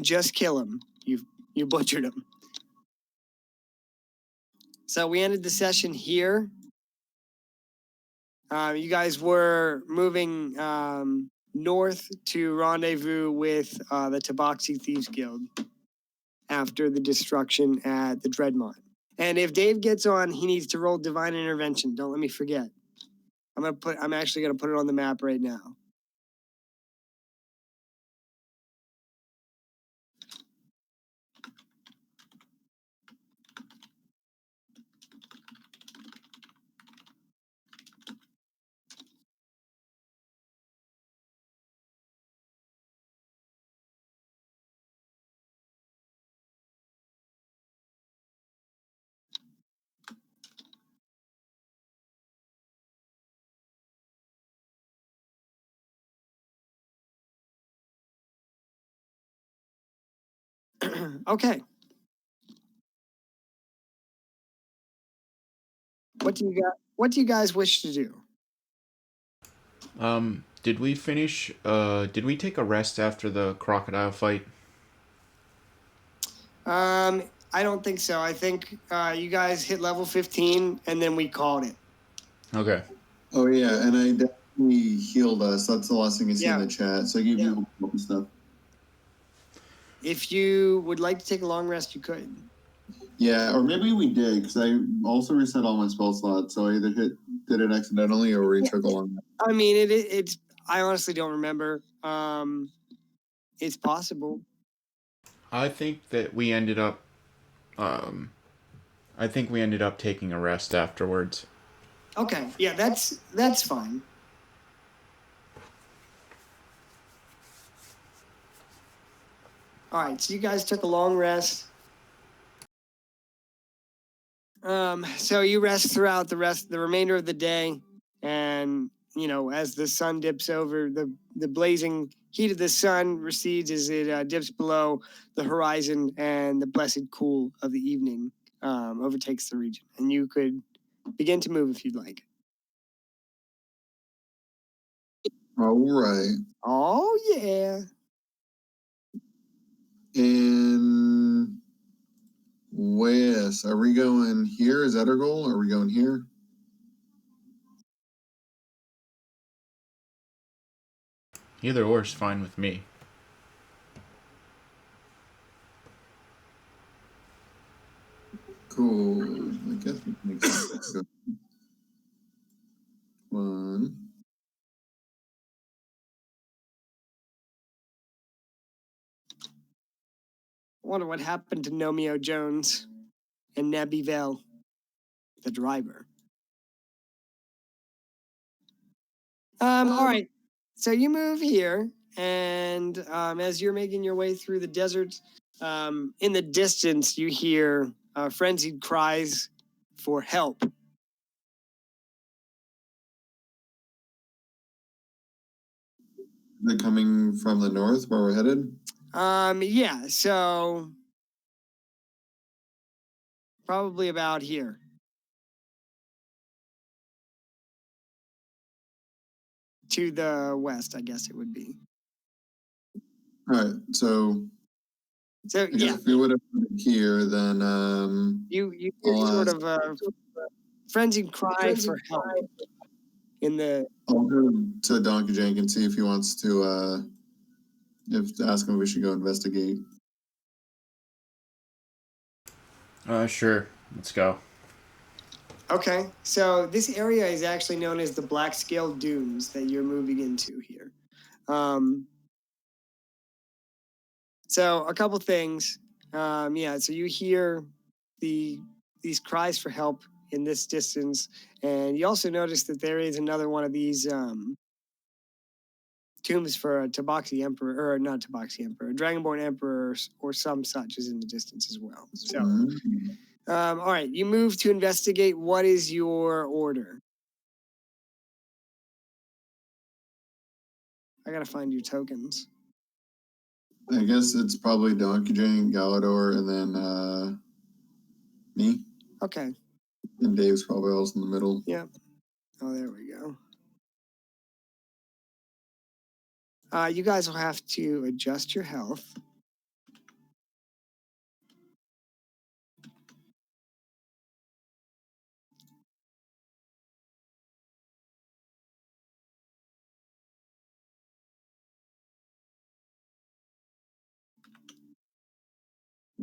just kill him. You butchered him. So we ended the session here. You guys were moving north to rendezvous with the Tabaxi Thieves Guild after the destruction at the Dreadmont. And if Dave gets on, he needs to roll Divine Intervention. Don't let me forget. I'm actually gonna put it on the map right now. Okay. What do you guys wish to do? Did we finish? Did we take a rest after the crocodile fight? I don't think so. I think you guys hit level 15 and then we called it. Okay. Oh yeah, and I definitely healed us. That's the last thing I see in the chat. So I gave you stuff. If you would like to take a long rest, you could. Yeah, or maybe we did, because I also reset all my spell slots, so I either did it accidentally or we took a long rest. I mean, it's. I honestly don't remember. It's possible. I think that we ended up. I think we ended up taking a rest afterwards. Okay. Yeah, that's fine. All right. So you guys took a long rest. So you rest throughout the remainder of the day, and as the sun dips over, the blazing heat of the sun recedes as it dips below the horizon, and the blessed cool of the evening overtakes the region, and you could begin to move if you'd like. All right. Oh yeah. And west, are we going here? Is that our goal? Are we going here? Either or is fine with me. Cool. I guess we can make sense. One. I wonder what happened to Nomeo Jones and Nebby Vell, the driver. All right. So you move here, and as you're making your way through the desert, in the distance you hear frenzied cries for help. They're coming from the north where we're headed? Yeah, so probably about here. To the west, I guess it would be. All right, so yeah, if we would have put it here, then you sort of frenzied cry for help in the. I'll go to Donkey Jank and see if he wants to ask him if we should go investigate. Sure. Let's go. Okay, so this area is actually known as the Black Scale Dunes that you're moving into here. So a couple things. So you hear these cries for help in this distance, and you also notice that there is another one of these tombs for a Tabaxi Emperor, or not Tabaxi Emperor, a Dragonborn Emperor, or some such is in the distance as well. So, all right, you move to investigate. What is your order? I gotta find your tokens. I guess it's probably Donkey Jane, Galador, and then me. Okay. And Dave's probably also in the middle. Yep. Oh, there we go. You guys will have to adjust your health.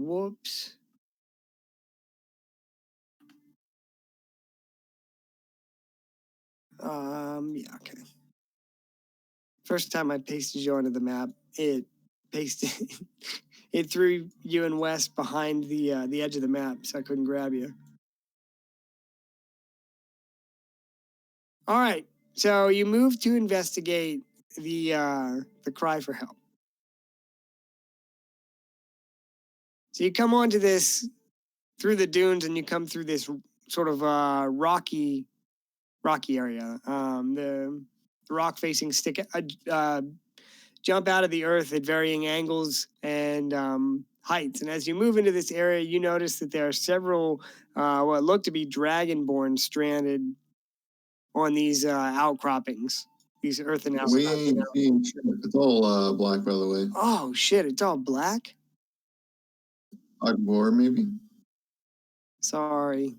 Whoops. Yeah, okay. First time I pasted you onto the map, it pasted it threw you and Wes behind the edge of the map, so I couldn't grab you. All right, so you move to investigate the cry for help. So you come onto this through the dunes, and you come through this sort of rocky area. The rock facing stick jump out of the earth at varying angles and heights. And as you move into this area, you notice that there are several what look to be dragonborn stranded on these outcroppings, these earthen outcroppings. We ain't seeing shit. It's all black, by the way. Oh shit! It's all black. Akbar, maybe. Sorry.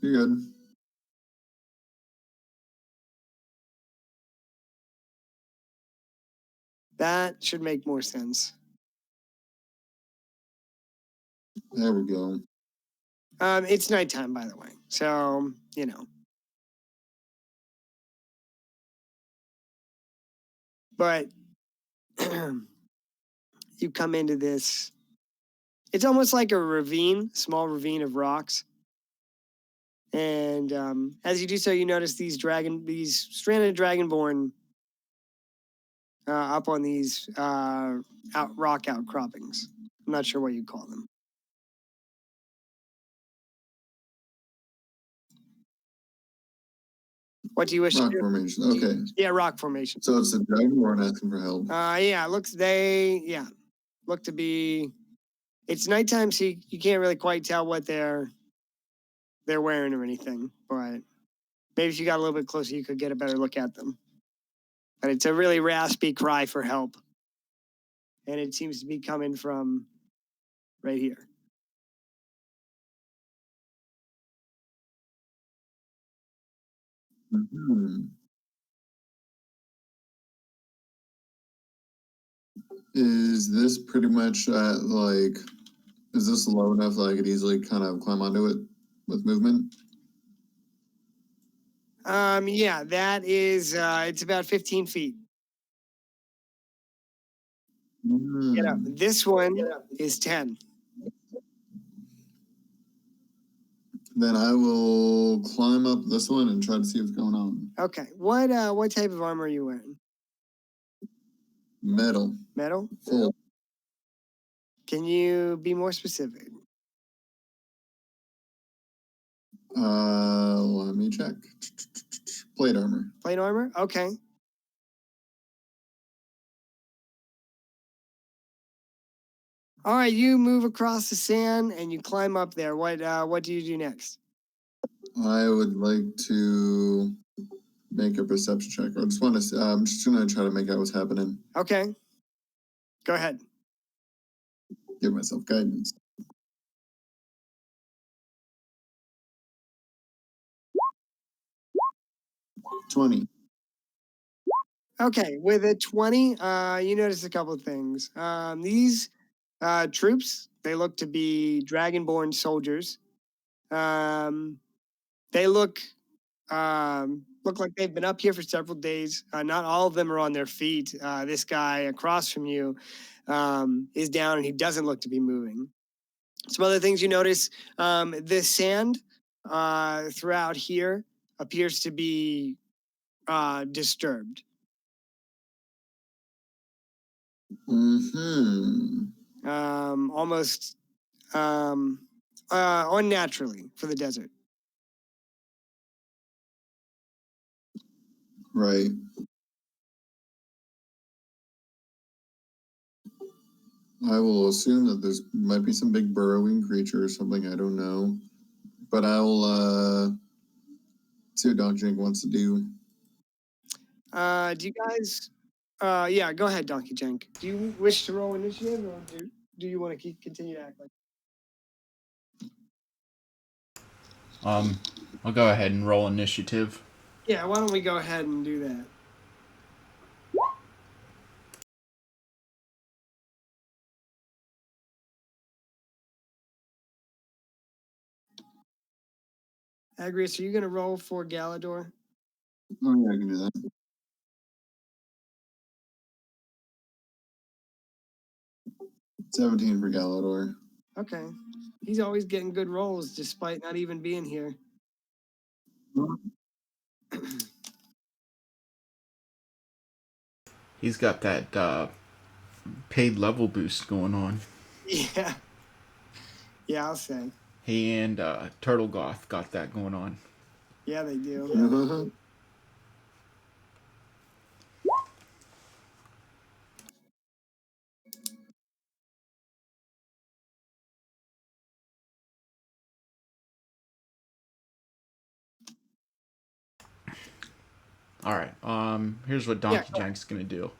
You're good. That should make more sense. There we go. It's nighttime, by the way, so you know. But you come into this. It's almost like a ravine, small ravine of rocks. And as you do so, you notice these stranded dragonborn up on these rock outcroppings. I'm not sure what you call them. What do you wish Rock to do? formation. Okay. Yeah, rock formation. So it's the dragonborn asking for help. Yeah, look to be. It's nighttime, so you can't really quite tell what they're wearing or anything. But maybe if you got a little bit closer, you could get a better look at them. But it's a really raspy cry for help. And it seems to be coming from right here. Mm-hmm. Is this pretty much is this low enough that I could easily kind of climb onto it with movement? Yeah, that is, it's about 15 feet. Get up. This one is 10. Then I will climb up this one and try to see what's going on. Okay. What type of armor are you wearing? Metal. Metal? Full. Can you be more specific? Let me check. Plate armor. Plate armor? Okay. All right, you move across the sand and you climb up there. What do you do next? I would like to make a perception check. I just want to. I'm just gonna try to make out what's happening. Okay. Go ahead. Give myself guidance. 20. Okay, with a 20, you notice a couple of things. These troops, they look to be dragonborn soldiers. They look like they've been up here for several days. Not all of them are on their feet. This guy across from you is down and he doesn't look to be moving. Some other things you notice, the sand throughout here appears to be disturbed. Mm-hmm. Almost unnaturally for the desert. Right. I will assume that there's might be some big burrowing creature or something. I don't know, but I'll see what Doc Jink wants to do. Do you guys? Yeah, go ahead, Donkey Jank. Do you wish to roll initiative, or do you want to continue to act like? I'll go ahead and roll initiative. Yeah, why don't we go ahead and do that? Agrius, are you going to roll for Galador? Oh yeah, I can do that. 17 for Galador. Okay. He's always getting good rolls despite not even being here. He's got that paid level boost going on. Yeah. Yeah, I'll say. He and Turtle Goth got that going on. Yeah, they do. All right. Here's what Donkey Jank's gonna do.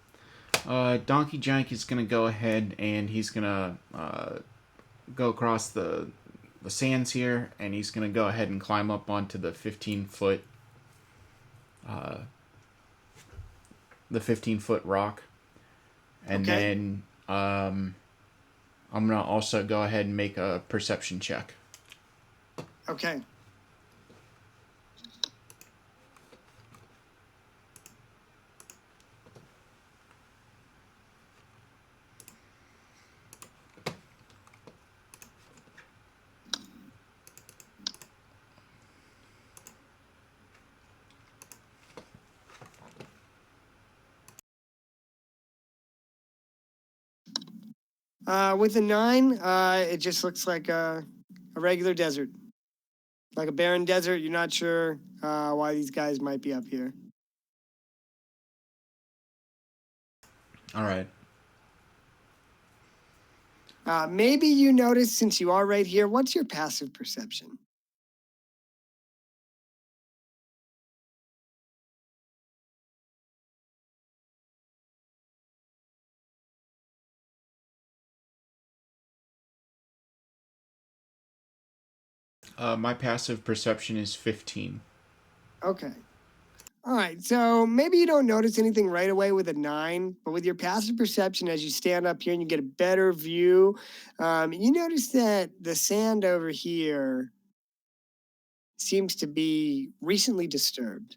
Donkey Jank is gonna go ahead and he's gonna go across the sands here, and he's gonna go ahead and climb up onto the 15-foot the 15-foot rock, and Okay. then I'm gonna also go ahead and make a perception check. Okay. With a 9, it just looks like a regular desert. Like a barren desert. You're not sure why these guys might be up here. All right. Maybe you notice, since you are right here, what's your passive perception? My passive perception is 15. Okay. All right. So maybe you don't notice anything right away with a 9, but with your passive perception, as you stand up here and you get a better view, you notice that the sand over here seems to be recently disturbed.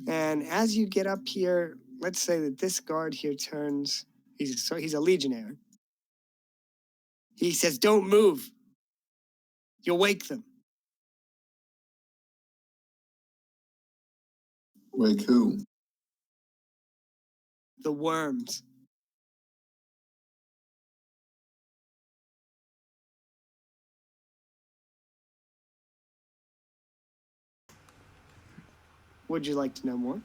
And as you get up here, let's say that this guard here turns. He's a legionnaire. He says, "Don't move. You'll wake them." Wake who? The worms. Would you like to know more?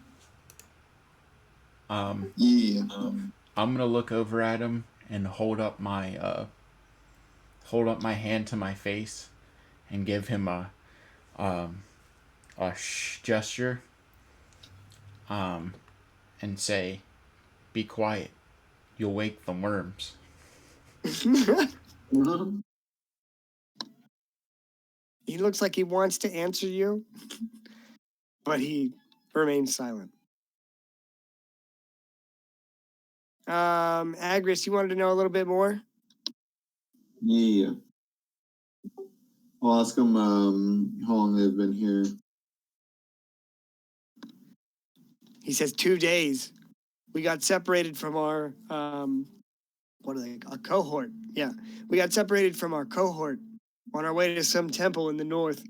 Yeah. I'm gonna look over at him and hold up my hand to my face and give him a gesture, and say, "Be quiet. You'll wake the worms." He looks like he wants to answer you, but he remains silent. Agris, you wanted to know a little bit more? Yeah. I'll ask them how long they've been here. He says 2 days. We got separated from our a cohort. Yeah, we got separated from our cohort on our way to some temple in the north.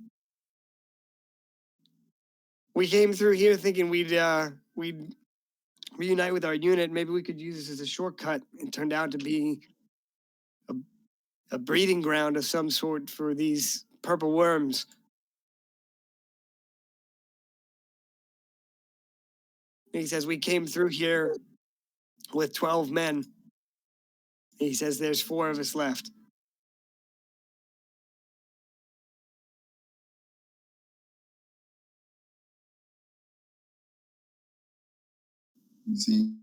We came through here thinking we'd reunite with our unit. Maybe we could use this as a shortcut. It turned out to be a breeding ground of some sort for these purple worms. He says we came through here with 12 men. He says there's 4 of us left. See.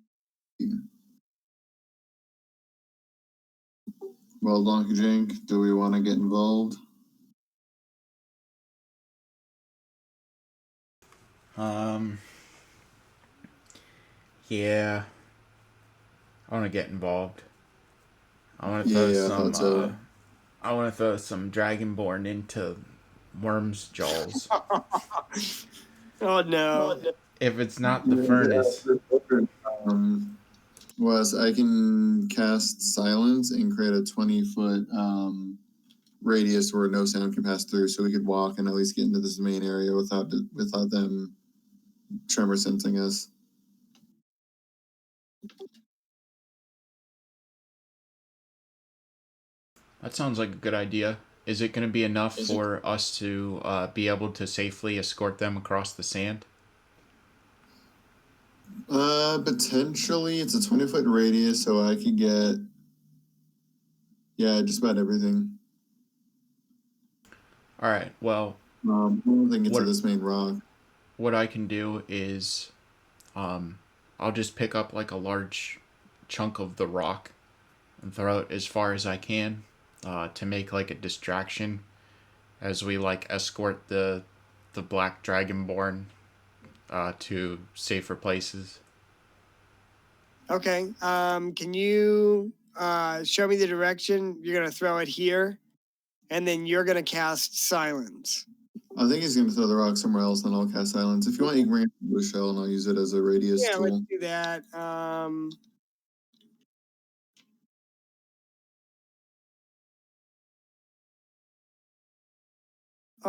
Well, Donkey Jank, do we want to get involved? Yeah. I want to get involved. I want to throw Yeah, I some. thought so. I want to throw some Dragonborn into Worm's jaws. Oh no. If it's not the Yeah, furnace, was I can cast silence and create a 20-foot radius where no sound can pass through, so we could walk and at least get into this main area without them tremor sensing us. that sounds like a good idea. Is it going to be enough for us to be able to safely escort them across the sand? Potentially it's a 20-foot radius, so I could get just about everything. All right. Well, I don't think it's to what this main rock. what I can do is, um, I'll just pick up like a large chunk of the rock and throw it as far as I can, to make like a distraction as we like escort the black dragonborn to safer places. Okay. Can you show me the direction? You're gonna throw it here, and then you're gonna cast silence. I think he's going to throw the rock somewhere else, and I'll cast silence. If you want, you can bring it to the shell, and I'll use it as a radius Yeah, let's tool. do that. All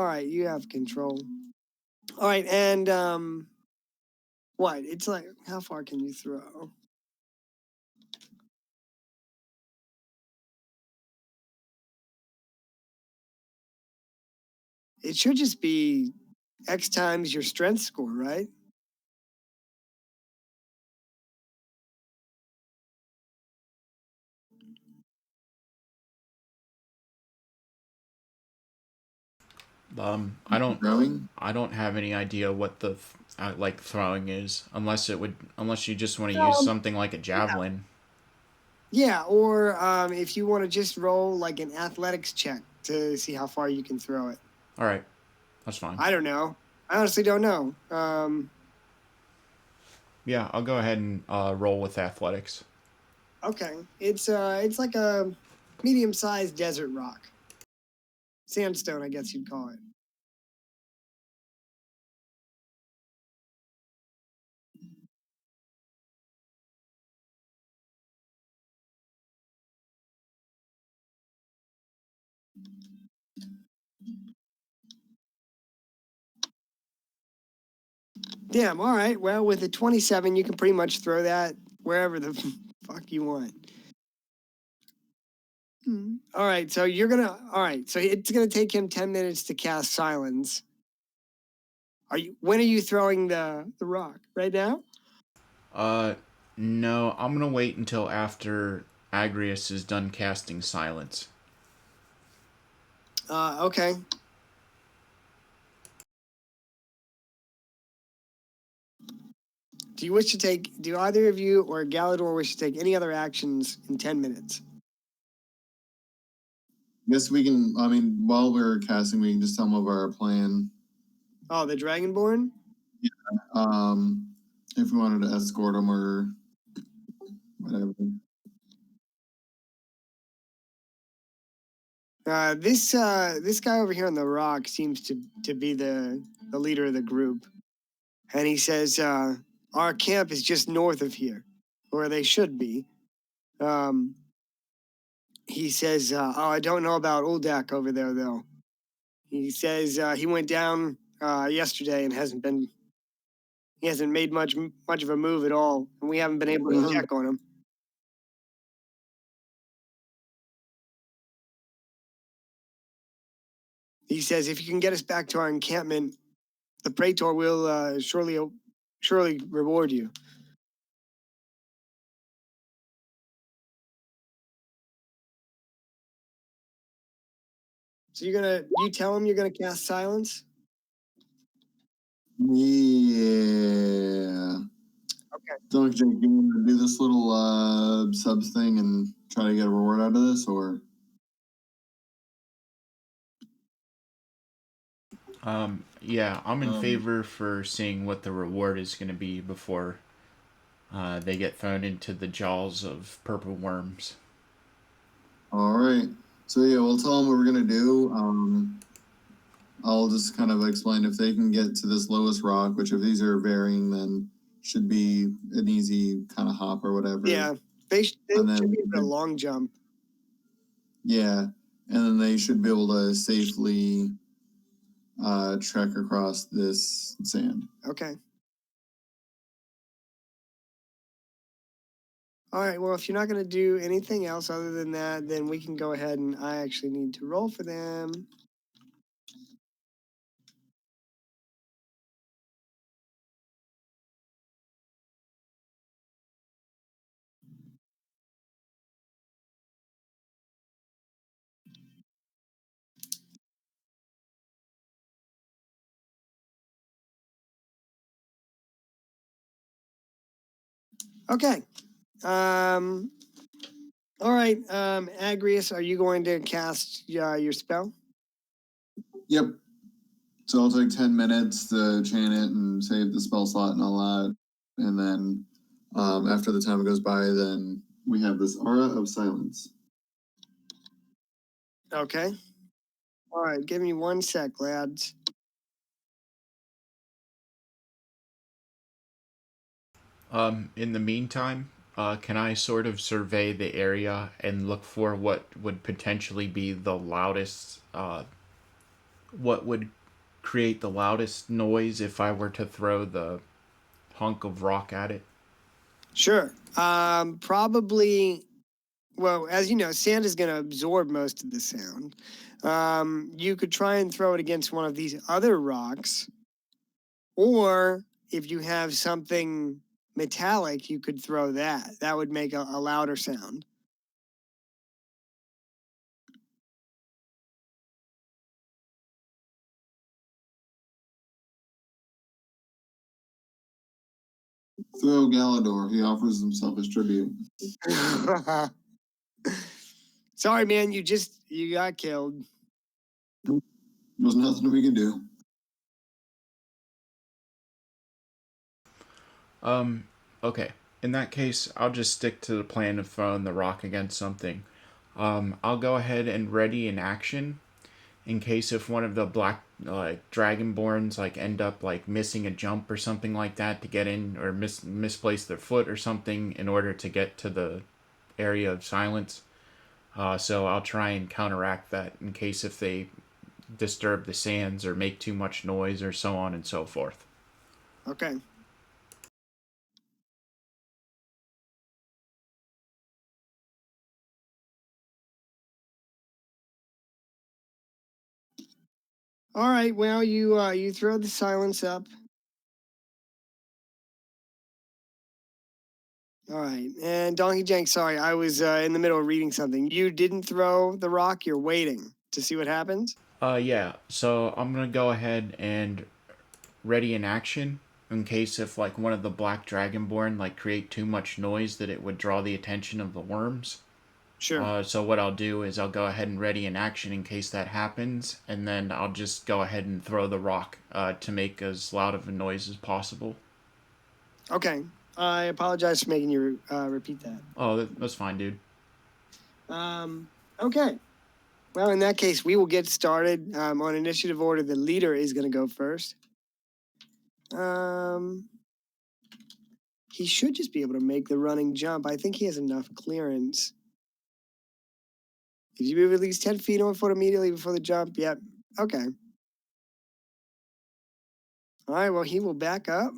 right, you have control. All right, and what? It's like, how far can you throw? It should just be X times your strength score, right? Throwing? I don't have any idea what the like throwing is, unless you just want to use something like a javelin. Yeah, or if you want to just roll like an athletics check to see how far you can throw it. All right, that's fine. I don't know. I honestly don't know. Yeah, I'll go ahead and roll with athletics. Okay, it's like a medium-sized desert rock, sandstone, I guess you'd call it. Damn. All right. Well, with a 27, you can pretty much throw that wherever the fuck you want. All right. So you're gonna. All right. So it's gonna take him 10 minutes to cast silence. When are you throwing the rock? Right now? Uh, no, I'm gonna wait until after Agrius is done casting silence. Okay. Do either of you or Galador wish to take any other actions in 10 minutes? Guess we can. I mean, while we're casting, we can just tell them of our plan. Oh, the Dragonborn? If we wanted to escort them or whatever. This guy over here on the rock seems to be the leader of the group, and he says our camp is just north of here, or they should be. He says, oh, I don't know about Uldak over there though. He says he went down yesterday and he hasn't made much of a move at all, and we haven't been able to check on him. He says if you can get us back to our encampment, the Praetor will surely reward you. So you tell him you're gonna cast silence? Yeah. Okay. So, Jake, you want to do this little subs thing and try to get a reward out of this, or? Yeah, I'm in favor for seeing what the reward is going to be before they get thrown into the jaws of purple worms. All right. So yeah, we'll tell them what we're gonna do. I'll just kind of explain if they can get to this lowest rock, which if these are varying, then should be an easy kind of hop or whatever. Yeah, they should be a long jump. Yeah, and then they should be able to safely trek across this sand. Okay. All right, well, if you're not going to do anything else other than that, then we can go ahead and I actually need to roll for them. Okay. All right, Agrius, are you going to cast your spell? Yep. So I'll take 10 minutes to chant it and save the spell slot and all that. And then after the time goes by, then we have this aura of silence. Okay. All right, give me 1 sec, lads. In the meantime, can I sort of survey the area and look for what would potentially be the loudest, what would create the loudest noise if I were to throw the hunk of rock at it? Sure. Probably, well, as you know, sand is going to absorb most of the sound. You could try and throw it against one of these other rocks, or if you have something metallic, you could throw that. That would make a louder sound. Throw Galador. He offers himself as tribute. Sorry, man, you got killed. There's nothing we can do. Okay. In that case, I'll just stick to the plan of throwing the rock against something. I'll go ahead and ready an action in case if one of the black dragonborns end up missing a jump or something like that to get in, or misplace their foot or something in order to get to the area of silence. So I'll try and counteract that in case if they disturb the sands or make too much noise or so on and so forth. Okay. All right. Well, you throw the silence up. All right. And Donkey Jank, sorry, I was in the middle of reading something. You didn't throw the rock. You're waiting to see what happens. Yeah. So I'm gonna go ahead and ready an action in case if one of the black dragonborn create too much noise that it would draw the attention of the worms. Sure. So what I'll do is I'll go ahead and ready an action in case that happens, and then I'll just go ahead and throw the rock to make as loud of a noise as possible. Okay. I apologize for making you repeat that. Oh, that's fine, dude. Okay. Well, in that case, we will get started. On initiative order, the leader is going to go first. He should just be able to make the running jump. I think he has enough clearance. Did you move at least 10 feet on foot immediately before the jump? Yep. Okay. All right, well, he will back up.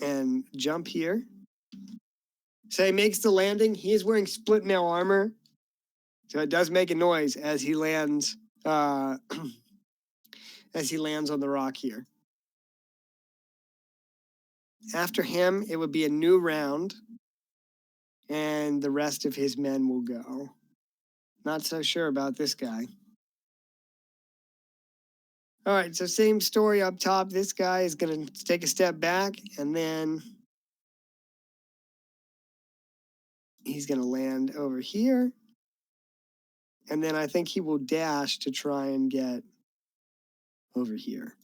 And jump here. So he makes the landing. He is wearing split mail armor. So it does make a noise as he lands as he lands on the rock here. After him, it would be a new round. And the rest of his men will go. Not so sure about this guy. All right, so same story up top. This guy is going to take a step back, and then he's going to land over here. And then I think he will dash to try and get over here.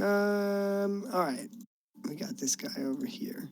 All right. We got this guy over here.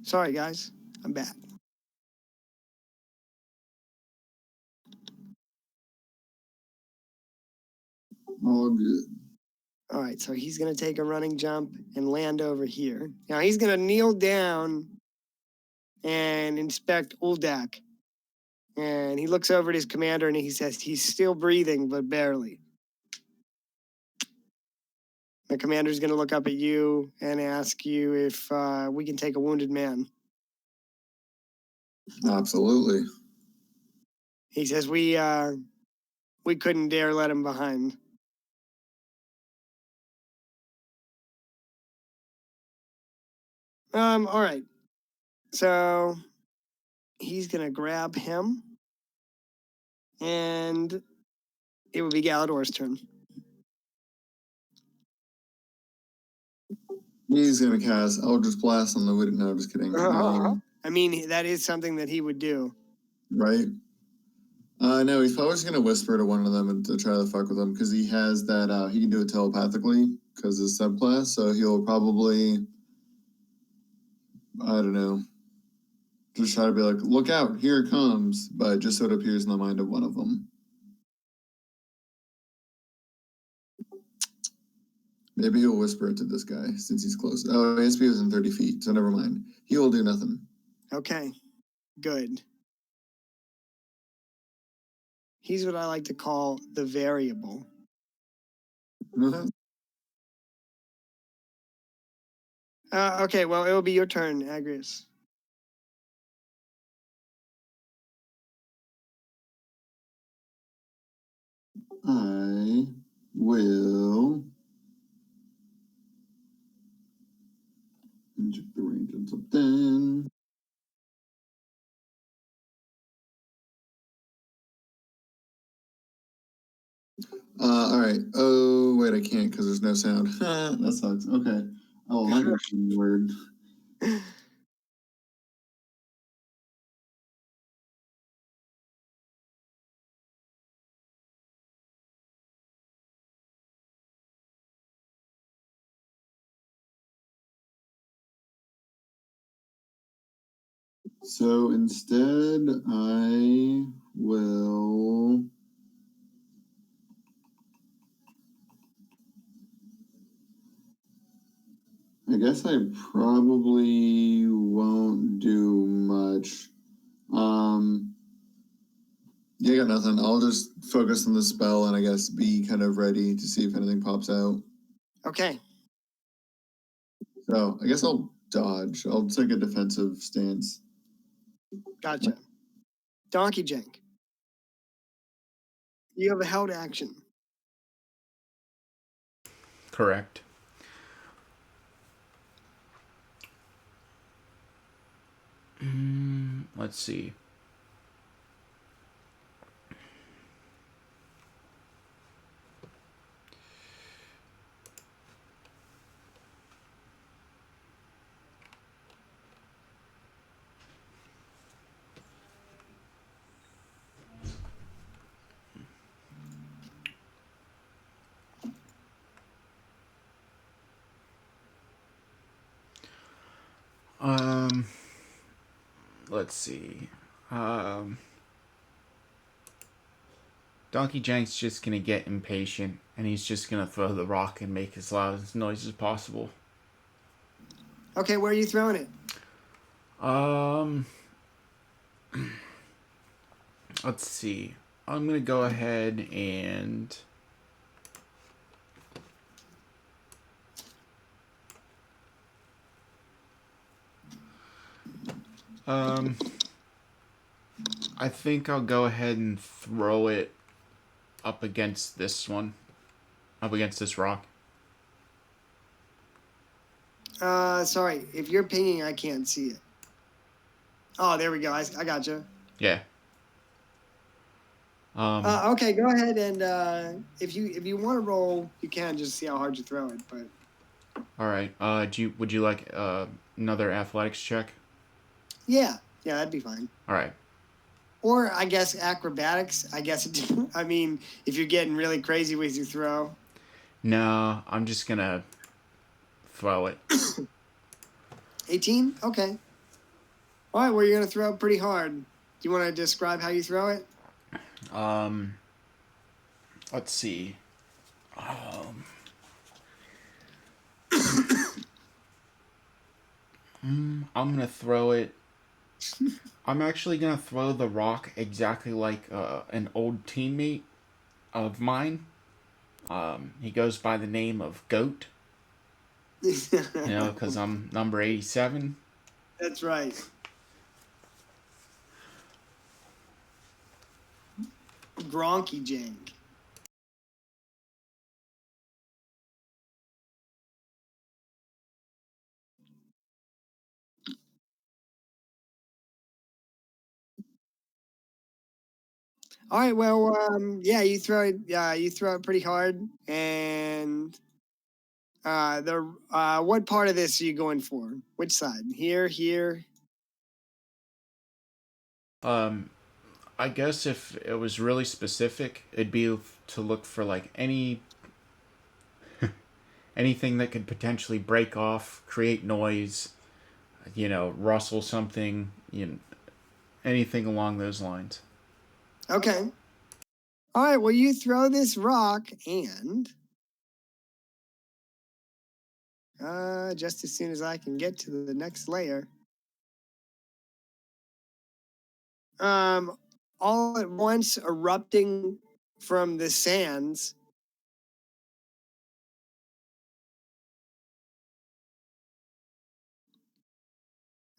Sorry, guys. I'm back. All good. All right, so he's going to take a running jump and land over here. Now he's going to kneel down and inspect Uldak. And he looks over at his commander and he says he's still breathing, but barely. The commander's going to look up at you and ask you if we can take a wounded man. Absolutely. He says we couldn't dare let him behind. All right. So he's gonna grab him, and it would be Galador's turn. He's gonna cast Eldritch Blast on the wounded. No, just kidding. I mean, that is something that he would do. Right. No, he's probably just gonna whisper to one of them and to try to fuck with them because he has that. He can do it telepathically because it's subclass. So he'll probably, I don't know, just try to be like, "Look out, here it comes!" But just so it appears in the mind of one of them. Maybe he'll whisper it to this guy since he's close. Oh, he has to be within 30 feet, so never mind. He will do nothing. Okay, good. He's what I like to call the variable. Okay, well, it will be your turn, Agrius. I will check the range on something. All right. Oh, wait, I can't because there's no sound. That sucks. Okay. Oh, language word. So instead, I will. I guess I probably won't do much. Yeah, I got nothing. I'll just focus on the spell and I guess be kind of ready to see if anything pops out. Okay. So I guess I'll dodge. I'll take a defensive stance. Gotcha. Donkey Jank. You have a held action. Correct. Let's see. Let's see. Donkey Jank's just gonna get impatient, and he's just gonna throw the rock and make as loud as noise as possible. Okay, where are you throwing it? Let's see. I'm gonna go ahead and I think I'll go ahead and throw it up against this one. Up against this rock. Sorry. If you're pinging, I can't see it. Oh, there we go. I gotcha. Yeah. Okay, go ahead and if you want to roll, you can just see how hard you throw it. But all right. Would you like another athletics check? yeah, that'd be fine. All right. Or I guess acrobatics. I guess I mean, if you're getting really crazy with your throw. No, I'm just gonna throw it. 18. Okay. All right. Well, you're gonna throw it pretty hard. Do you want to describe how you throw it? Let's see. I'm gonna throw it. I'm actually gonna throw the rock exactly like an old teammate of mine. He goes by the name of Goat. Because I'm number 87. That's right. Gronky Jank. All right. Well, yeah, you throw it. You throw it pretty hard, and what part of this are you going for? Which side? Here. I guess if it was really specific, it'd be to look for like anything that could potentially break off, create noise, rustle something, anything along those lines. Okay. All right. Well, you throw this rock, and just as soon as I can get to the next layer, all at once erupting from the sands.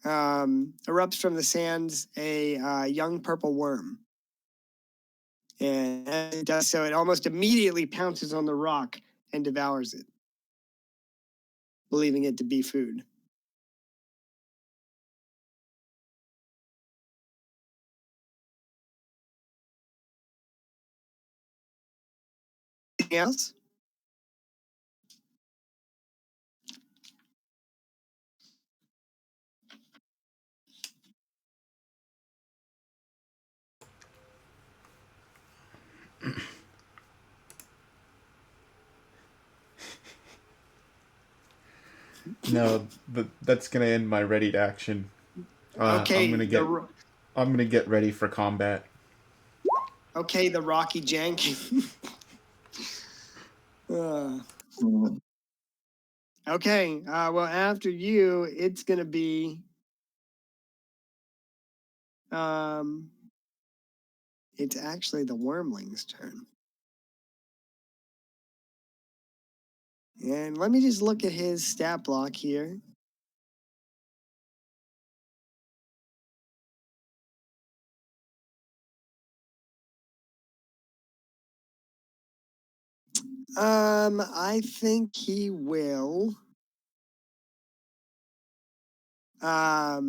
Erupts from the sands a young purple worm. And as it does so, it almost immediately pounces on the rock and devours it, believing it to be food. Anything else? No, but that's gonna end my ready to action. Okay, I'm gonna get ready for combat. Okay, the Rocky Jank. Okay, well, after you, it's gonna be it's actually the wormling's turn. And let me just look at his stat block here. I think he will. Fuck,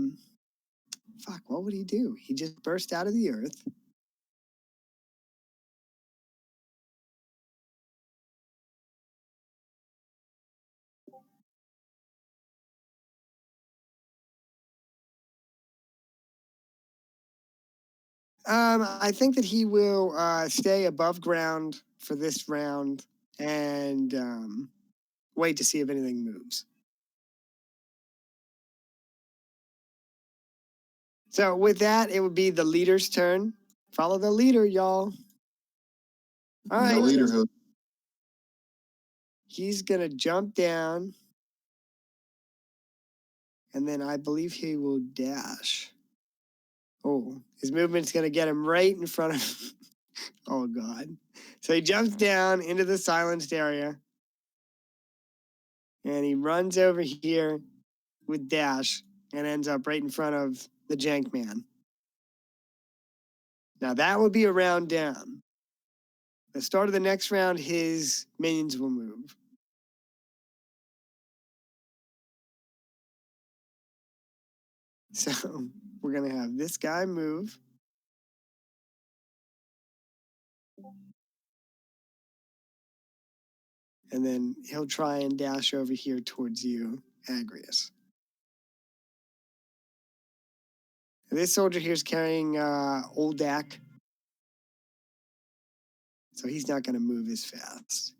what would he do? He just burst out of the earth. I think that he will stay above ground for this round and wait to see if anything moves. So with that, it would be the leader's turn. Follow the leader, y'all. All right. The leader. He's gonna jump down, and then I believe he will dash. Oh, his movement's gonna get him right in front of. Oh God! So he jumps down into the silenced area, and he runs over here with dash and ends up right in front of the jank man. Now that will be a round down. The start of the next round, his minions will move. So we're going to have this guy move. And then he'll try and dash over here towards you, Agrius. This soldier here is carrying Oldak. So he's not going to move as fast.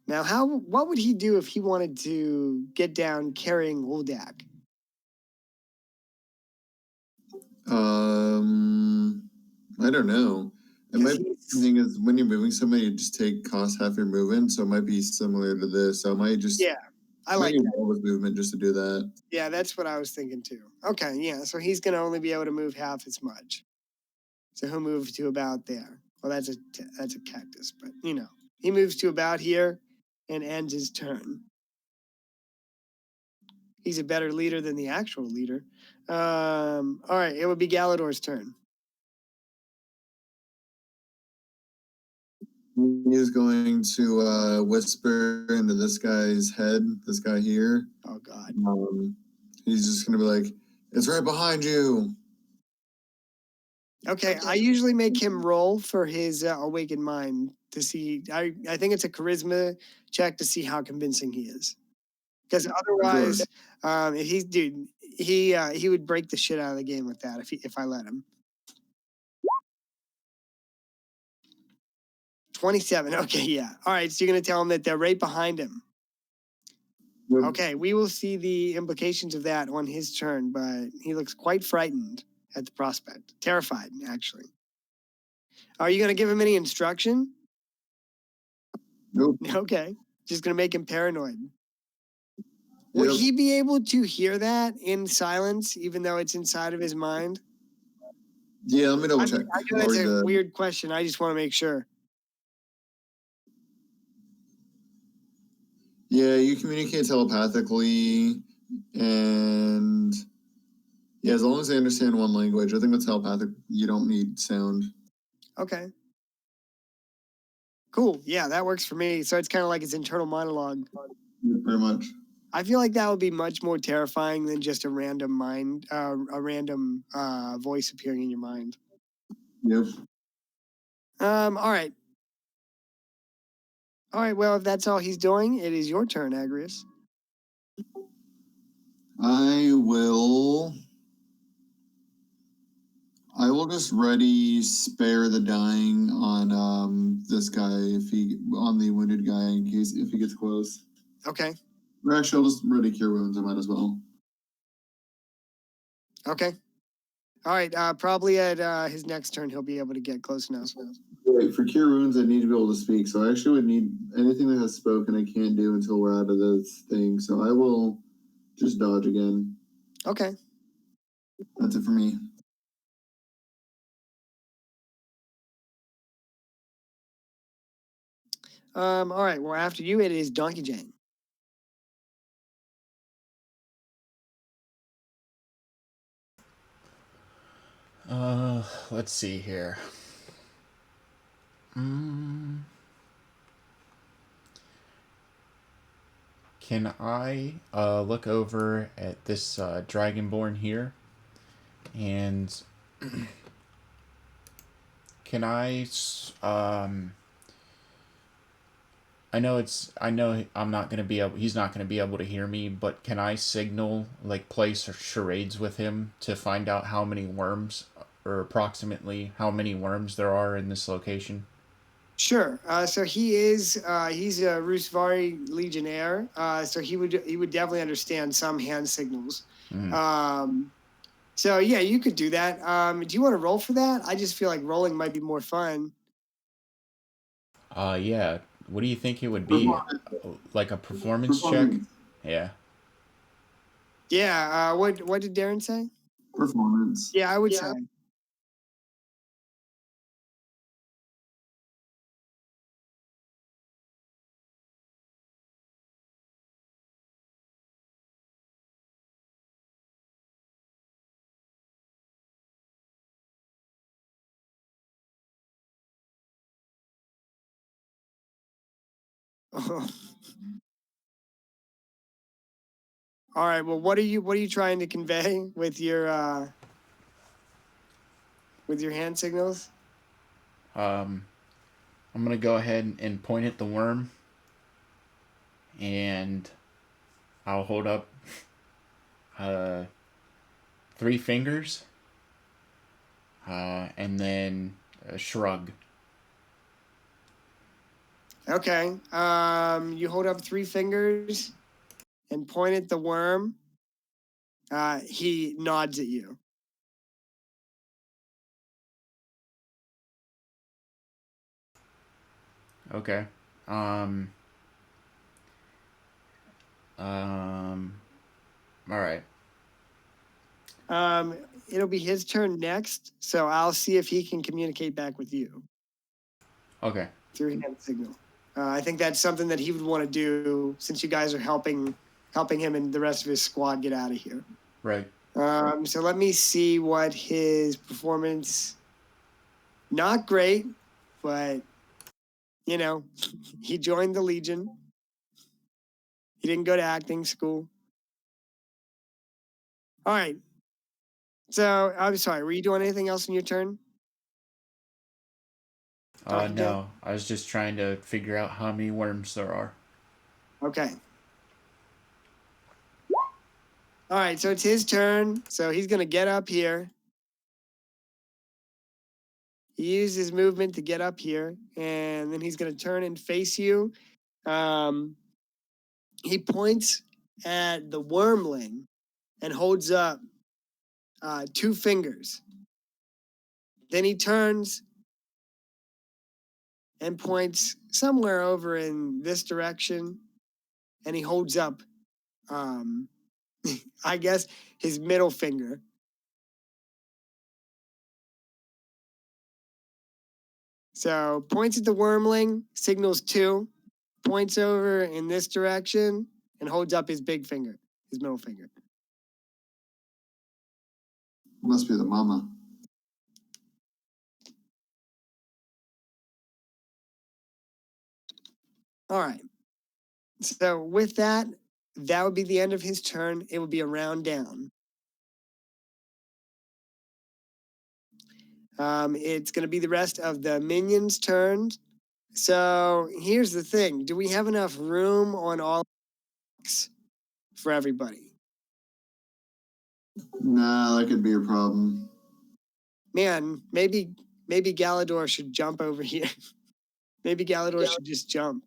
Now, what would he do if he wanted to get down carrying Oldak? I don't know. It might be the thing is when you're moving somebody, you just take cost half your movement, so it might be similar to this. So I might just I like that. All with movement just to do that. Yeah, that's what I was thinking too. Okay, yeah, so he's going to only be able to move half as much. So he'll move to about there. Well, that's a cactus, but you know, he moves to about here and ends his turn. He's a better leader than the actual leader. All right, it would be Galador's turn. He's going to whisper into this guy's head, this guy here. Oh, God. He's just going to be like, it's right behind you. Okay, I usually make him roll for his awakened mind to see. I think it's a charisma check to see how convincing he is. Because otherwise, if he's dude, he would break the shit out of the game with that if I let him. 27. Okay, yeah. All right, so you're gonna tell him that they're right behind him. Yep. Okay, we will see the implications of that on his turn, but he looks quite frightened at the prospect. Terrified, actually. Are you gonna give him any instruction? Nope. Okay. Just gonna make him paranoid. Would he be able to hear that in silence, even though it's inside of his mind? Yeah, let me double check. I know that's a weird question. I just want to make sure. Yeah, you communicate telepathically, and yeah, as long as they understand one language, I think with telepathic, you don't need sound. Okay. Cool. Yeah, that works for me. So it's kind of like his internal monologue. Pretty much. I feel like that would be much more terrifying than just a random voice appearing in your mind. Yep. All right. All right. Well, if that's all he's doing, it is your turn, Agrius. I will just ready spare the dying on this guy on the wounded guy in case if he gets close. Okay. Or actually, I'll just ready cure wounds. I might as well. Okay. All right. Probably at his next turn, he'll be able to get close enough. Wait, for cure wounds, I need to be able to speak. So I actually would need anything that has spoken. I can't do until we're out of this thing. So I will just dodge again. Okay. That's it for me. All right. Well, after you, it is Donkey Jane. Let's see here. Can I look over at this Dragonborn here? And can I I know I'm not gonna be able. He's not gonna be able to hear me. But can I signal like place or charades with him to find out how many worms, or approximately how many worms there are in this location? Sure. So he's a Rusvari Legionnaire. So he would definitely understand some hand signals. So yeah, you could do that. Do you want to roll for that? I just feel like rolling might be more fun. Yeah. What do you think it would be? Like a performance check? Yeah. Yeah. What did Darren say? Performance. Yeah, I would say. All right. Well, what are you trying to convey with your hand signals? I'm gonna go ahead and point at the worm, and I'll hold up 3 fingers, and then a shrug. Okay. You hold up 3 fingers and point at the worm. He nods at you. Okay. All right. It'll be his turn next, so I'll see if he can communicate back with you. Okay. Through hand signal. I think that's something that he would want to do since you guys are helping him and the rest of his squad get out of here. Right. So let me see what his performance. Not great, but you know, he joined the Legion. He didn't go to acting school. All right. So I'm sorry. Were you doing anything else in your turn? No, I was just trying to figure out how many worms there are. Okay. All right, so it's his turn. So he's going to get up here. He used his movement to get up here, and then he's going to turn and face you. He points at the wormling and holds up 2 fingers. Then he turns and points somewhere over in this direction, and he holds up, I guess, his middle finger. So points at the wormling, signals 2, points over in this direction, and holds up his big finger, his middle finger. Must be the mama. All right. So with that, that would be the end of his turn. It would be a round down. It's going to be the rest of the minions' turns. So here's the thing. Do we have enough room on all for everybody? Nah, that could be a problem. Man, maybe Galador should jump over here. Maybe Galador should just jump.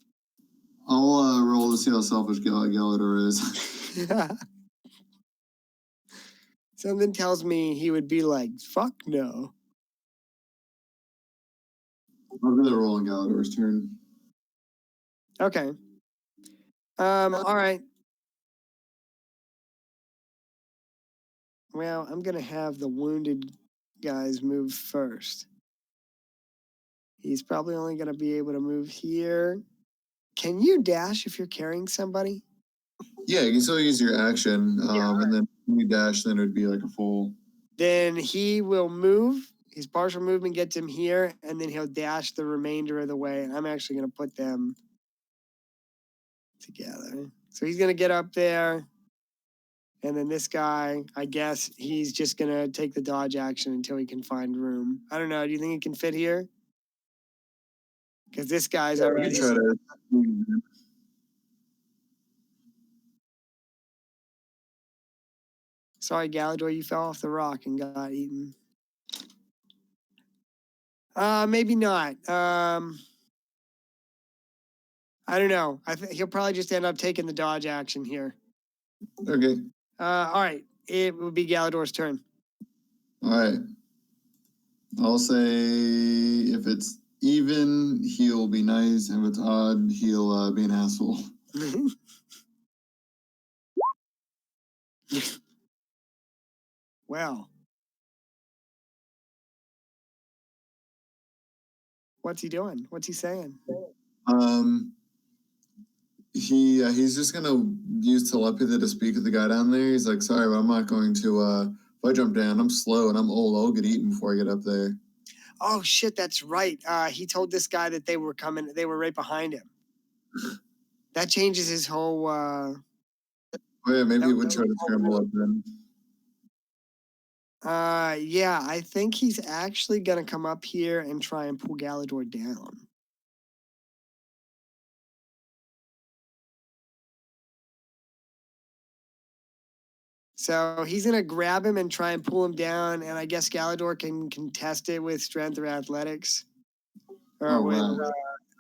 I'll roll to see how selfish Galador is. Something tells me he would be like, fuck no. I'll do the roll on Galador's turn. Okay. All right. Well, I'm going to have the wounded guys move first. He's probably only going to be able to move here. Can you dash if you're carrying somebody? Yeah, you can still use your action, and then when you dash, then it would be like a full. Then he will move. His partial movement gets him here, and then he'll dash the remainder of the way. And I'm actually going to put them together. So he's going to get up there. And then this guy, I guess he's just going to take the dodge action until he can find room. I don't know. Do you think he can fit here? Because this guy's already. You try to. Sorry, Galador, you fell off the rock and got eaten. Maybe not. I don't know. He'll probably just end up taking the dodge action here. Okay. All right. It will be Galador's turn. All right. I'll say if it's even, he'll be nice. If it's odd, he'll be an asshole. Well. What's he doing? What's he saying? He's just gonna use telepathy to speak to the guy down there. He's like, sorry, but I'm not going to if I jump down, I'm slow and I'm old, I'll get eaten before I get up there. Oh shit, that's right. He told this guy that they were right behind him. That changes his whole Oh yeah, maybe he would try to scramble up then. Yeah, I think he's actually gonna come up here and try and pull Galador down. So he's gonna grab him and try and pull him down, and I guess Galador can contest it with strength or athletics, or with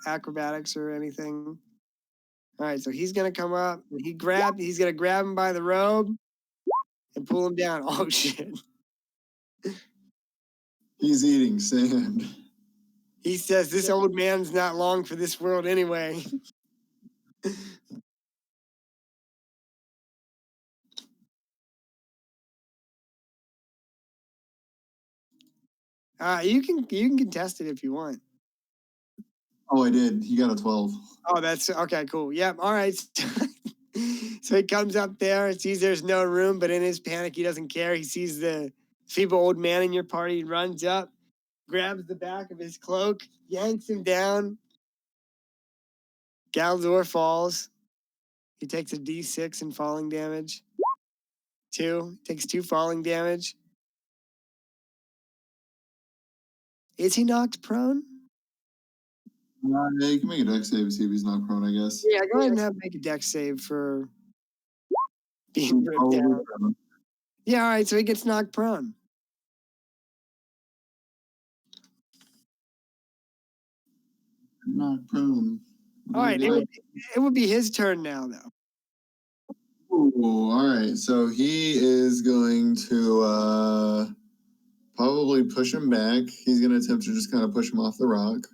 acrobatics or anything. All right, so he's gonna come up. He's gonna grab him by the robe and pull him down. Oh shit! He's eating sand. He says this old man's not long for this world anyway. You can contest it if you want. Oh, I did. He got a 12. Oh, that's okay. Cool. Yep. All right. So he comes up there and sees there's no room, but in his panic, he doesn't care. He sees the feeble old man in your party, runs up, grabs the back of his cloak, yanks him down. Galador falls. He takes a D6 in falling damage. Takes 2 falling damage. Is he knocked prone? Yeah, you can make a dex save, see if he's not prone, I guess. Yeah, go ahead and make a dex save for being ripped down. Yeah, all right, so he gets knocked prone. Not prone. All right, it would be his turn now, though. Ooh, all right, so he is going to probably push him back. He's going to attempt to just kind of push him off the rock.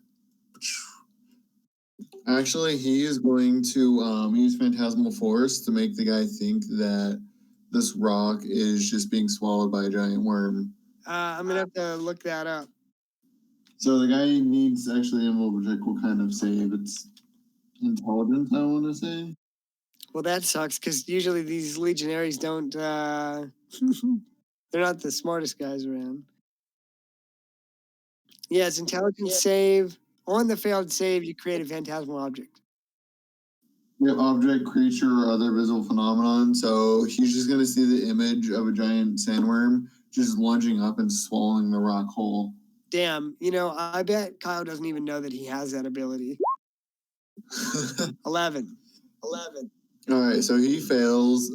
Actually, he is going to use Phantasmal Force to make the guy think that this rock is just being swallowed by a giant worm. I'm going to have to look that up. So the guy needs actually a what kind of save? It's intelligence, I want to say. Well, that sucks because usually these legionaries don't. They're not the smartest guys around. Yeah, it's intelligence save. On the failed save, you create a phantasmal object. Yeah, object, creature, or other visible phenomenon. So he's just going to see the image of a giant sandworm just lunging up and swallowing the rock whole. Damn, I bet Kyle doesn't even know that he has that ability. 11. All right, so he fails.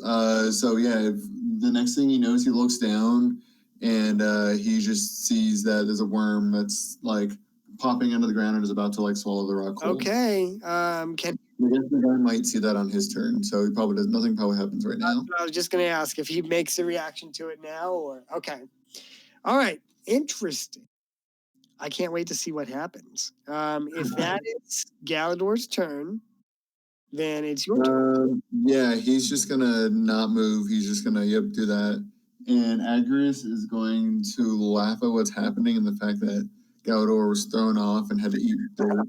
So yeah, the next thing he knows, he looks down and he just sees that there's a worm that's like popping into the ground and is about to like swallow the rock whole. Okay. I guess the guy might see that on his turn, so he probably does. Nothing probably happens right now. I was just gonna ask if he makes a reaction to it now, or okay. All right, interesting. I can't wait to see what happens. If that is Galador's turn, then it's your turn. Yeah, he's just gonna not move. He's just gonna do that. And Agris is going to laugh at what's happening and the fact that Galador was thrown off and had to eat dirt.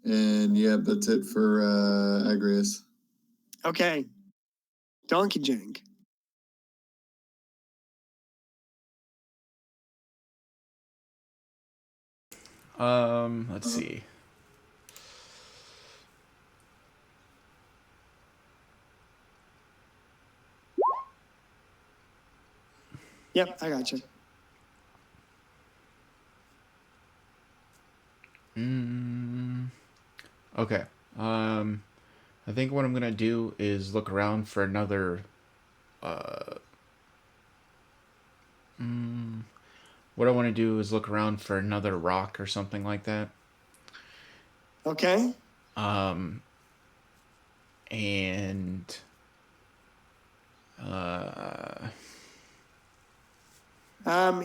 And yeah, that's it for Agrius. Okay. Donkey Jank. Let's see. Yep, I got you. Okay. I think what I'm gonna do is look around for another. What I want to do is look around for another rock or something like that. Okay. And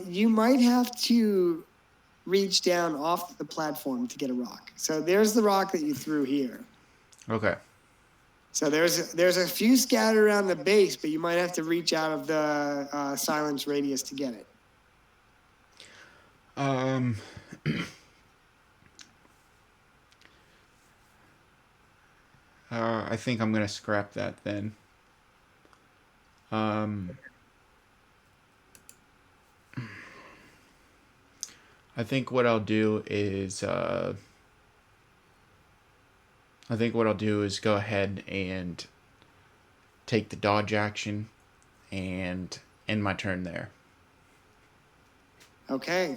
you might have to reach down off the platform to get a rock. So there's the rock that you threw here. Okay. So there's a few scattered around the base, but you might have to reach out of the silence radius to get it. I think I'm gonna scrap that then. I think what I'll do is I think what I'll do is go ahead and take the dodge action and end my turn there. Okay.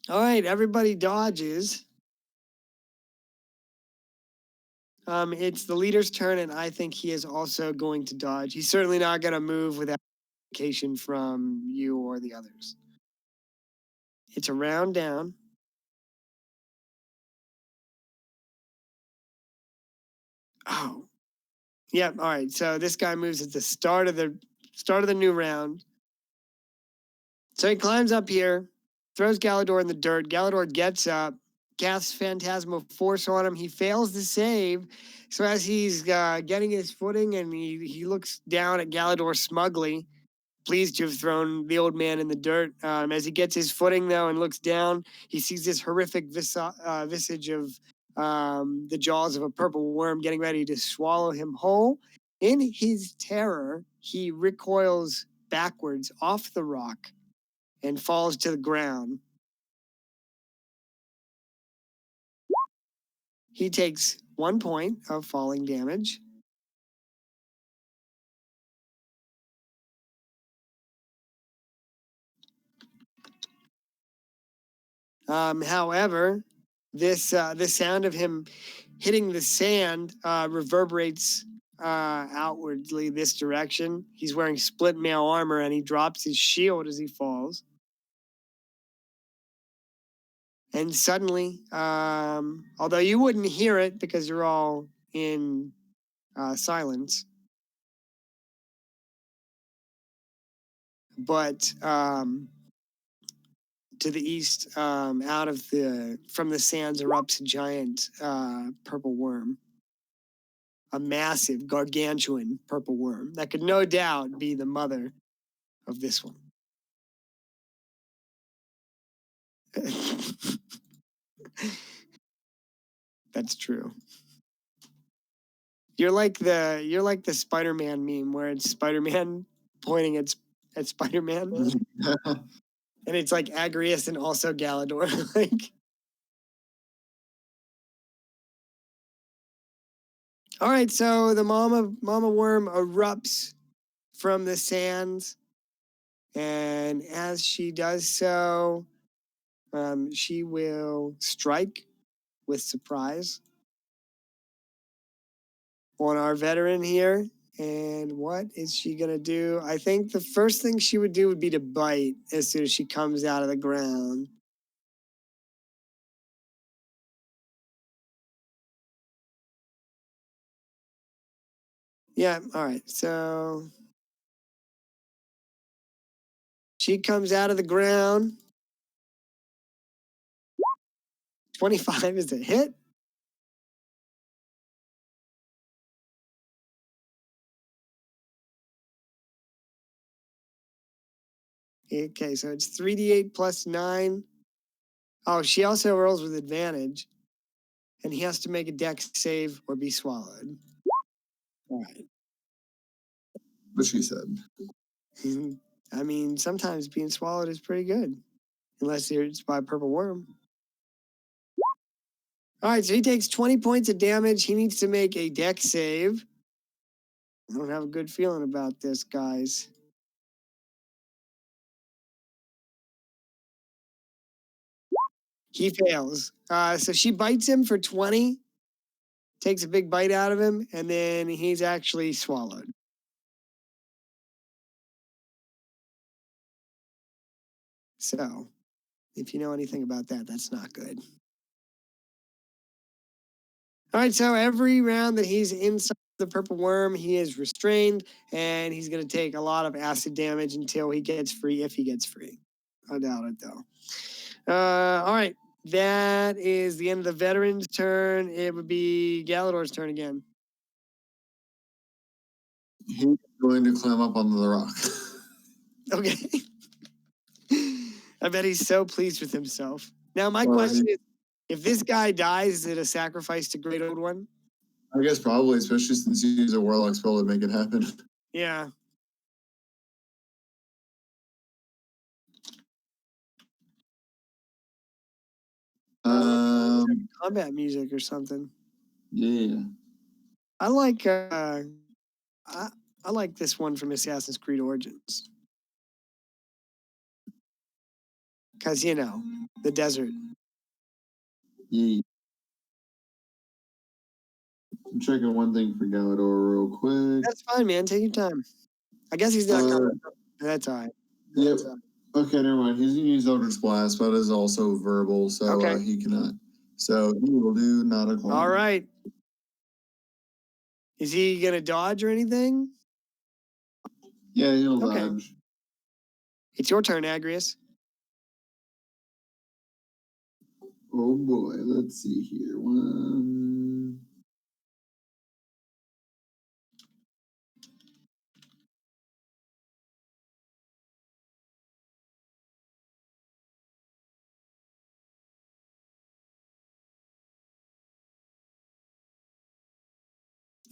All right, everybody dodges. It's the leader's turn, and I think he is also going to dodge. He's certainly not going to move without indication from you or the others. It's a round down. Oh, yep. All right. So this guy moves at the start of the new round. So he climbs up here, throws Galador in the dirt. Galador gets up, casts Phantasmal Force on him. He fails the save. So as he's getting his footing and he looks down at Galador smugly, pleased to have thrown the old man in the dirt. As he gets his footing, though, and looks down, he sees this horrific visage of the jaws of a purple worm getting ready to swallow him whole. In his terror, he recoils backwards off the rock and falls to the ground. He takes 1 point of falling damage. However, this the sound of him hitting the sand reverberates outwardly this direction. He's wearing split mail armor and he drops his shield as he falls. And suddenly, although you wouldn't hear it because you're all in silence, but to the east, from the sands erupts a giant purple worm. A massive, gargantuan purple worm that could no doubt be the mother of this one. That's true. You're like the Spider-Man meme where it's Spider-Man pointing at Spider-Man, and it's like Agrias and also Galador. Like, all right, so the mama worm erupts from the sands, and as she does so, she will strike with surprise on our veteran here. And what is she going to do? I think the first thing she would do would be to bite as soon as she comes out of the ground. Yeah, all right. So she comes out of the ground. 25 is a hit. Okay, so it's 3d8 plus 9. Oh, she also rolls with advantage. And he has to make a dex save or be swallowed. All right. What she said. I mean, sometimes being swallowed is pretty good. Unless it's by a purple worm. All right, so he takes 20 points of damage. He needs to make a dex save. I don't have a good feeling about this, guys. He fails. So she bites him for 20, takes a big bite out of him, and then he's actually swallowed. So, if you know anything about that, that's not good. All right, so every round that he's inside the purple worm, he is restrained, and he's going to take a lot of acid damage until he gets free, if he gets free. I doubt it, though. All right, that is the end of the veteran's turn. It would be Galador's turn again. He's going to climb up onto the rock. Okay. I bet he's so pleased with himself. Now, my question is, if this guy dies, is it a sacrifice to Great Old One? I guess probably, especially since you use a warlock spell to make it happen. Yeah. Combat music or something. Yeah. I like I like this one from Assassin's Creed Origins. Cause the desert. Yeah. I'm checking one thing for Galador real quick. That's fine, man. Take your time. I guess he's not coming. That's all right. Yep. Okay, never mind. He's gonna use Eldritch Blast, but is also verbal, so he cannot. So he will do not a call. All right. Is he gonna dodge or anything? Yeah, he'll dodge. It's your turn, Agrius. Oh boy, let's see here. One.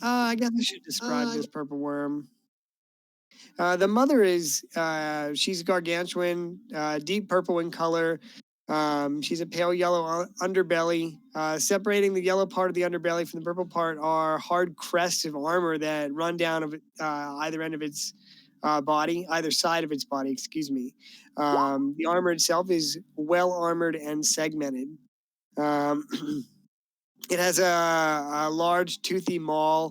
I guess I should describe this purple worm. The mother is she's gargantuan, deep purple in color. She's a pale yellow underbelly. Separating the yellow part of the underbelly from the purple part are hard crests of armor that run down of either end of its body, either side of its body. Excuse me. The armor itself is well armored and segmented. It has a large toothy maw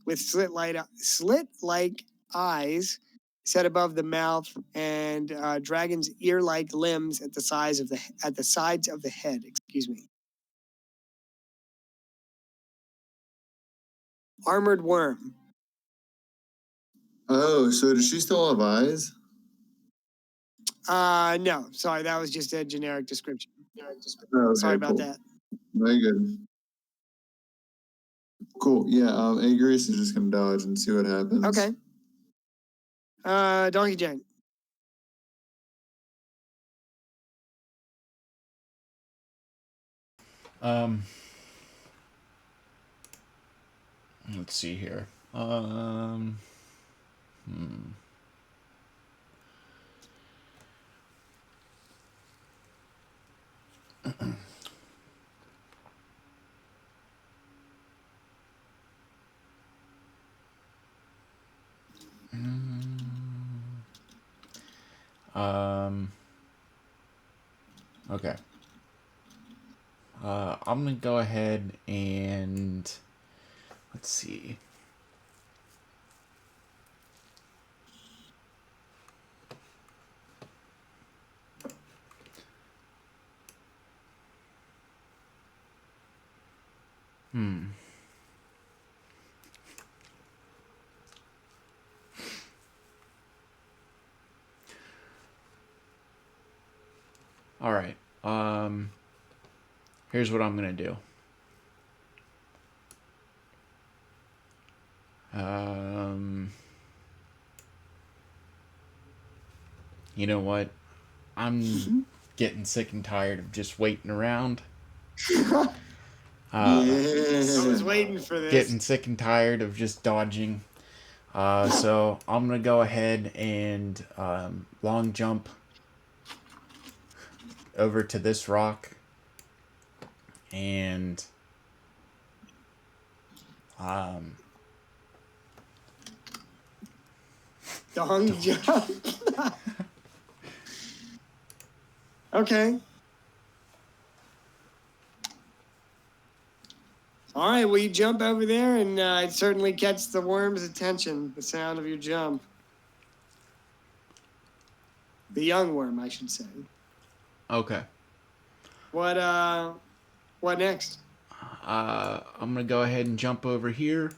with slit-like eyes set above the mouth and dragon's ear-like limbs at the sides of the head. Excuse me. Armored worm. Oh, so does she still have eyes? No, sorry, that was just a generic description. Okay, Sorry about that. Very good. Cool. Yeah, Agrius is just gonna dodge and see what happens. Okay. Donkey Jang. Let's see here. Okay. I'm gonna go ahead and let's see. All right. Here's what I'm gonna do. You know what? I'm getting sick and tired of just waiting around. I was waiting for this. Getting sick and tired of just dodging. So I'm gonna go ahead and long jump over to this rock and Long jump. Okay. All right, well, you jump over there, and it certainly gets the worm's attention, the sound of your jump. The young worm, I should say. Okay. What next? I'm gonna go ahead and jump over here.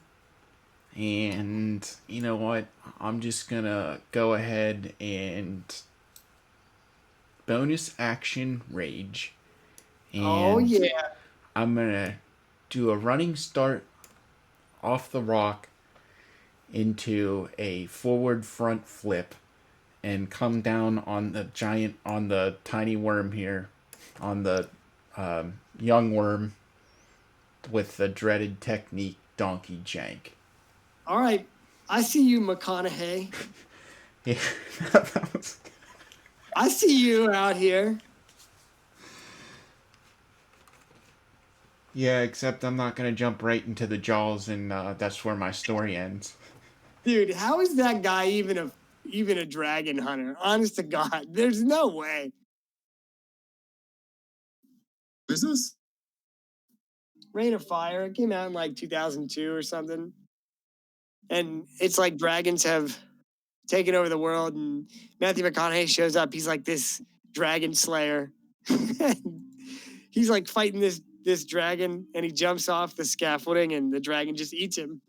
And you know what? I'm just gonna go ahead and bonus action rage. And yeah. I'm gonna do a running start off the rock into a forward front flip and come down on the tiny worm here, on the young worm with the dreaded technique donkey jank. All right. I see you, McConaughey. Yeah, that was... I see you out here. Yeah, except I'm not gonna jump right into the jaws, and that's where my story ends. Dude, how is that guy even a dragon hunter? Honest to God, there's no way. Is this? Reign of Fire. It came out in like 2002 or something. And it's like dragons have taken over the world, and Matthew McConaughey shows up. He's like this dragon slayer. He's like fighting this dragon, and he jumps off the scaffolding, and the dragon just eats him.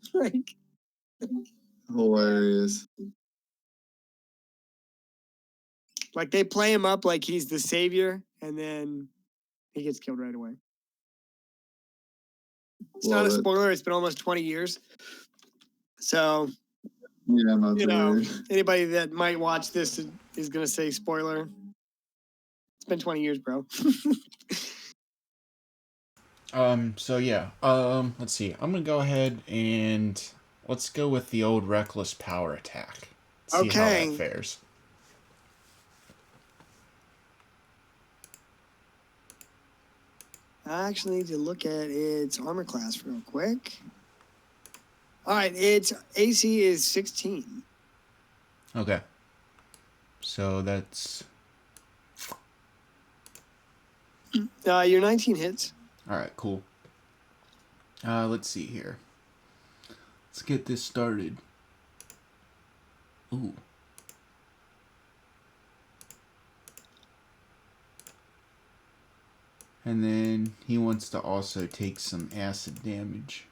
Hilarious. Like they play him up like he's the savior, and then he gets killed right away. It's not a spoiler. It's been almost 20 years. So, yeah, I'm not worried. Anybody that might watch this is going to say spoiler. It's been 20 years, bro. So yeah. Let's see. I'm gonna go ahead and let's go with the old reckless power attack. See how that fares. I actually need to look at its armor class real quick. All right, its AC is 16. Okay. So that's... Your 19 hits. All right, cool. Let's see here. Let's get this started. Ooh. And then he wants to also take some acid damage.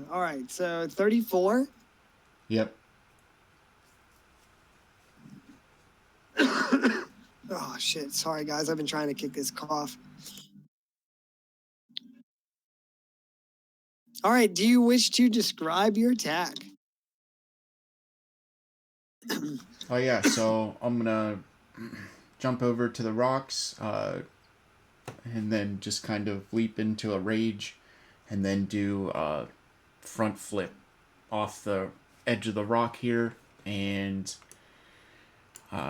All right, so 34. Yep. Oh, shit. Sorry, guys. I've been trying to kick this cough. All right, do you wish to describe your attack? Oh, yeah, so I'm going to jump over to the rocks and then just kind of leap into a rage and then do a front flip off the edge of the rock here and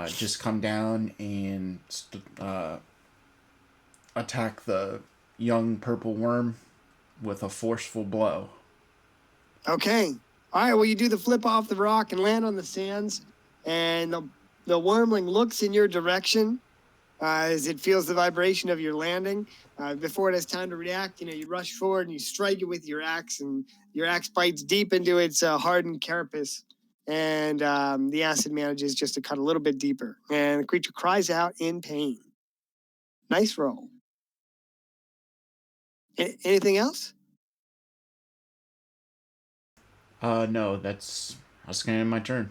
just come down and attack the young purple worm with a forceful blow. Okay. All right, well, you do the flip off the rock and land on the sands, and the wormling looks in your direction as it feels the vibration of your landing. Before it has time to react, you rush forward and you strike it with your axe, and your axe bites deep into its hardened carapace, and the acid manages just to cut a little bit deeper, and the creature cries out in pain. Nice roll. Anything else? No, that's gonna end my turn.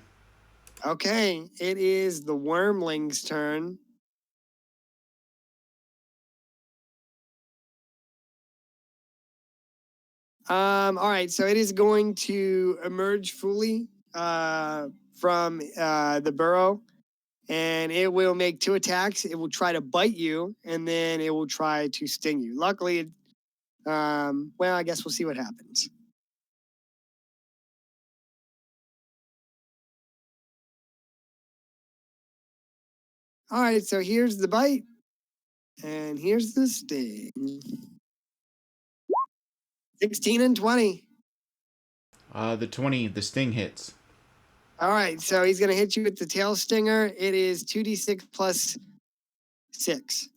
Okay, it is the wormling's turn. All right, so it is going to emerge fully from the burrow, and it will make 2 attacks. It will try to bite you, and then it will try to sting you. Luckily, well, I guess we'll see what happens. All right, so here's the bite, and here's the sting. 16 and 20. The 20, the sting hits. All right, so he's going to hit you with the tail stinger. It is 2d6 plus 6.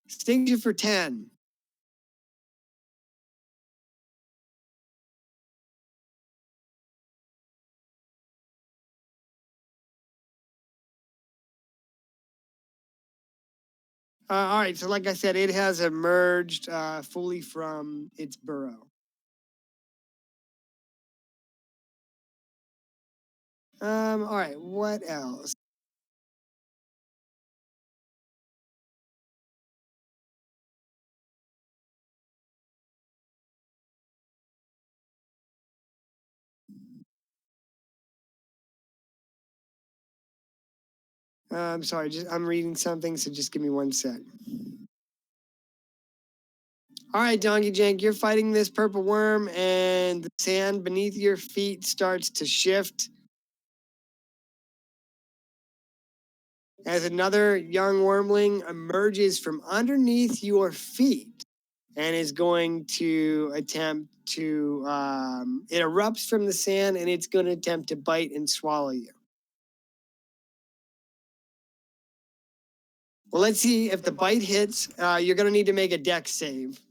Stings you for 10. All right, so like I said, it has emerged fully from its burrow. All right, what else? I'm sorry, I'm reading something, so just give me one sec. All right, Donkey Jank, you're fighting this purple worm, and the sand beneath your feet starts to shift as another young wormling emerges from underneath your feet and is going to attempt to, it erupts from the sand and it's going to attempt to bite and swallow you. Well, let's see if the bite hits. You're going to need to make a dex save.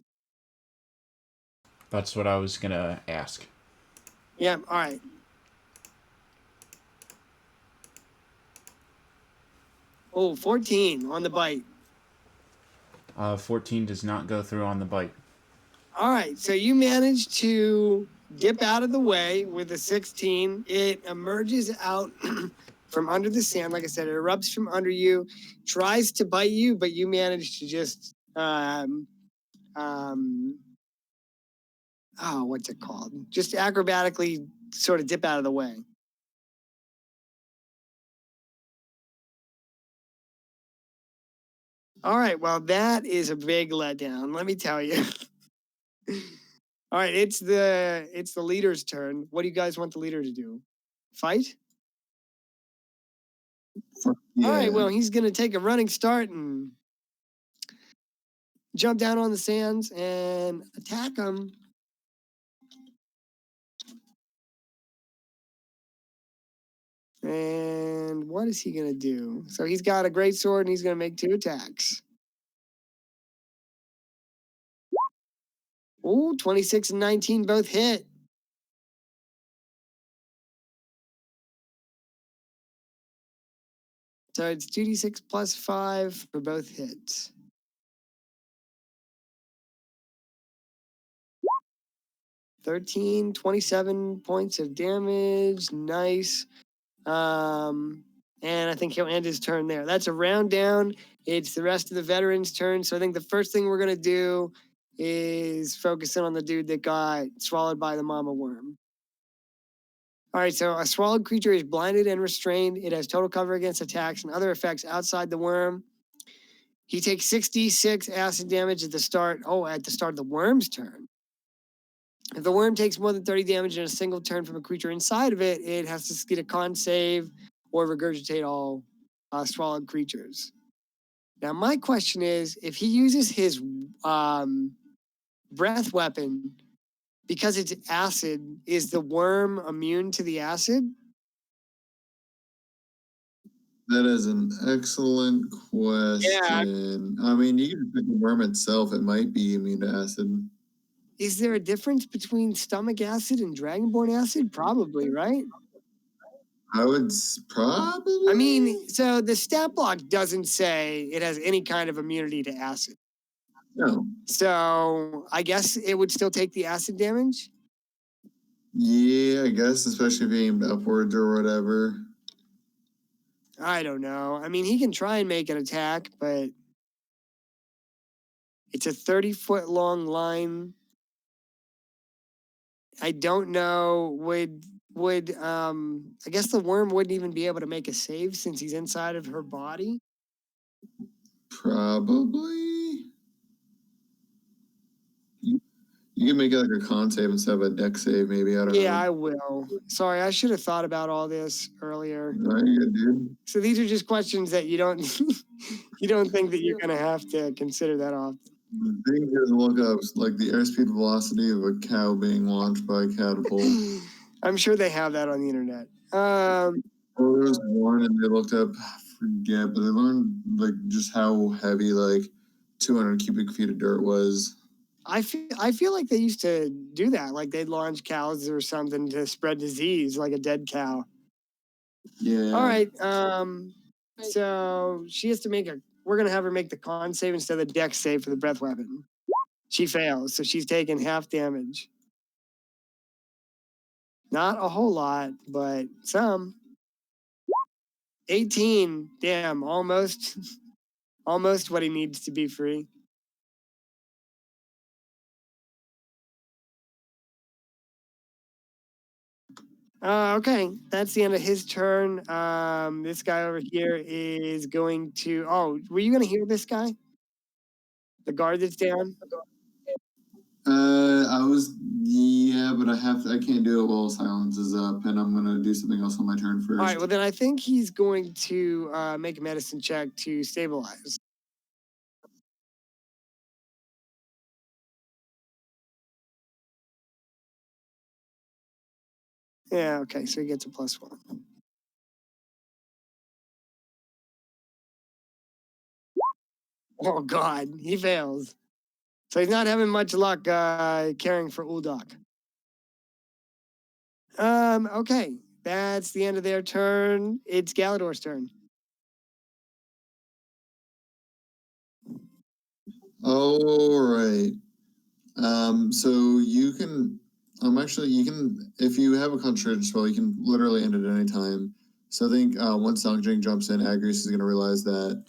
That's what I was going to ask. Yeah, all right. Oh, 14 on the bite. 14 does not go through on the bite. All right, so you manage to dip out of the way with a 16. It emerges out from under the sand. Like I said, it erupts from under you, tries to bite you, but you manage to just, what's it called? Just acrobatically sort of dip out of the way. All right, well, that is a big letdown, let me tell you. All right, it's the leader's turn. What do you guys want the leader to do? Fight? Yeah. All right, well, he's going to take a running start and jump down on the sands and attack him. And what is he going to do? So he's got a great sword and he's going to make 2 attacks. Oh, 26 and 19 both hit. So it's 2d6 plus 5 for both hits. 13, 27 points of damage. Nice. And I think he'll end his turn there. That's a round down. It's the rest of the veterans' turn. So I think the first thing we're going to do is focus in on the dude that got swallowed by the mama worm. All right, so a swallowed creature is blinded and restrained. It has total cover against attacks and other effects outside the worm. He takes 6d6 acid damage at the start of the worm's turn. If the worm takes more than 30 damage in a single turn from a creature inside of it, it has to get a con save or regurgitate all swallowed creatures. Now, my question is, if he uses his breath weapon, because it's acid, is the worm immune to the acid? That is an excellent question. Yeah. I mean, you can pick the worm itself. It might be immune to acid. Is there a difference between stomach acid and dragonborn acid? Probably, right? I would probably. I mean, so the stat block doesn't say it has any kind of immunity to acid. No. So I guess it would still take the acid damage? Yeah, I guess, especially if you aimed upwards or whatever. I don't know. I mean, he can try and make an attack, but it's a 30-foot long line. I don't know. I guess the worm wouldn't even be able to make a save since he's inside of her body? Probably. You can make it like a con save instead of a deck save, maybe. I don't know. Yeah, I will. Sorry, I should have thought about all this earlier. No, you're good, dude. So these are just questions that you don't you don't think that you're gonna have to consider that often. The thing is, look up like the airspeed velocity of a cow being launched by a catapult. I'm sure they have that on the internet. Well, there was one, and they looked up. I forget, but they learned like just how heavy like 200 cubic feet of dirt was. I feel like they used to do that. Like they'd launch cows or something to spread disease, like a dead cow. Yeah. All right. So she has to we're gonna have her make the con save instead of the dex save for the breath weapon. She fails, so she's taking half damage. Not a whole lot, but some. 18. Damn, almost what he needs to be free. Okay, that's the end of his turn. This guy over here is going to. Oh, were you going to heal this guy? The guard that's down? Yeah, but I can't do it while silence is up, and I'm gonna do something else on my turn first. All right, well then I think he's going to make a medicine check to stabilize. Yeah, okay, so he gets a +1. Oh God, he fails. So he's not having much luck caring for Uldok. Okay, that's the end of their turn. It's Galador's turn. All right. So you can, actually, you can, if you have a concentration spell, you can literally end it at any time. So I think once Donkey jumps in, Agrius is going to realize that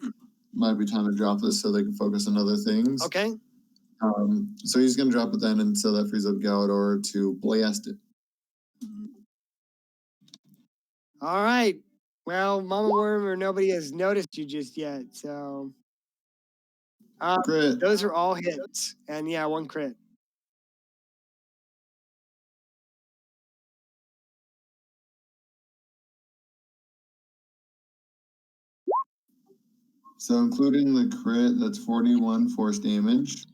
might be time to drop this so they can focus on other things. Okay. So he's going to drop it then, and so that frees up Galador to blast it. All right. Well, Mama Worm or nobody has noticed you just yet, so. Crit. Those are all hits, and yeah, 1 crit. So including the crit, that's 41 force damage.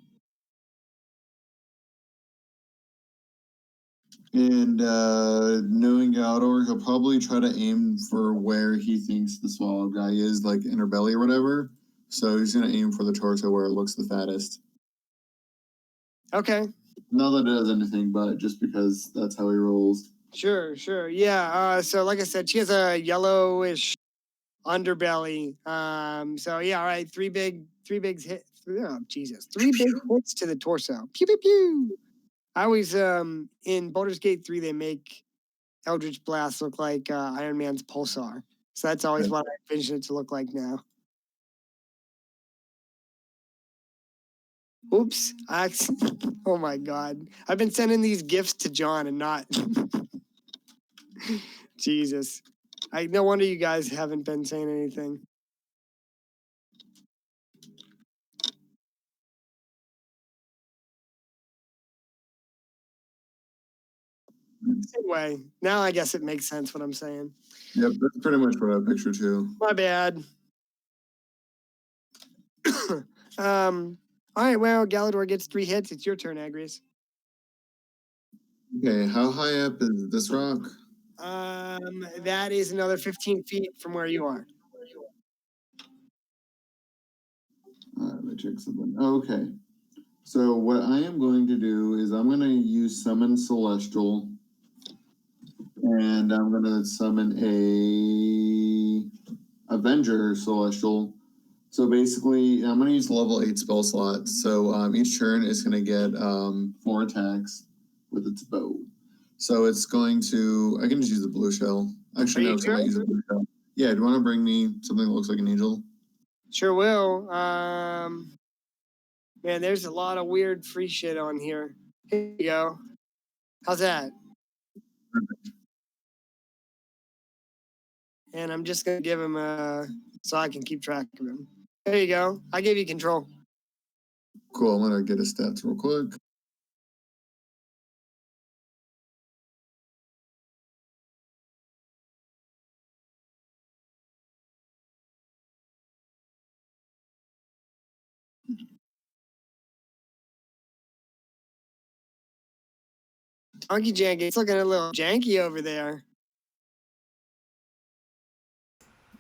And knowing Galador, he'll probably try to aim for where he thinks the swallow guy is, like inner belly or whatever. So he's gonna aim for the torso where it looks the fattest. Okay. Not that it does anything, but just because that's how he rolls. Sure. Yeah. So like I said, she has a yellowish underbelly. So yeah, all right. Three big hit. Oh Jesus! 3 big hits to the torso. Pew pew pew. I always in Baldur's Gate 3 they make Eldritch Blast look like Iron Man's pulsar. So that's always what I envision it to look like now. Oops. Oh my God. I've been sending these gifts to John and not. Jesus. No wonder you guys haven't been saying anything. Anyway, now I guess it makes sense what I'm saying. Yep, that's pretty much what I picture too. My bad. All right, well, Galador gets 3 hits. It's your turn, Agrius. Okay, how high up is this rock? That is another 15 feet from where you are. Let me check something. Okay. So what I am going to do is I'm going to use Summon Celestial, and I'm going to summon a Avenger Celestial. So basically, I'm going to use level 8 spell slots. So each turn is going to get 4 attacks with its bow. So it's going to, I can just use the blue shell. Actually, no, so I might use the blue shell. Yeah, do you want to bring me something that looks like an angel? Sure will. Man, there's a lot of weird free shit on here. Here you go. How's that? And I'm just gonna give him so I can keep track of him. There you go. I gave you control. Cool. I'm gonna get his stats real quick. Donkey Janky, it's looking a little janky over there.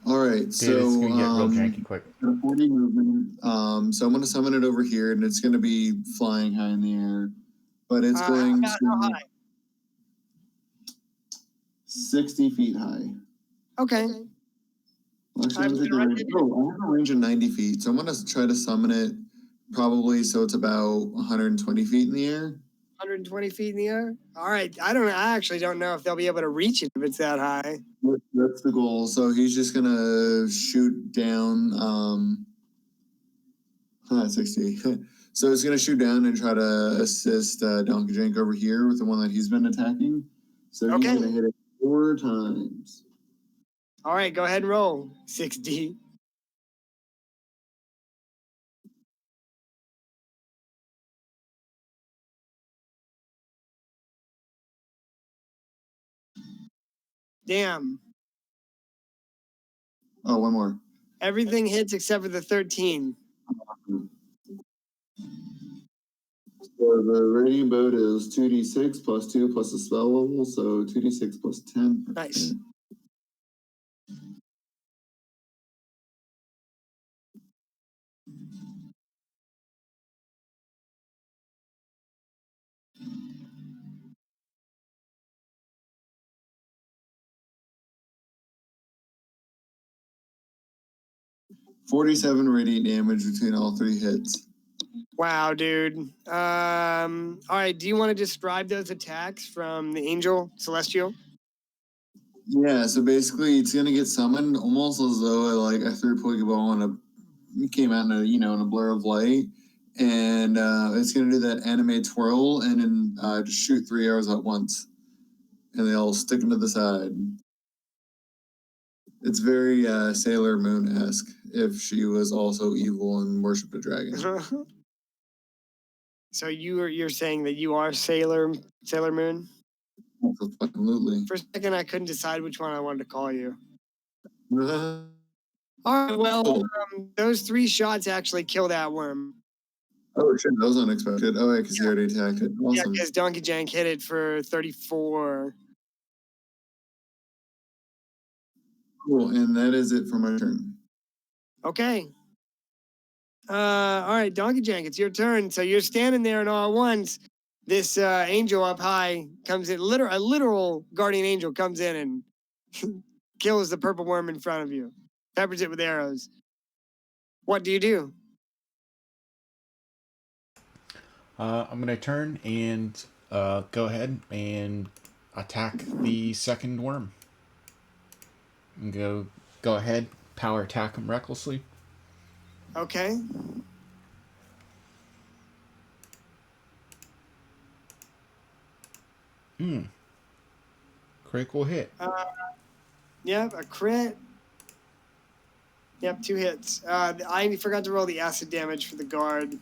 All right, Dude, so it's gonna get real janky quick. 40 movement. So I'm gonna summon it over here, and it's gonna be flying high in the air, but it's going How to high? 60 feet high. Okay. Well, actually, I have a range of 90 feet, so I'm gonna try to summon it probably so it's about 120 feet in the air. 120 feet in the air. All right. I actually don't know if they'll be able to reach it if it's that high. That's the goal. So he's just gonna shoot down 60. So it's gonna shoot down and try to assist Donkey Jank over here with the one that he's been attacking. So he's gonna hit it 4 times. All right, go ahead and roll. 6D. Damn. Oh, one more. Everything hits except for the 13. So the rating boat is 2d6 plus 2 plus the spell level, so 2d6 plus 10. Nice. Okay. 47 radiant damage between all 3 hits. Wow, dude. All right. Do you want to describe those attacks from the Angel Celestial? Yeah, so basically it's gonna get summoned almost as though I threw a Pokeball and it came out in a blur of light, and it's gonna do that anime twirl and then just shoot 3 arrows at once, and they all stick into the side. It's very Sailor Moon-esque if she was also evil and worshipped a dragon. So you're saying that you are Sailor Moon? Absolutely. For a second, I couldn't decide which one I wanted to call you. Uh, All right, well, oh. Those 3 shots actually kill that worm. Oh shit, that was unexpected. Oh yeah, because you already attacked it. Awesome. Yeah, because Donkey Jank hit it for 34. Cool, and that is it for my turn. Okay. All right, Donkey Jank, it's your turn. So you're standing there, and all at once, this angel up high comes in. A literal guardian angel comes in and kills the purple worm in front of you, peppers it with arrows. What do you do? I'm gonna turn and go ahead and attack the second worm. And go ahead, power attack him recklessly. Okay. Critical hit. Yep, a crit. Yep, 2 hits. I forgot to roll the acid damage for the guard.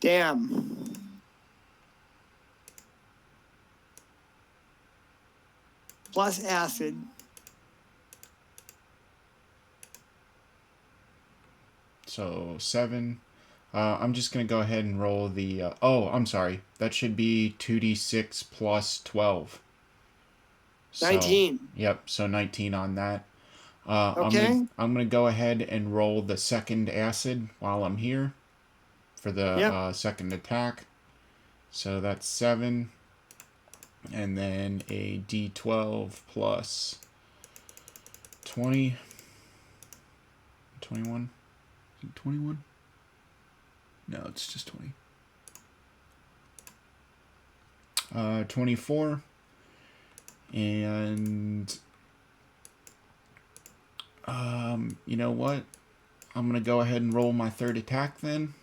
Damn. Plus acid. So 7. I'm just gonna go ahead and roll the. Oh, I'm sorry. That should be 2d6 plus 12. So, 19. Yep. So 19 on that. Okay. I'm gonna go ahead and roll the second acid while I'm here for the second attack. So that's 7, and then a d12 plus 20, 21. 21? No, it's just 20. 24, and you know what? I'm gonna go ahead and roll my third attack then.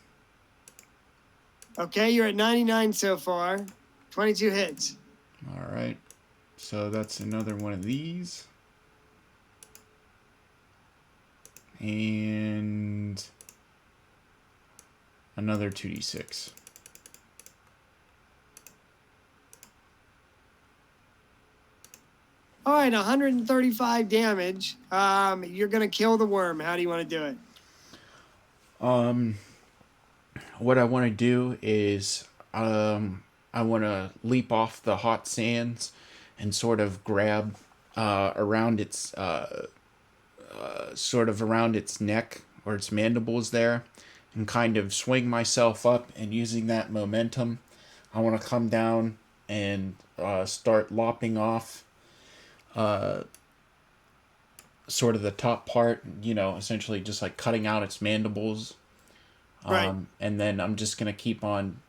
Okay, you're at 99 so far. 22 hits. All right, so that's another one of these, and another 2d6. All right, 135 damage. You're gonna kill the worm. How do you want to do it? What I want to do is I want to leap off the hot sands and sort of grab around its sort of around its neck or its mandibles there, and kind of swing myself up, and using that momentum, I want to come down and start lopping off sort of the top part, essentially just like cutting out its mandibles. Right. And then I'm just going to keep on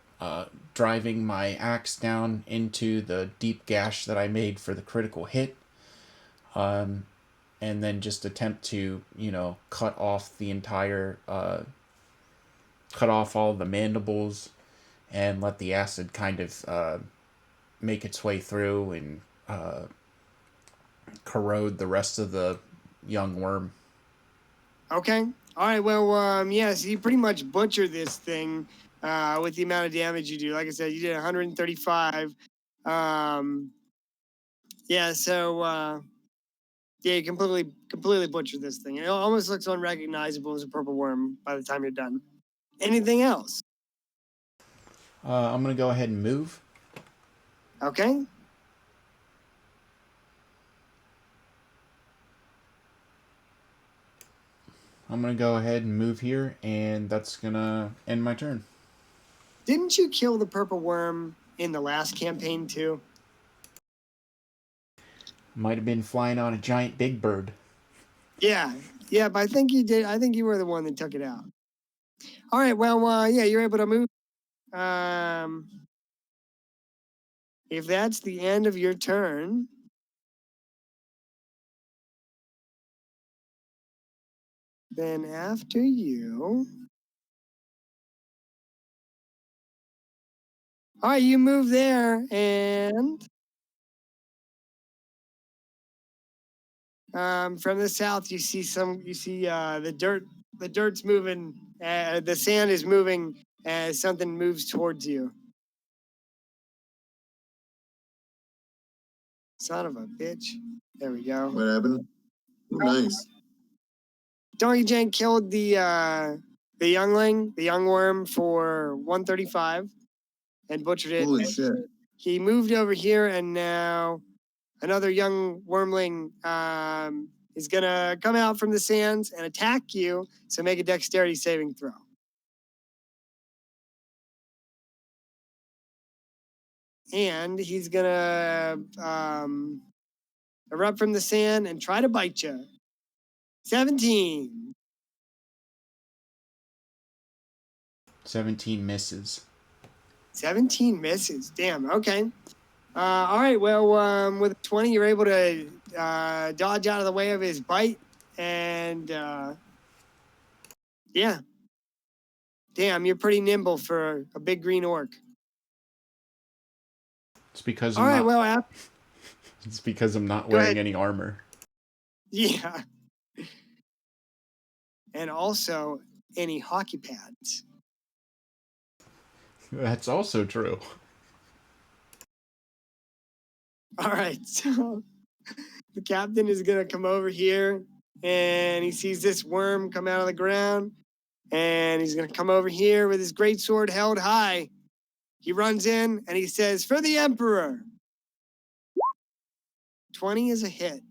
driving my axe down into the deep gash that I made for the critical hit. And then just attempt to, cut off the entire, cut off all the mandibles and let the acid kind of make its way through and corrode the rest of the young worm. Okay. All right. Well, yeah. So you pretty much butcher this thing with the amount of damage you do. Like I said, you did 135. Yeah. So yeah, you completely butchered this thing. It almost looks unrecognizable as a purple worm by the time you're done. Anything else? I'm going to go ahead and move. Okay. I'm going to go ahead and move here, and that's going to end my turn. Didn't you kill the purple worm in the last campaign too? Might have been flying on a giant big bird. Yeah. Yeah, but I think you did. I think you were the one that took it out. All right. Well, yeah, you're able to move. If that's the end of your turn, then after you. All right, you move there, and from the south, you see the dirt. The dirt's moving. The sand is moving as something moves towards you. Son of a bitch. There we go. What happened? Oh, nice. Donkey Jank killed the youngling, the young worm, for 135 and butchered it. Holy shit. He moved over here, and now another young wormling is gonna come out from the sands and attack you. So make a dexterity saving throw. And he's gonna erupt from the sand and try to bite you. 17. 17 misses. 17 misses. Damn. Okay. All right. Well, with 20, you're able to dodge out of the way of his bite, and yeah. Damn, you're pretty nimble for a big green orc. It's because All right. Well, it's because I'm not wearing any armor. Yeah. And also any hockey pads. That's also true. All right. So the captain is going to come over here, and he sees this worm come out of the ground, and he's going to come over here with his great sword held high. He runs in and he says, "For the Emperor." 20 is a hit.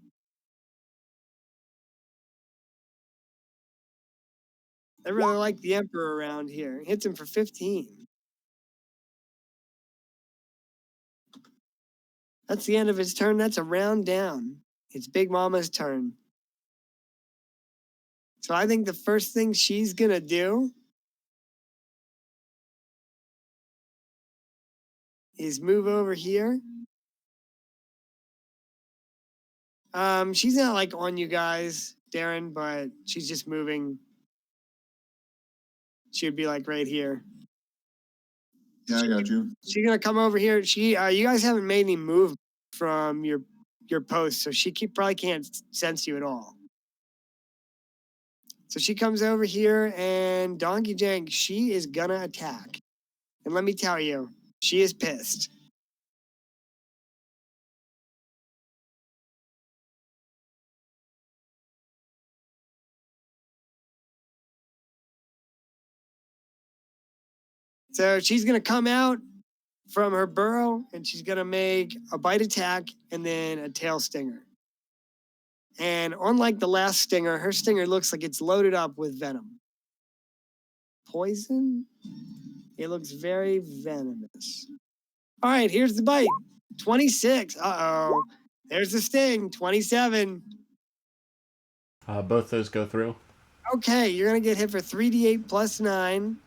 I really like the Emperor around here. Hits him for 15. That's the end of his turn. That's a round down. It's Big Mama's turn. So I think the first thing she's going to do is move over here. She's not like on you guys, Darren, but she's just moving. She would be like right here. Yeah, I got you. She's gonna come over here. You guys haven't made any move from your post, so she probably can't sense you at all. So she comes over here, and Donkey Jank, she is gonna attack. And let me tell you, she is pissed. So she's gonna come out from her burrow, and she's gonna make a bite attack and then a tail stinger. And unlike the last stinger, her stinger looks like it's loaded up with venom. Poison? It looks very venomous. All right, here's the bite. 26. Uh-oh. There's the sting. 27. Both those go through. Okay, you're going to get hit for 3d8 plus 9.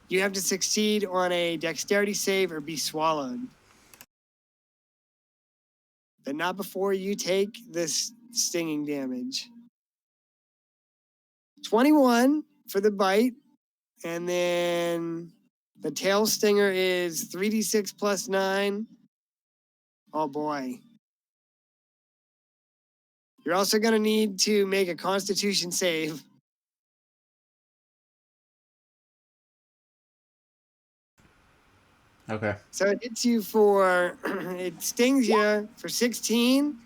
You have to succeed on a dexterity save or be swallowed. But not before you take this stinging damage. 21 for the bite. And then the tail stinger is 3d6 plus 9. Oh boy. You're also going to need to make a Constitution save. Okay. So it hits you for, it stings you for 16,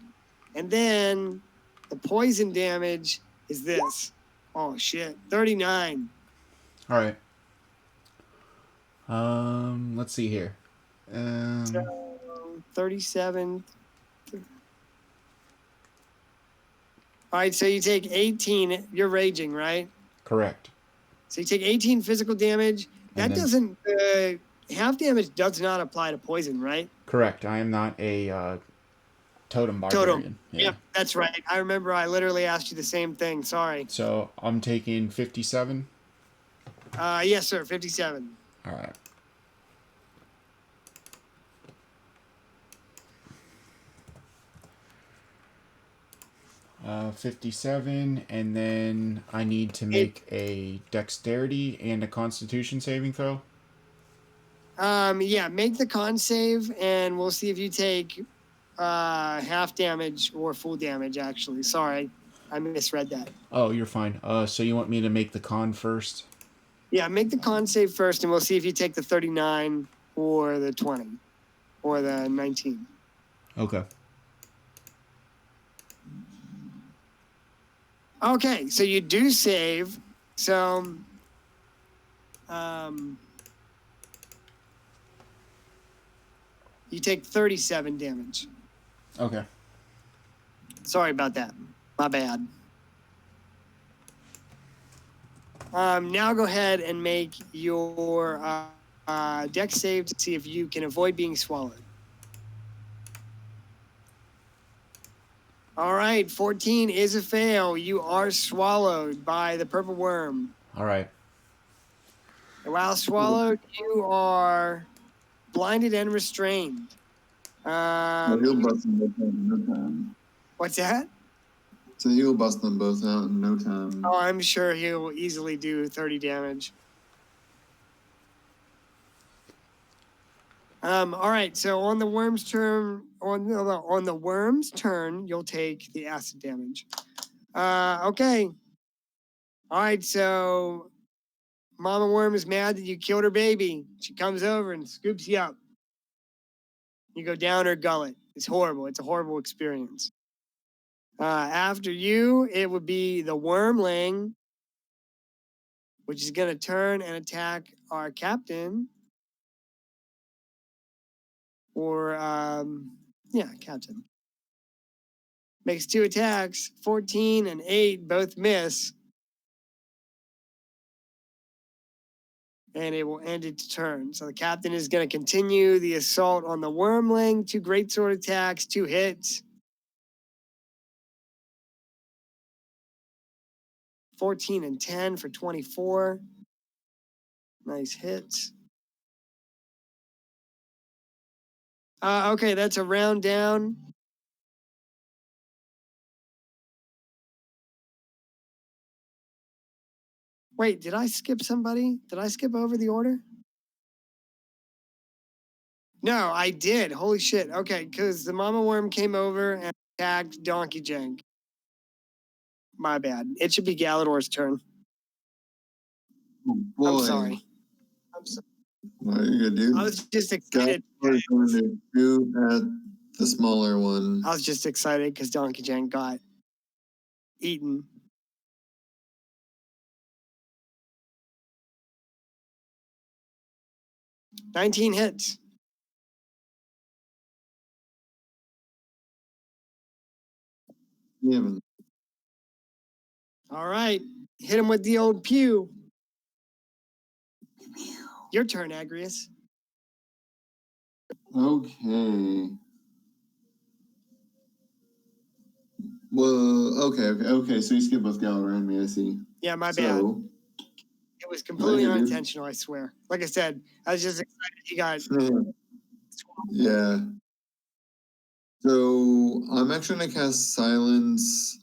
and then the poison damage is this. Oh shit, 39. All right. Let's see here. So 37. All right, so you take 18. You're raging, right? Correct. So you take 18 physical damage. That And then- doesn't, half damage does not apply to poison, right? Correct. I am not a totem barbarian. Totem. Yep, that's right. I remember I literally asked you the same thing. Sorry. So I'm taking 57. Yes, sir. 57. All right. Uh, 57, and then I need to make a dexterity and a constitution saving throw. Yeah, make the con save, and we'll see if you take half damage or full damage, actually. Sorry, I misread that. Oh, you're fine. So you want me to make the con first? Yeah, make the con save first, and we'll see if you take the 39 or the 20 or the 19. Okay. Okay, so you do save. So, you take 37 damage. Okay. Sorry about that. My bad. Now go ahead and make your dex save to see if you can avoid being swallowed. All right, 14 is a fail. You are swallowed by the purple worm. All right. And while swallowed, you are blinded and restrained. He'll bust them both out in no time. What's that? So he'll bust them both out in no time. Oh, I'm sure he'll easily do 30 damage. All right, so on the worm's turn, on the worm's turn, you'll take the acid damage. Okay. All right, so Mama Worm is mad that you killed her baby. She comes over and scoops you up. You go down her gullet. It's horrible. It's a horrible experience. After you, it would be the wormling, which is going to turn and attack our captain. Or, yeah, captain. Makes 2 attacks, 14 and 8, both miss. And it will end its turn. So the captain is going to continue the assault on the wormling. 2 greatsword attacks, 2 hits. 14 and 10 for 24. Nice hits. Okay, that's a round down. Wait, did I skip somebody? Did I skip over the order? No, I did. Holy shit. Okay, because the mama worm came over and attacked Donkey Jank. My bad. It should be Galador's turn. Oh, boy. I'm sorry. What are you gonna do? I was just excited. We're going to shoot at the smaller one. I was just excited because Donkey Jank got eaten. $19 hits. Yeah, All right. Hit him with the old pew. Your turn, Agrius. okay. Well, okay. So you skipped both Gallagher and me, I see. Yeah, my bad. So, It was completely Go ahead, dude. unintentional, I swear. Like I said, I was just excited he got. yeah. So I'm actually gonna cast Silence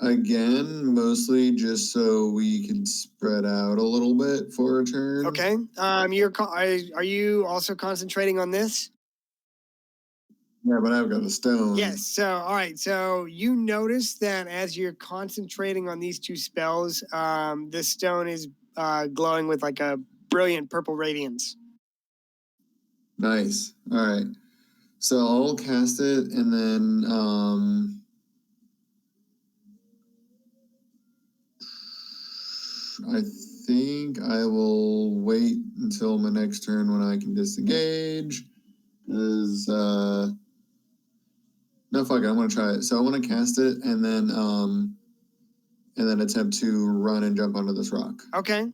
again, mostly just so we can spread out a little bit for a turn. Okay. Are you also concentrating on this? Yeah, but I've got a stone. Yes. So, all right. So you notice that as you're concentrating on these 2 spells, the stone is glowing with like a brilliant purple radiance. Nice. All right. So I'll cast it, and then I think I will wait until my next turn when I can disengage. Because no, fuck it, I'm gonna try it. So I want to cast it, and then attempt to run and jump onto this rock. Okay.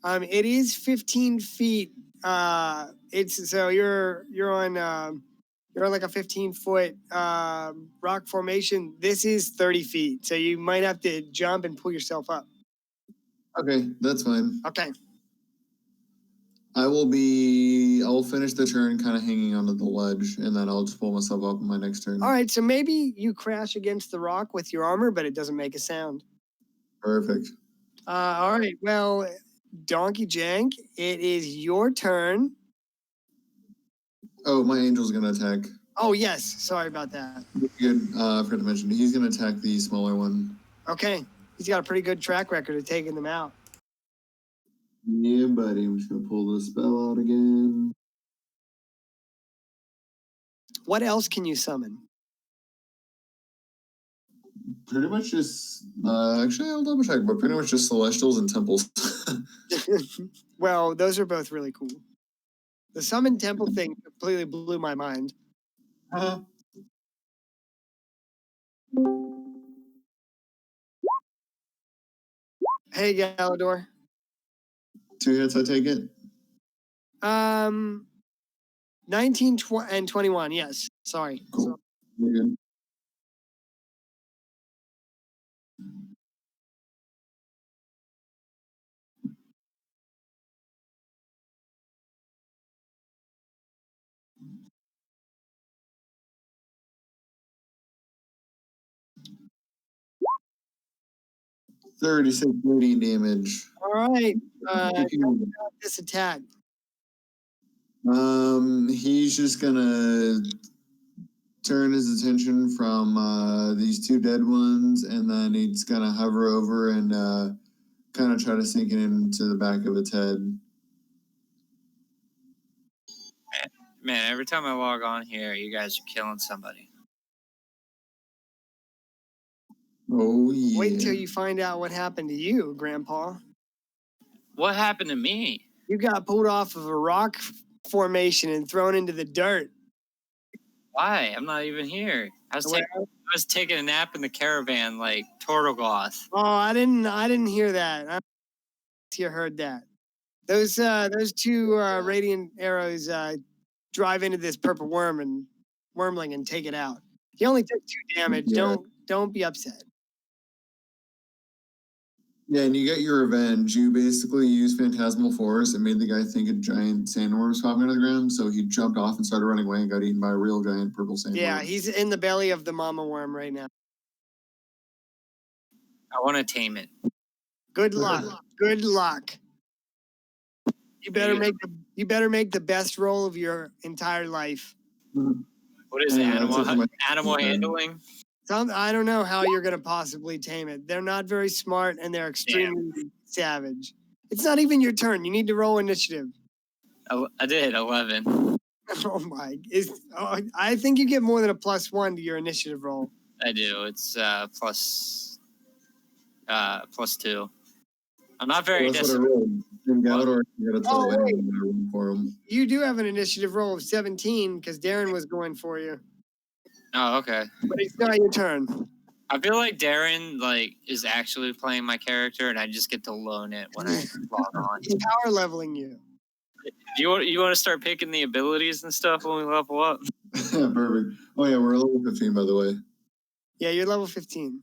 It is 15 feet. It's so you're on like a 15-foot rock formation. This is 30 feet, so you might have to jump and pull yourself up. Okay, that's fine. Okay. I'll finish the turn kind of hanging onto the ledge, and then I'll just pull myself up in my next turn. All right, so maybe you crash against the rock with your armor, but it doesn't make a sound. Perfect. All right, well, Donkey Jank, it is your turn. Oh, my angel's gonna attack. Oh, yes, sorry about that. Good. I forgot to mention, he's gonna attack the smaller one. Okay, he's got a pretty good track record of taking them out. Yeah, buddy. I'm just gonna pull the spell out again. What else can you summon? Pretty much just actually I'll double check, but pretty much just celestials and temples. Well, those are both really cool. The summon temple thing completely blew my mind. Hey, Galador. 2 hits, I take it. 19 and 21. Yes. Sorry. Cool. You're good. $36 radiant damage. All right. This attack. He's just gonna turn his attention from these 2 dead ones, and then he's gonna hover over and kind of try to sink it into the back of its head. Man, every time I log on here, you guys are killing somebody. Oh yeah. Wait till you find out what happened to you, Grandpa. What happened to me? You got pulled off of a rock formation and thrown into the dirt. Why? I'm not even here. I was taking a nap in the caravan like Tortogoth. Oh, I didn't hear that. I you heard that. Those 2 radiant arrows drive into this purple wormling and take it out. He only took 2 damage. Yeah. Don't be upset. Yeah, and you get your revenge. You basically used Phantasmal Force and made the guy think a giant sandworm was popping out of the ground, so he jumped off and started running away and got eaten by a real giant purple sandworm. Yeah, he's in the belly of the mama worm right now. I want to tame it. Good luck. Good luck. You better make the best roll of your entire life. What is it? Animal handling? I don't know how you're gonna possibly tame it. They're not very smart and they're extremely savage. It's not even your turn. You need to roll initiative. I did 11. Oh my! I think you get more than a +1 to your initiative roll. I do. It's plus 2. I'm not very disciplined. You do have an initiative roll of 17 because Darren was going for you. Oh, okay. But it's not your turn. I feel like Darren is actually playing my character, and I just get to loan it when I log on. He's power leveling you. You want to start picking the abilities and stuff when we level up? Perfect. Oh yeah, we're level 15 by the way. Yeah, you're level 15.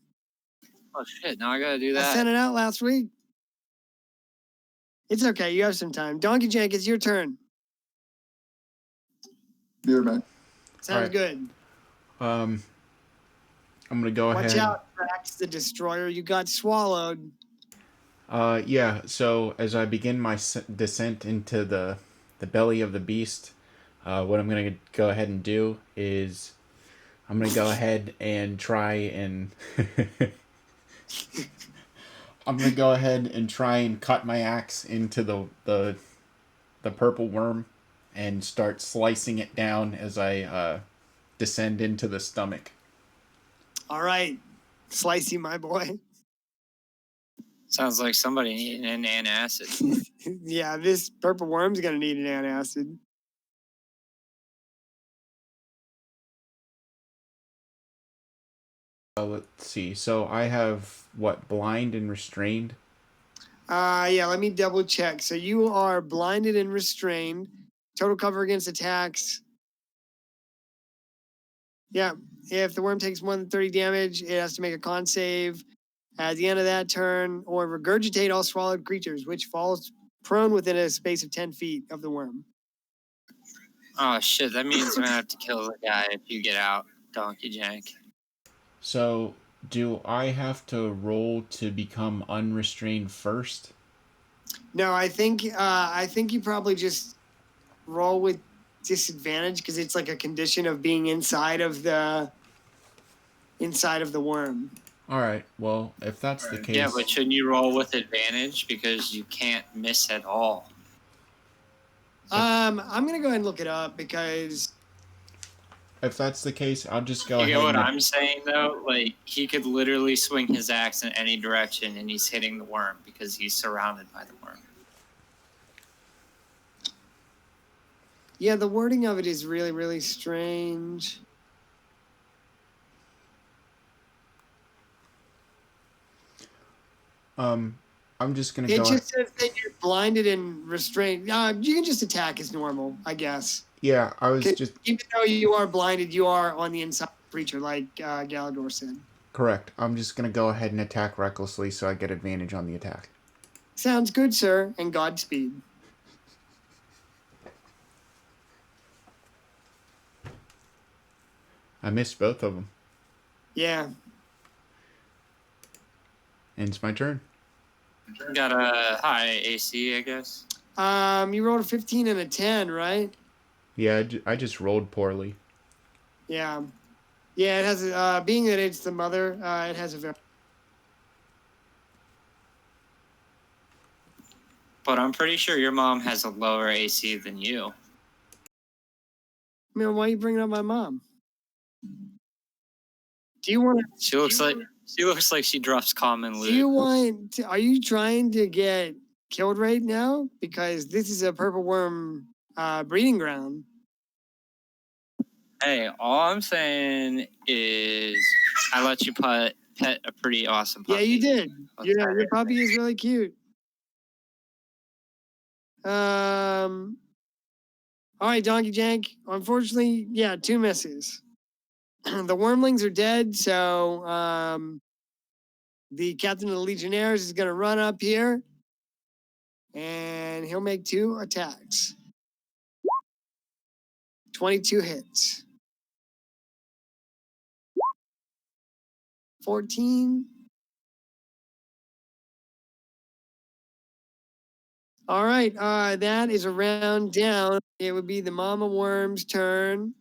Oh shit! Now I gotta do that. I sent it out last week. It's okay. You have some time. Donkey Jank, it's your turn. Be right back. Sounds good. I'm gonna go ahead. Watch out, Drax the Destroyer. You got swallowed. Yeah. So as I begin my descent into the belly of the beast, What I'm gonna go ahead and do is I'm gonna go ahead and try and I'm gonna go ahead and try and cut my axe into the purple worm and start slicing it down as I descend into the stomach. All right, Slicey, my boy. Sounds like somebody needing an antacid. Yeah, this purple worm's gonna need an antacid. Let's see. So I have what, blind and restrained? Yeah, let me double check. So you are blinded and restrained. Total cover against attacks. Yeah, if the worm takes more than 30 damage, it has to make a con save at the end of that turn, or regurgitate all swallowed creatures, which falls prone within a space of 10 feet of the worm. Oh shit, that means I'm gonna have to kill the guy if you get out, Donkey Jank. So do I have to roll to become unrestrained first? No, I think you probably just roll with disadvantage because it's like a condition of being inside of the worm. All right. Well, if that's the case, Yeah, but shouldn't you roll with advantage because you can't miss at all? I'm gonna go ahead and look it up because if that's the case, I'll just go You ahead. get what and, I'm saying though? Like he could literally swing his axe in any direction and he's hitting the worm because he's surrounded by the worm. yeah, the wording of it is really, really strange. I'm just gonna It go. just says that you're blinded and restrained. You can just attack as normal, I guess. Yeah, I was just even though you are blinded, you are on the inside creature, like Galador said. correct. I'm just gonna go ahead and attack recklessly so I get advantage on the attack. Sounds good, sir, and Godspeed. I missed both of them. Yeah. And it's my turn. Got a high AC, I guess. You rolled a 15 and a 10, right? Yeah, I just rolled poorly. Yeah. Yeah, it has being that it's the mother, it has a very. But I'm pretty sure your mom has a lower AC than you. Man, why are you bringing up my mom? Do you want to? She looks like she drops common loot. Do you want? Are you trying to get killed right now? Because this is a purple worm breeding ground. Hey, all I'm saying is I let you pet a pretty awesome puppy. Yeah, you did. Your puppy is really cute. All right, Donkey Jank. Unfortunately, yeah, 2 misses. The wormlings are dead, so the captain of the Legionnaires is going to run up here, and he'll make 2 attacks. 22 hits. 14. All right, that is a round down. It would be the Mama Worm's turn.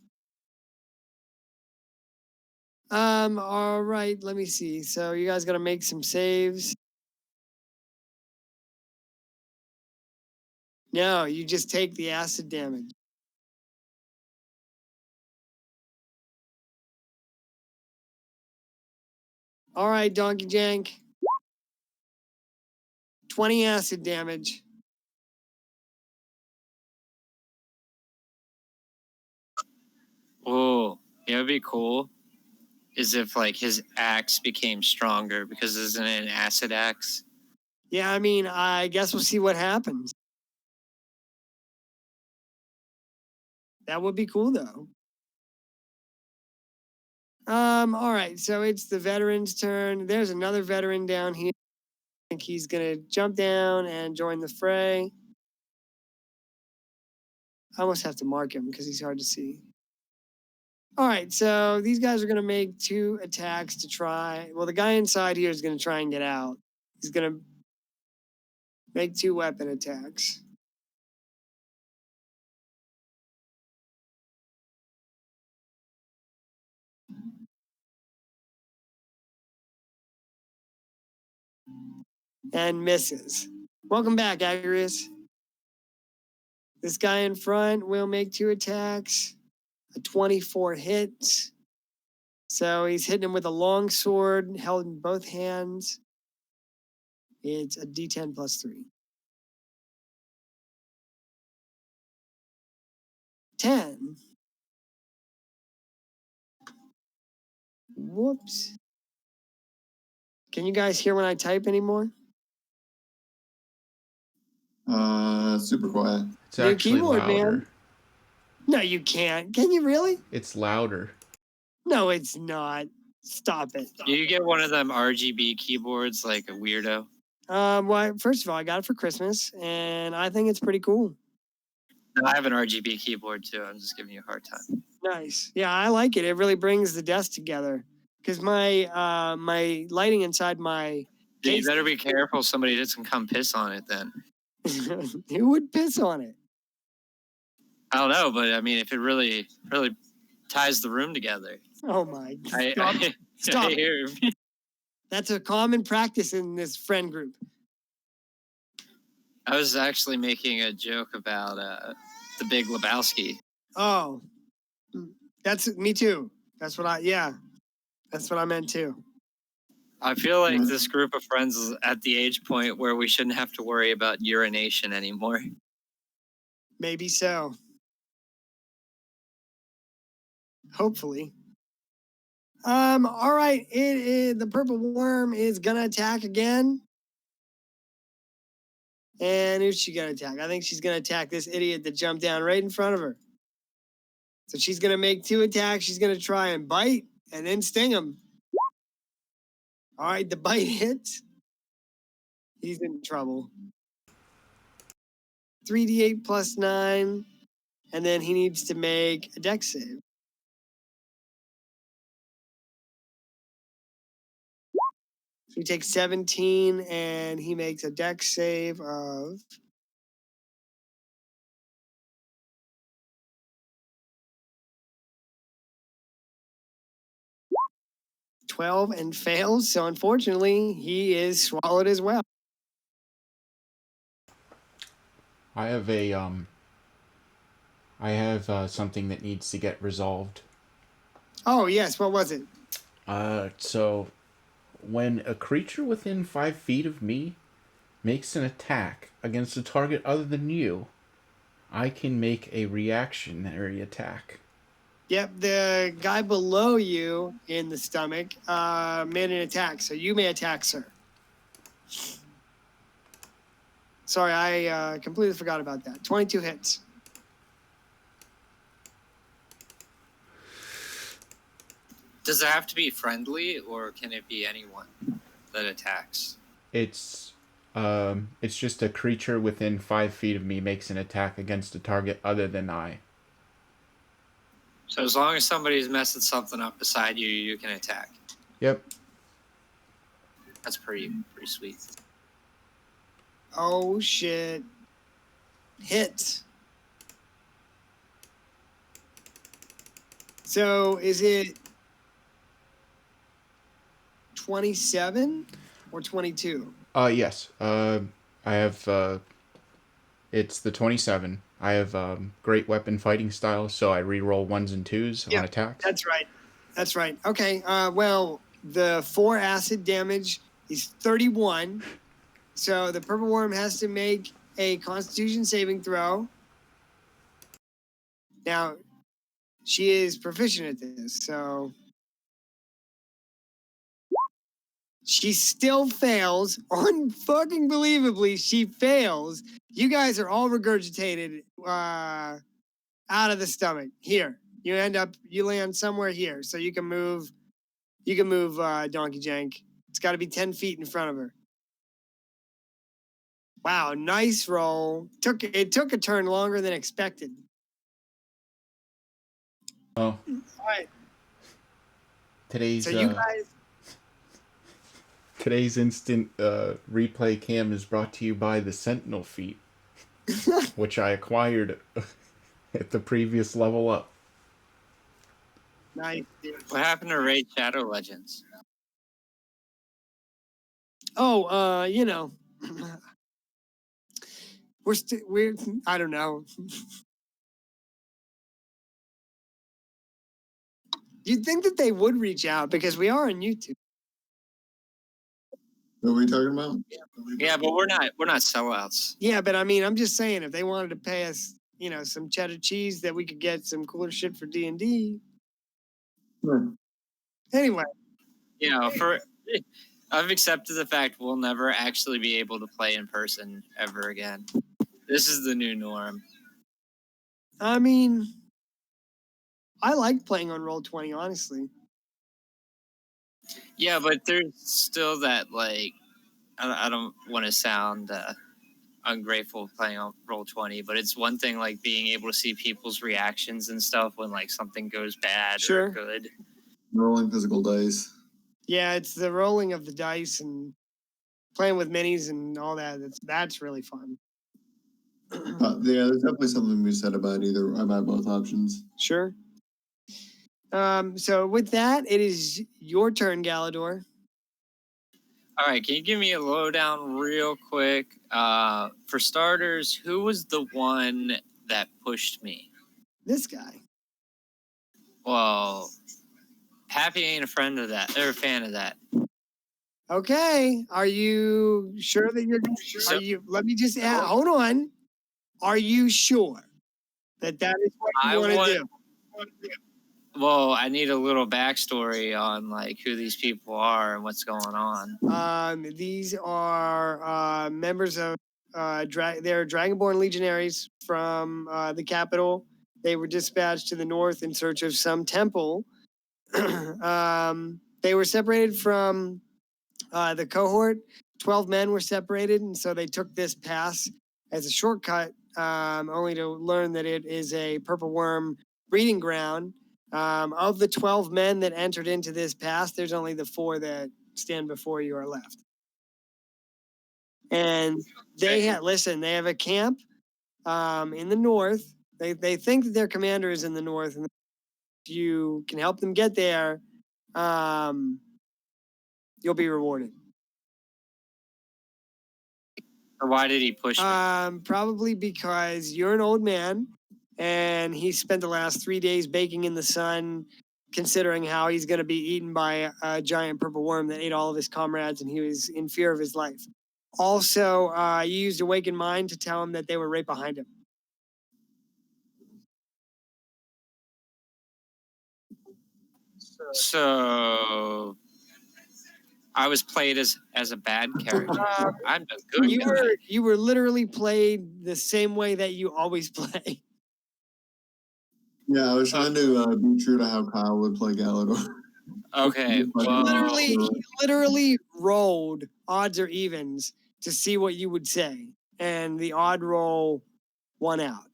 All right, let me see. So you guys got to make some saves. No, you just take the acid damage. All right, Donkey Jank. 20 acid damage. Oh, it would be cool. Is if like his axe became stronger because isn't it an acid axe? Yeah, I mean, I guess we'll see what happens. That would be cool though. All right, so it's the veteran's turn. There's another veteran down here. I think he's gonna jump down and join the fray. I almost have to mark him because he's hard to see. All right, so these guys are gonna make 2 attacks to try. Well, the guy inside here is gonna try and get out. He's gonna make 2 weapon attacks. and misses. Welcome back, Agrius. This guy in front will make 2 attacks. A 24 hit. So he's hitting him with a long sword held in both hands. It's a D10 plus 3. 10. Whoops. Can you guys hear when I type anymore? Super quiet. It's actually keyboard, louder. man. No, you can't. Can you really? It's louder. No, it's not. Stop it. Do you get one of them RGB keyboards like a weirdo? Well, first of all, I got it for Christmas, and I think it's pretty cool. I have an RGB keyboard too. I'm just giving you a hard time. Nice. Yeah, I like it. It really brings the desk together. Because my my lighting inside my You better be careful somebody doesn't come piss on it then. Who would piss on it? I don't know, but I mean, if it really ties the room together. Oh my! Stop! I hear. That's a common practice in this friend group. I was actually making a joke about the Big Lebowski. Oh, that's me too. That's what I meant too. I feel like this group of friends is at the age point where we shouldn't have to worry about urination anymore. Maybe so. Hopefully. All right. The purple worm is gonna attack again. And who's she gonna attack? I think she's gonna attack this idiot that jumped down right in front of her. So she's gonna make 2 attacks. She's gonna try and bite and then sting him. All right, the bite hits. He's in trouble. 3d8 plus 9, and then he needs to make a dex save. So he takes 17, and he makes a dex save of 12 and fails. So unfortunately, he is swallowed as well. I have something that needs to get resolved. Oh yes, what was it? So when a creature within 5 feet of me makes an attack against a target other than you, I can make a reactionary attack. Yep, the guy below you in the stomach made an attack, so you may attack, sir. Sorry, I completely forgot about that. 22 hits. Does it have to be friendly, or can it be anyone that attacks? It's just a creature within 5 feet of me makes an attack against a target other than I. So as long as somebody's messing something up beside you, you can attack. Yep. That's pretty sweet. Oh shit. Hit. So is it 27 or 22? Yes. I have it's the 27. I have great weapon fighting style, so I re-roll 1s and 2s on attacks. That's right. That's right. Okay. Well, the 4 acid damage is 31. So the purple worm has to make a Constitution saving throw. Now, she is proficient at this, so she still fails. Unfucking believably, she fails. You guys are all regurgitated out of the stomach. Here, you land somewhere here, so you can move. You can move, Donkey Jank. It's got to be 10 feet in front of her. Wow, nice roll. It took a turn longer than expected. Oh. All right. Today's So you guys. Today's instant replay cam is brought to you by the Sentinel feat, which I acquired at the previous level up. Nice. What happened to Raid Shadow Legends? Oh, we're I don't know. You'd think that they would reach out because we are on YouTube. What are we talking about? Yeah, but we're not sellouts. Yeah, but I mean, I'm just saying, if they wanted to pay us, some cheddar cheese, that we could get some cooler shit for D&D. Sure. Anyway, I've accepted the fact we'll never actually be able to play in person ever again. This is the new norm. I mean, I like playing on Roll20, honestly. Yeah, but there's still that, like, I don't want to sound ungrateful playing on Roll20, but it's one thing, like, being able to see people's reactions and stuff when, like, something goes bad Sure. or good. Rolling physical dice. Yeah, it's the rolling of the dice and playing with minis and all that. That's really fun. Yeah, there's definitely something we said about both options. Sure. So with that, it is your turn, Galador. All right, can you give me a lowdown real quick? For starters, who was the one that pushed me? This guy. Well, Happy ain't a friend of that, or a fan of that. Okay. Are you sure that let me just add, hold on. Are you sure that is what you want to do? Well, I need a little backstory on, like, who these people are and what's going on. These are members of they're Dragonborn legionaries from the capital. They were dispatched to the north in search of some temple. They were separated from the cohort. 12 men were separated, and so they took this pass as a shortcut, only to learn that it is a purple worm breeding ground. Of the 12 men that entered into this pass, there's only the 4 that stand before you are left. And they have a camp in the north. They think that their commander is in the north, and if you can help them get there, you'll be rewarded. Or why did he push me? Probably because you're an old man, and he spent the last 3 days baking in the sun, considering how he's going to be eaten by a giant purple worm that ate all of his comrades, and he was in fear of his life. Also, you used Awakened Mind to tell him that they were right behind him. So I was played as a bad character. I'm a good guy. You were literally played the same way that you always play. Yeah, I was trying to be true to how Kyle would play Galador. Okay, well, He literally rolled odds or evens to see what you would say, and the odd roll won out.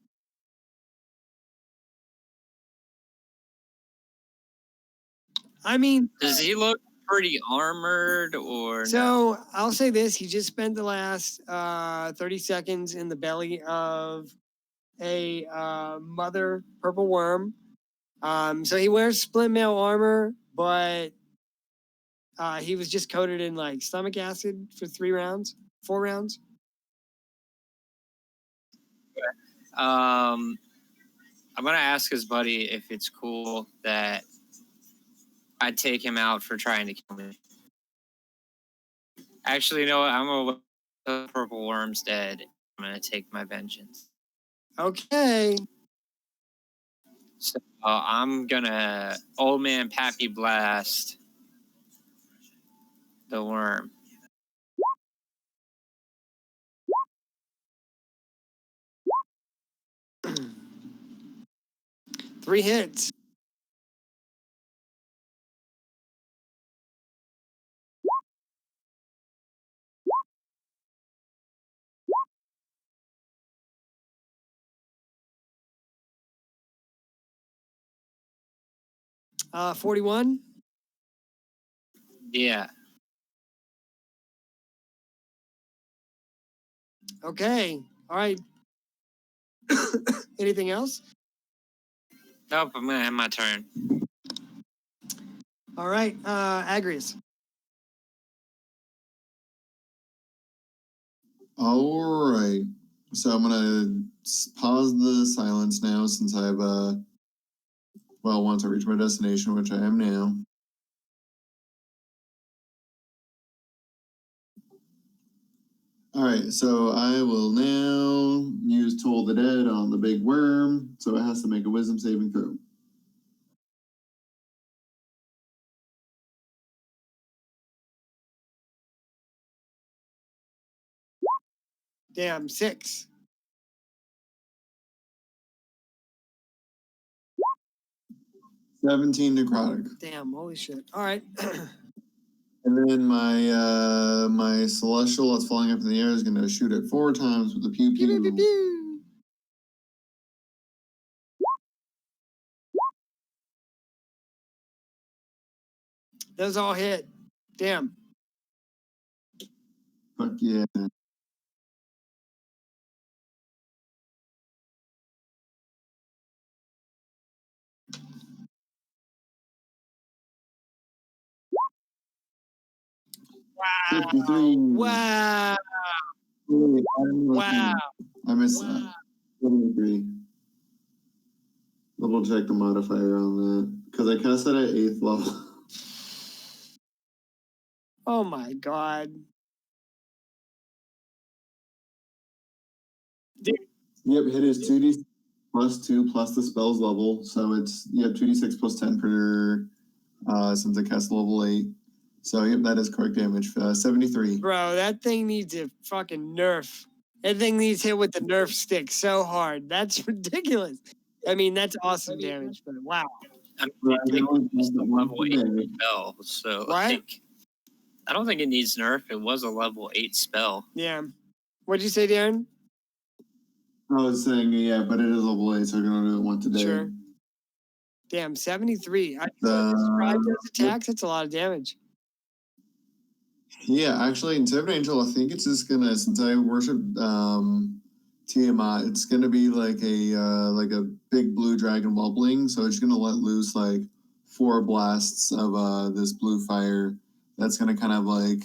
I mean, does he look pretty armored or so no? I'll say this: he just spent the last 30 seconds in the belly of a mother purple worm. So he wears split mail armor, but he was just coated in like stomach acid for 4 rounds. I'm gonna ask his buddy if it's cool that I take him out for trying to kill me. Actually, you know what? I'm gonna the purple worm's dead. I'm gonna take my vengeance. Okay. So I'm gonna old man Pappy blast the worm. Three hits. Uh, 41. Yeah. Okay. All right. Anything else? Nope, I'm gonna have my turn. All right. Agrius. All right. So I'm gonna pause the silence now since I've once I reach my destination, which I am now. All right, so I will now use Toll the Dead on the big worm, so it has to make a wisdom saving throw. Damn, 6. 17 necrotic. Damn, holy shit. All right. And then my celestial that's flying up in the air is going to shoot it 4 times with the pew Pew, pew, pew, pew. pew. Those all hit. Damn. Fuck yeah. Wow. 53. Wow. Wow. I missed that. 73. Double check the modifier on that. Because I cast it at 8th level. Oh my god. Dude. Yep, hit is 2d plus 2 plus the spell's level. So it's 2d6 plus 10 per since I cast level 8. So yep, that is correct damage. 73. Bro, that thing needs a fucking nerf. That thing needs hit with the nerf stick so hard. That's ridiculous. I mean, that's awesome damage, but wow. I mean, it was the level 8 spell, so What? I don't think it needs nerf. It was a level 8 spell. Yeah. What'd you say, Darren? I was saying, yeah, but it is level 8, so we're going to do it once a day. Sure. Damn, 73. I described those attacks. That's a lot of damage. Yeah, actually, in Seven Angel, I think it's just gonna, since I worship Tiamat, it's gonna be like a big blue dragon wobbling. So it's gonna let loose like 4 blasts of this blue fire. That's gonna kind of like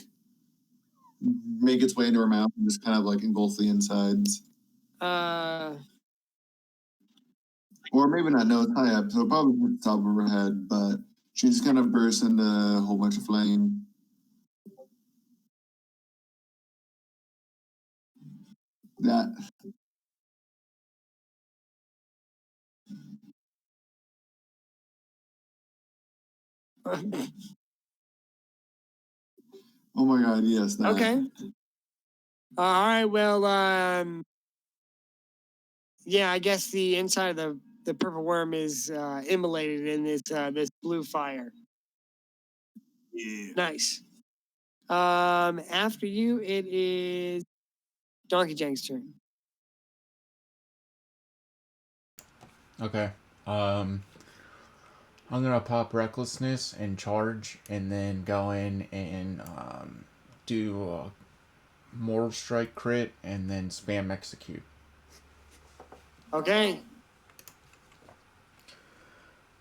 make its way into her mouth and just kind of like engulf the insides. Or maybe not. No, it's high up, so probably hit the top of her head. But she just kind of bursts into a whole bunch of flame. That. Oh my god, yes. That. Okay. All right. Well, yeah, I guess the inside of the purple worm is immolated in this blue fire. Yeah. Nice. After you, it is Donkey Jank's turn. Okay. I'm gonna pop recklessness and charge, and then go in and do a mortal strike crit, and then spam execute. Okay.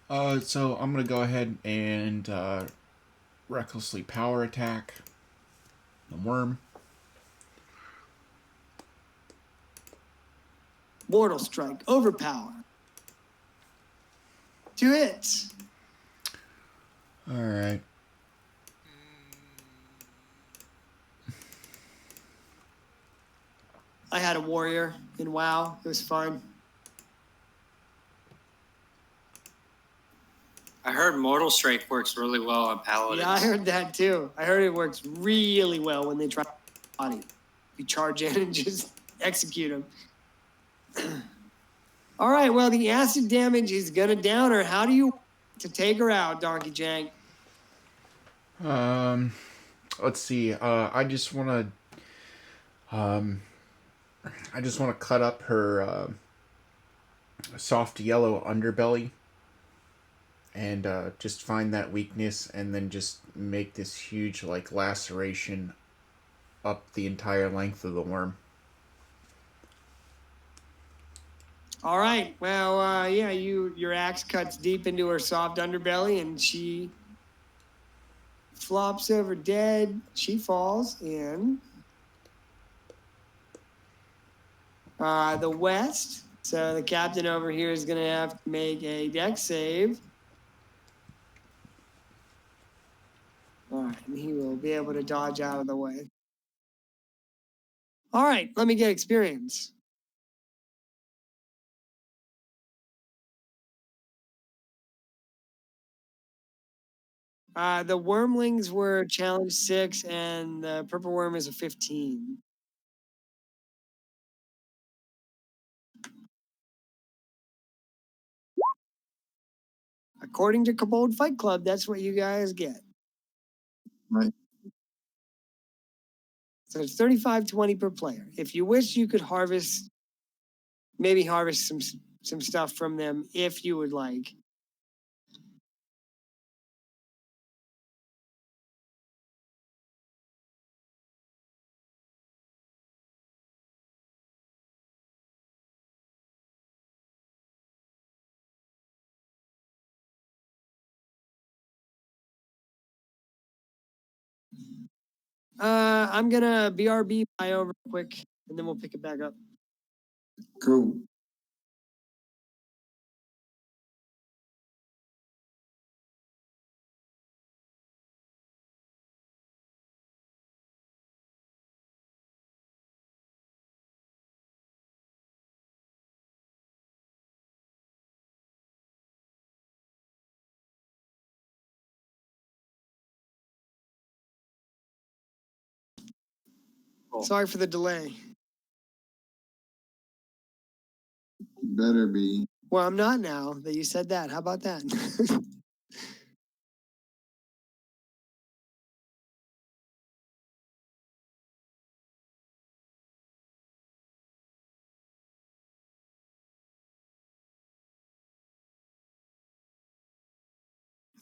So I'm gonna go ahead and recklessly power attack the worm. Mortal strike. Overpower. 2 hits. All right. I had a warrior in WoW. It was fun. I heard Mortal Strike works really well on Paladins. Yeah, I heard that too. I heard it works really well when they try body. You charge in and just execute them. All right, well, the acid damage is gonna down her. How do you to take her out, Donkey Jank? Let's see. I just want to cut up her soft yellow underbelly and just find that weakness, and then just make this huge like laceration up the entire length of the worm. All right. Well, yeah, your axe cuts deep into her soft underbelly, and she flops over dead. She falls in The west. So the captain over here is going to have to make a deck save. All right, and he will be able to dodge out of the way. All right, let me get experience. The wormlings were challenge 6, and the purple worm is a 15. According to Kobold Fight Club, that's what you guys get. Right. So it's 35.20 per player. If you wish, you could maybe harvest some stuff from them if you would like. I'm gonna BRB by over quick, and then we'll pick it back up. Cool. Cool. Sorry for the delay. Better be. Well, I'm not now that you said that. How about that?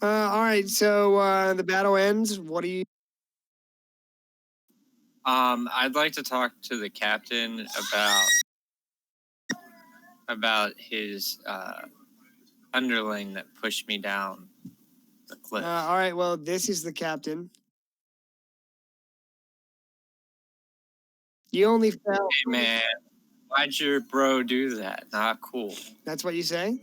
All right, so the battle ends. What do you? I'd like to talk to the captain about his underling that pushed me down the cliff. All right, well, this is the captain. You only fell. Hey man, why'd your bro do that? Not cool. That's what you say?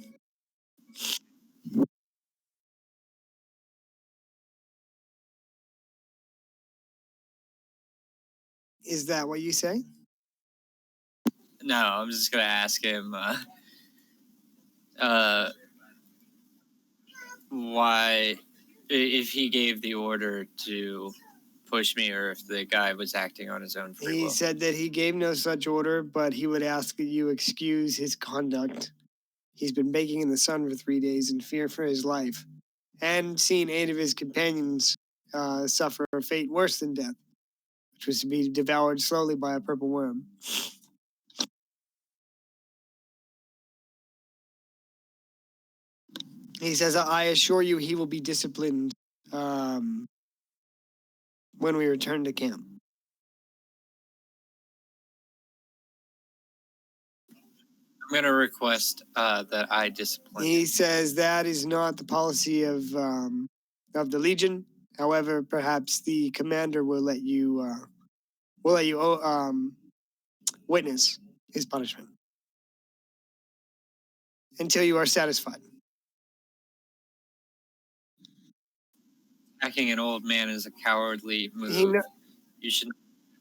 Is that what you say? No, I'm just gonna ask him why, if he gave the order to push me or if the guy was acting on his own free He will. said that he gave no such order, but he would ask that you excuse his conduct. He's been baking in the sun for 3 days in fear for his life, and seen 8 of his companions suffer a fate worse than death, which was to be devoured slowly by a purple worm. He says, I assure you he will be disciplined when we return to camp. I'm gonna request that I discipline him. He says that is not the policy of the Legion. However, perhaps the commander will let you witness his punishment until you are satisfied. Attacking an old man is a cowardly move. You should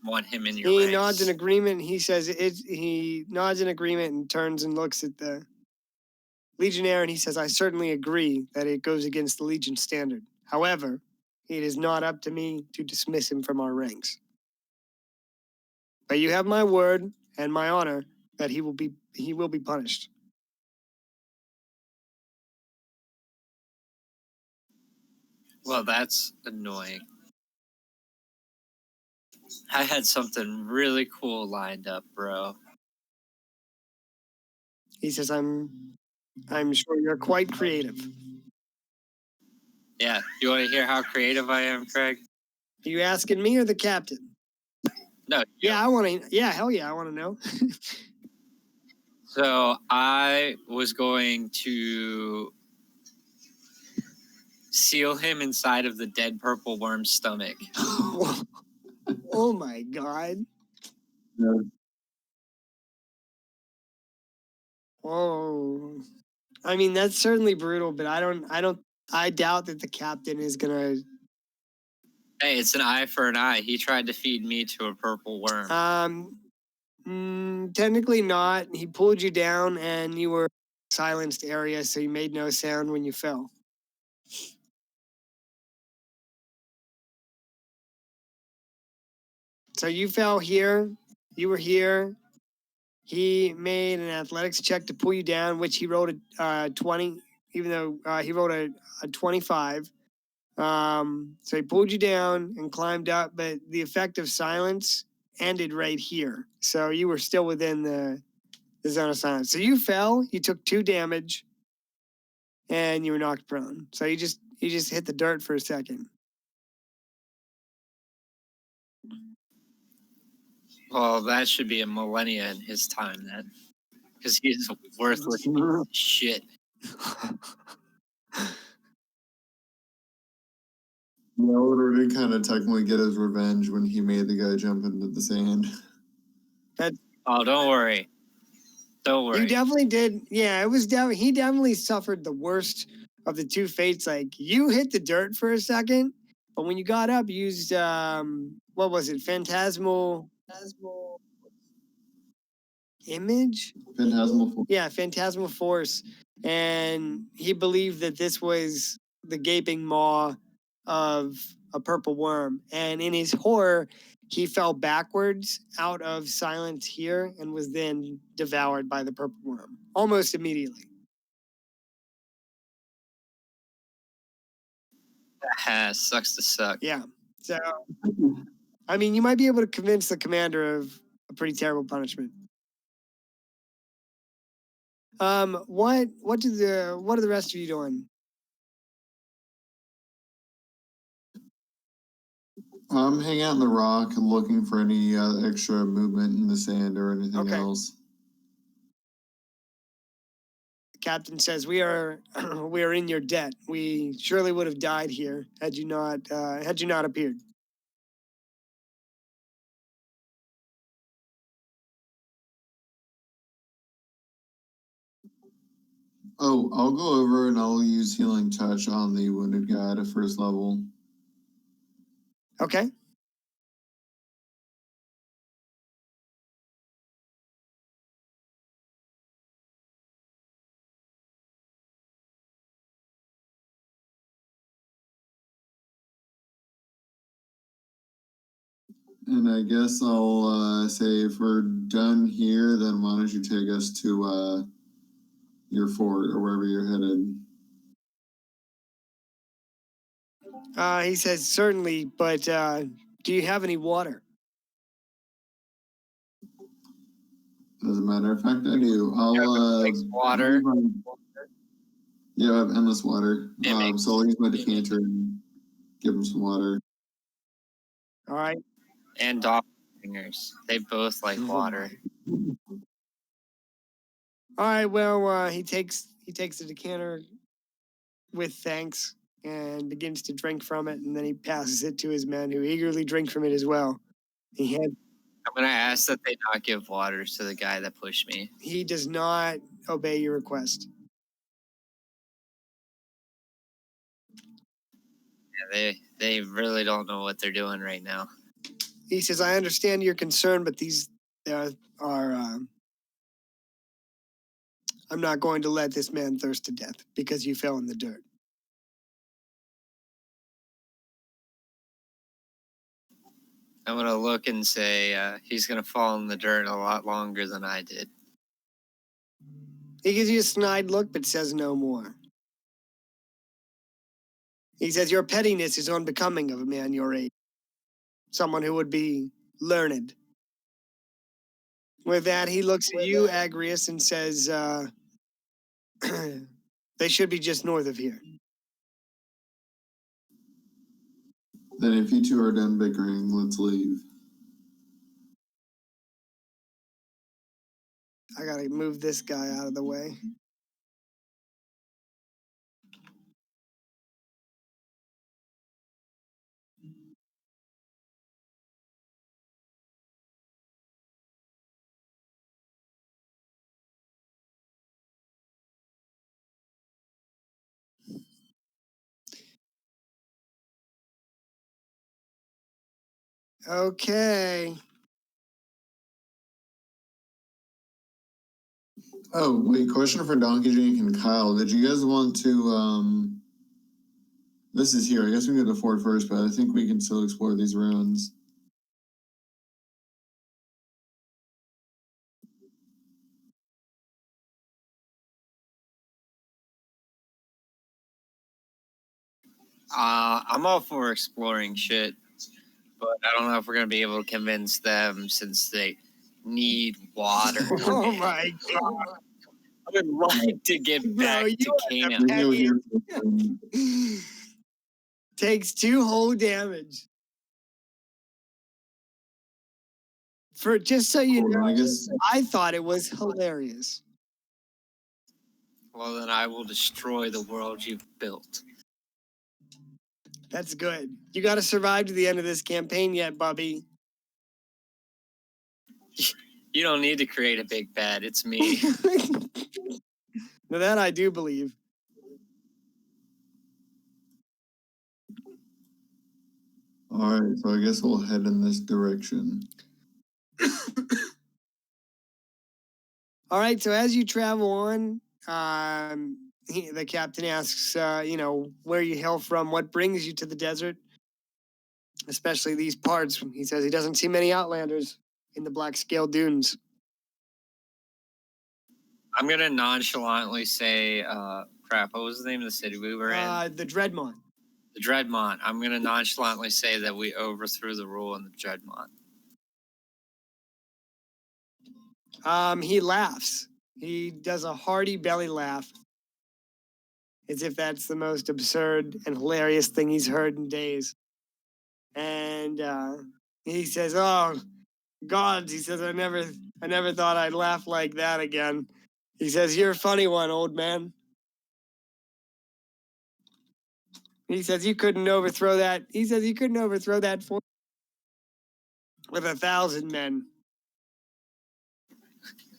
want him in your He ranks. nods in agreement. He says he nods in agreement and turns and looks at the Legionnaire, and he says, I certainly agree that it goes against the Legion standard. However, it is not up to me to dismiss him from our ranks. But you have my word and my honor that he will be punished. Well, that's annoying. I had something really cool lined up, bro. He says, I'm sure you're quite creative. Yeah, you want to hear how creative I am, Craig? Are you asking me or the captain? No. Yeah, I want to. Yeah, hell yeah, I want to know. So I was going to seal him inside of the dead purple worm's stomach. Oh my god. Yeah. Oh, I mean that's certainly brutal, but I doubt that the captain is gonna. Hey, it's an eye for an eye. He tried to feed me to a purple worm. Technically not. He pulled you down, and you were silenced area, so you made no sound when you fell. So you fell here. You were here. He made an athletics check to pull you down, which he rolled a 20, even though he rolled a 25. So he pulled you down and climbed up, but the effect of silence ended right here. So you were still within the zone of silence. So you fell, you took 2 damage, and you were knocked prone. So you just hit the dirt for a second. Well, that should be a millennia in his time then, because he's a worthless piece of shit. Melody did kind of technically get his revenge when he made the guy jump into the sand. Oh, don't worry. Don't worry. You definitely did. Yeah, it was definitely, he definitely suffered the worst of the 2 fates. Like you hit the dirt for a second, but when you got up, you used what was it? Phantasmal image? Phantasmal Force. Yeah, phantasmal force. And he believed that this was the gaping maw of a purple worm. And in his horror, he fell backwards out of silence here and was then devoured by the purple worm almost immediately. Sucks to suck. Yeah. So, I mean, you might be able to convince the commander of a pretty terrible punishment. What are the rest of you doing? I'm hanging out in the rock and looking for any extra movement in the sand or anything else. The captain says, "We are we are in your debt. We surely would have died here had you not appeared." Oh, I'll go over and I'll use Healing Touch on the wounded guy at first level. Okay. And I guess I'll say if we're done here, then why don't you take us to your fort or wherever you're headed? He says, "Certainly, but do you have any water?" As a matter of fact, I do. I'll water. Yeah, I have endless water. Yeah, so I'll use my decanter and give him some water. All right. And doppelgangers. They both like water. All right. Well, he takes the decanter with thanks and begins to drink from it, and then he passes it to his men, who eagerly drink from it as well. I'm gonna ask that they not give water to the guy that pushed me. He does not obey your request. Yeah, they really don't know what they're doing right now. He says, "I understand your concern, but these are. I'm not going to let this man thirst to death because you fell in the dirt." I'm gonna look and say he's gonna fall in the dirt a lot longer than I did. He gives you a snide look, but says no more. He says, "Your pettiness is unbecoming of a man your age, someone who would be learned." With that, he looks at you, Agrius, and says, "They should be just north of here." Then if you two are done bickering, let's leave. I gotta move this guy out of the way. Okay. Oh, wait, question for Donkey Jink and Kyle. Did you guys want to, this is here. I guess we can go to Fort first, but I think we can still explore these ruins. I'm all for exploring shit, but I don't know if we're gonna be able to convince them since they need water. Oh my god. I would like to get back to camp. We go here. Takes 2 whole damage. For just so you know, I thought it was hilarious. Well, then I will destroy the world you've built. That's good. You got to survive to the end of this campaign yet, Bubby. You don't need to create a big bad. It's me. Now that I do believe. All right, so I guess we'll head in this direction. All right, so as you travel on, the captain asks, where you hail from, what brings you to the desert, especially these parts. He says he doesn't see many outlanders in the Black Scale Dunes. I'm gonna nonchalantly say, crap. What was the name of the city we were in? The Dreadmont. The Dreadmont. I'm gonna nonchalantly say that we overthrew the rule in the Dreadmont. He laughs. He does a hearty belly laugh, as if that's the most absurd and hilarious thing he's heard in days. And he says, "Oh, gods," he says, I never thought I'd laugh like that again. He says, "You're a funny one, old man." He says, "You couldn't overthrow that." He says, "You couldn't overthrow that fort with 1,000 men."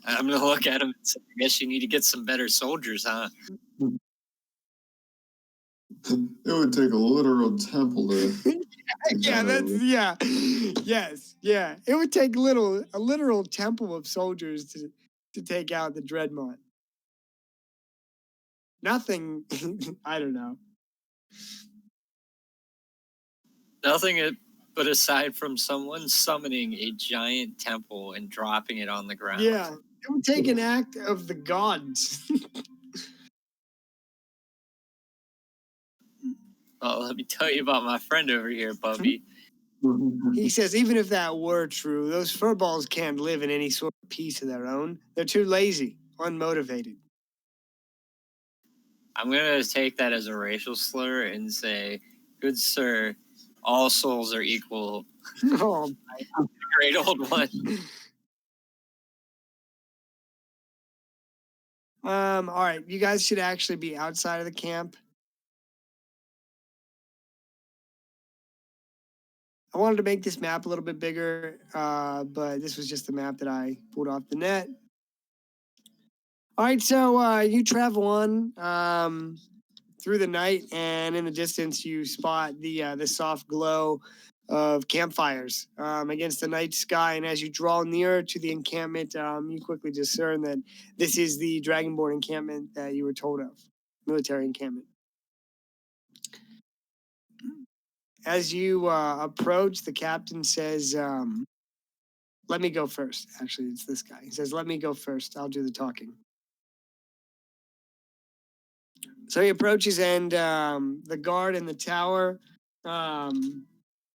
I'm gonna look at him and say, I guess you need to get some better soldiers, huh? It would take a literal temple to. Yes. It would take a literal temple of soldiers to take out the Dreadmont. Nothing, I don't know. Nothing but aside from someone summoning a giant temple and dropping it on the ground. Yeah, it would take an act of the gods. Well, let me tell you about my friend over here, Bubby. He says, even if that were true, those furballs can't live in any sort of peace of their own. They're too lazy, unmotivated. I'm going to take that as a racial slur and say, good sir, all souls are equal. Oh, Great old one. All right, you guys should actually be outside of the camp. I wanted to make this map a little bit bigger, but this was just the map that I pulled off the net. All right, so you travel on through the night, and in the distance you spot the soft glow of campfires against the night sky. And as you draw nearer to the encampment, you quickly discern that this is the Dragonborn encampment that you were told of, military encampment. As you approach, the captain says, let me go first. Actually, it's this guy. He says, let me go first. I'll do the talking. So he approaches, and the guard in the tower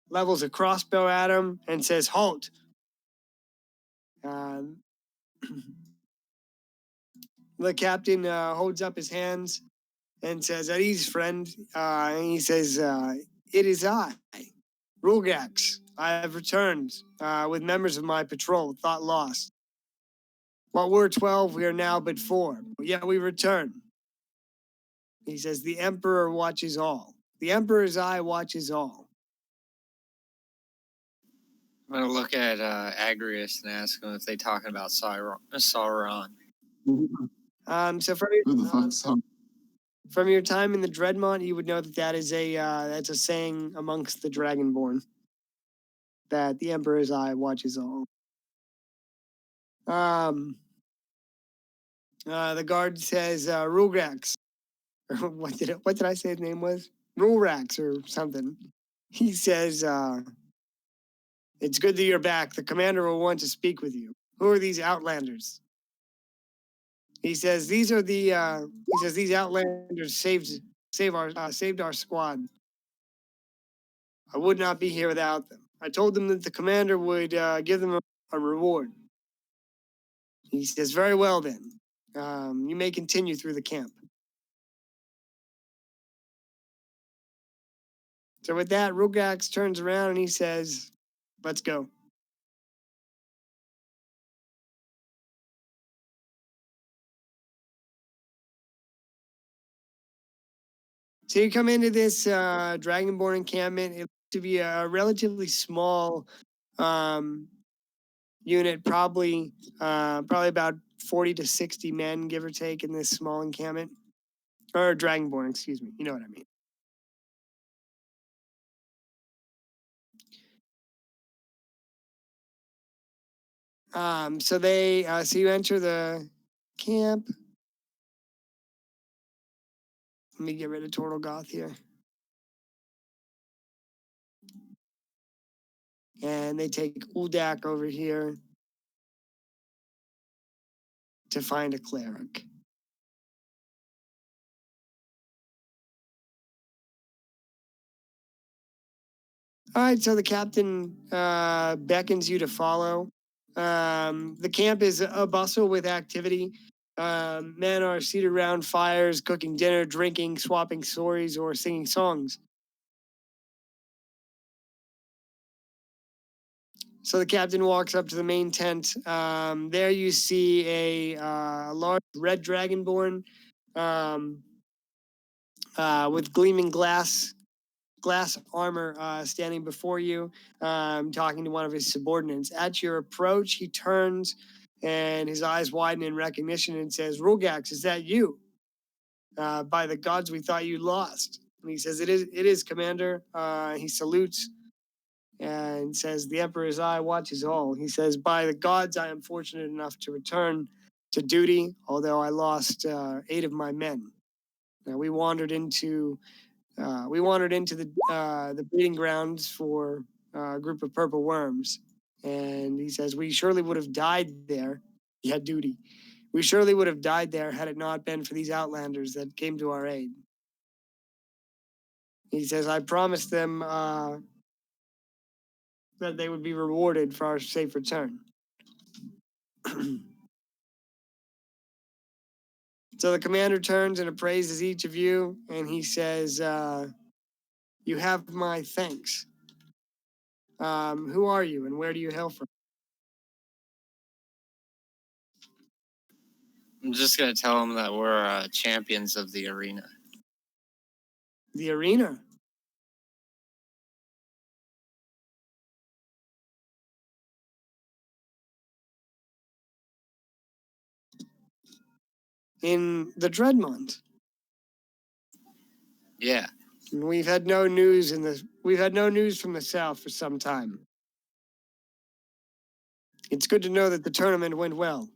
levels a crossbow at him and says, halt. The captain holds up his hands and says, at ease, friend. And he says, it is I, Rulgax. I have returned with members of my patrol, thought lost. While we're 12, we are now but 4. Yet we return. He says, the Emperor watches all. The Emperor's eye watches all. I'm going to look at Agrius and ask him if they're talking about Sauron. So from your time in the Dreadmont, you would know that is that's a saying amongst the Dragonborn. that the Emperor's eye watches all. The guard says, Rugrax. What did I say his name was? Rulrax or something. He says, it's good that you're back. The commander will want to speak with you. Who are these outlanders? He says, these outlanders saved our squad. I would not be here without them. I told them that the commander would give them a reward. He says, very well then. You may continue through the camp. So with that, Rugax turns around and he says, let's go. So you come into this Dragonborn encampment. It looks to be a relatively small unit, probably about 40 to 60 men, give or take, in this small encampment. Or Dragonborn, excuse me. You know what I mean. So you enter the camp. Let me get rid of Total Goth here. And they take Uldak over here to find a cleric. All right, so the captain beckons you to follow. The camp is a bustle with activity. Men are seated around fires, cooking dinner, drinking, swapping stories, or singing songs. So the captain walks up to the main tent. There you see a large red dragonborn with gleaming glass armor standing before you, talking to one of his subordinates. At your approach, he turns and his eyes widen in recognition and says, Rogax, is that you? By the gods, we thought you lost. And he says, it is, Commander. He salutes and says, the Emperor's eye watches all. He says, by the gods, I am fortunate enough to return to duty, although I lost 8 of my men. Now, we wandered into the breeding grounds for a group of purple worms. And he says, we surely would have died there. He had duty. We surely would have died there had it not been for these outlanders that came to our aid. He says, I promised them that they would be rewarded for our safe return. So the commander turns and appraises each of you, and he says, you have my thanks. Who are you and where do you hail from? I'm just gonna tell them that we're champions of the arena. The arena? In the Dreadmont. Yeah. We've had no news from the south for some time. It's good to know that the tournament went well.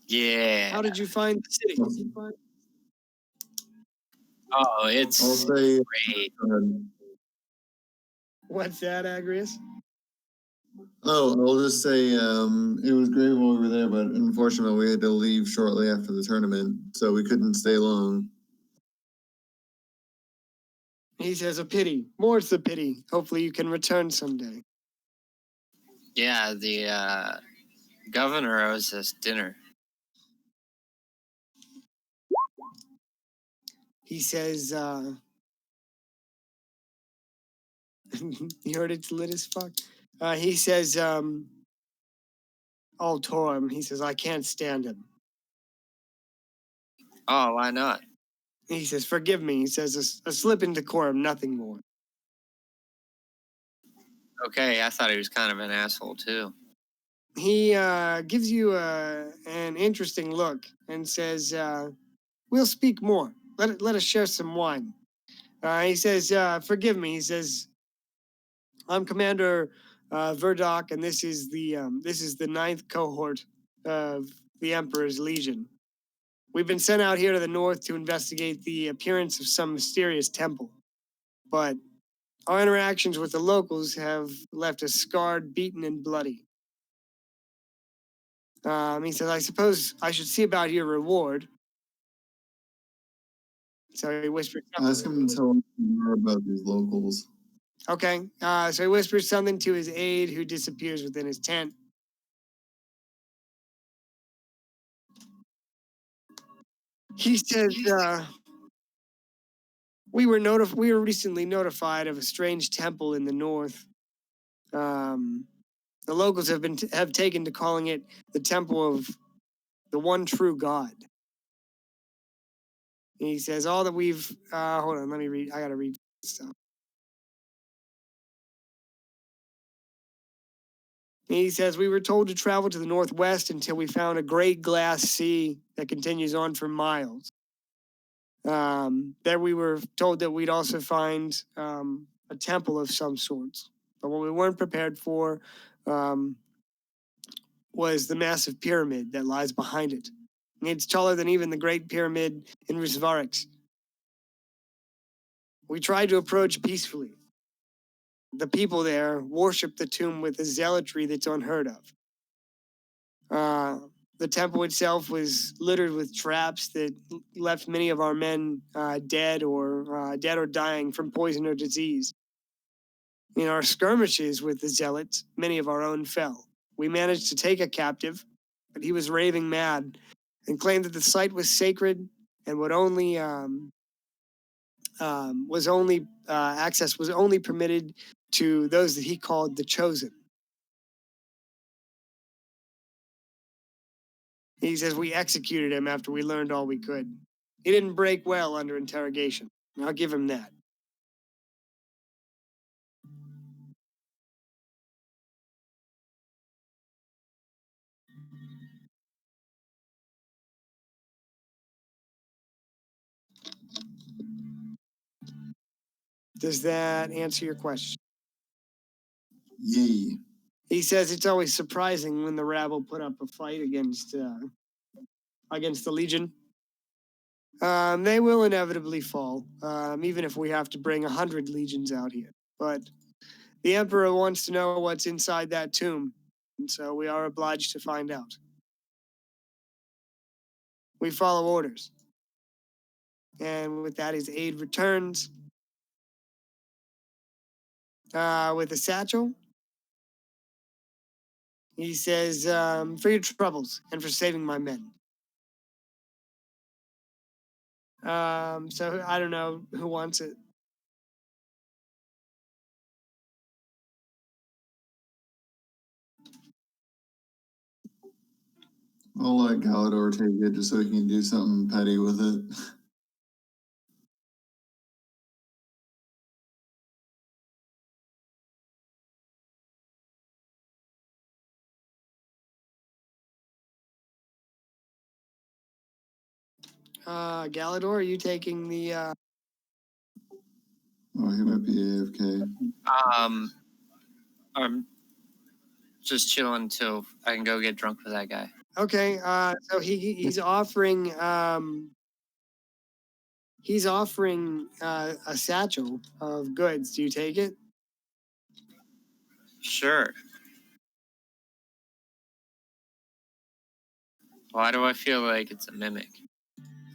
Yeah. How did you find the city? Oh, it's I'll say, great. go ahead. What's that, Agrius? Oh, I'll just say it was great while we were there, but unfortunately we had to leave shortly after the tournament, so we couldn't stay long. He says, a pity. More's the pity. Hopefully you can return someday. Yeah, the governor owes us dinner. He says, you heard it's lit as fuck. He says, oh, Torm. He says, I can't stand him. Oh, why not? He says, forgive me. He says, a slip in decorum, nothing more. Okay, I thought he was kind of an asshole too. He gives you an interesting look and says, we'll speak more. Let us share some wine. He says, forgive me. He says, I'm Commander Verdok, and this is the ninth cohort of the Emperor's Legion. We've been sent out here to the north to investigate the appearance of some mysterious temple, but our interactions with the locals have left us scarred, beaten, and bloody. He says, I suppose I should see about your reward. So he whispers Ask him to tell us more about these locals. Okay, so he whispers something to his aide, who disappears within his tent. He says, we were recently notified of a strange temple in the north. The locals have taken to calling it the Temple of the One True God. And he says, all that we've hold on, let me read. I gotta read stuff. He says, we were told to travel to the northwest until we found a great glass sea that continues on for miles. There we were told that we'd also find a temple of some sorts. But what we weren't prepared for was the massive pyramid that lies behind it. It's taller than even the Great Pyramid in Rusvarix. We tried to approach peacefully. The people there worship the tomb with a zealotry that's unheard of. The temple itself was littered with traps that left many of our men dead or dying from poison or disease. In our skirmishes with the zealots, many of our own fell. We managed to take a captive, but he was raving mad and claimed that the site was sacred and would only access was only permitted to those that he called the chosen. He says we executed him after we learned all we could. He didn't break well under interrogation. I'll give him that. Does that answer your question? Yee. He says it's always surprising when the rabble put up a fight against the Legion. They will inevitably fall, even if we have to bring 100 legions out here. But the Emperor wants to know what's inside that tomb, and so we are obliged to find out. We follow orders. And with that, his aide returns with a satchel. He says, for your troubles and for saving my men. So I don't know who wants it. I'll let Galador take it just so he can do something petty with it. Galador, are you taking the? Oh, he might be AFK. I'm just chilling until I can go get drunk with that guy. Okay. So he's offering a satchel of goods. Do you take it? Sure. Why do I feel like it's a mimic?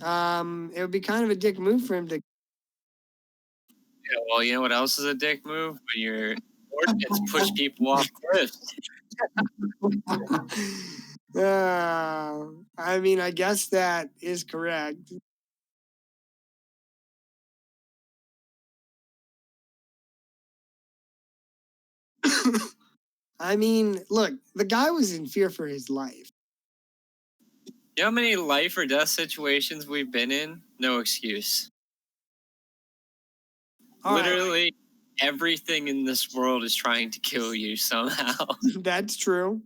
It would be kind of a dick move for him to. Yeah, well, you know what else is a dick move? When you're ordinance push people off cliffs. I mean, I guess that is correct. I mean, look, the guy was in fear for his life. You know how many life or death situations we've been in? No excuse. Literally, everything in this world is trying to kill you somehow. That's true.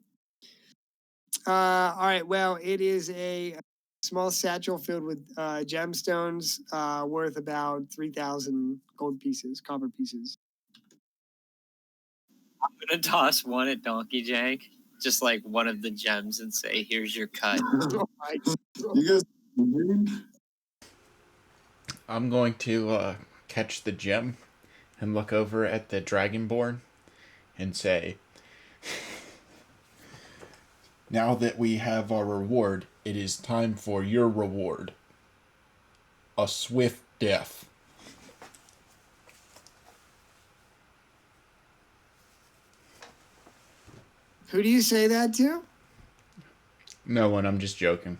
All right. Well, it is a small satchel filled with gemstones worth about 3,000 gold pieces, copper pieces. gonna toss one at Donkey Jank, just like one of the gems, and say, "Here's your cut." You guys. I'm going to catch the gem and look over at the Dragonborn and say, now that we have our reward, it is time for your reward. A swift death. Who do you say that to? No one, I'm just joking.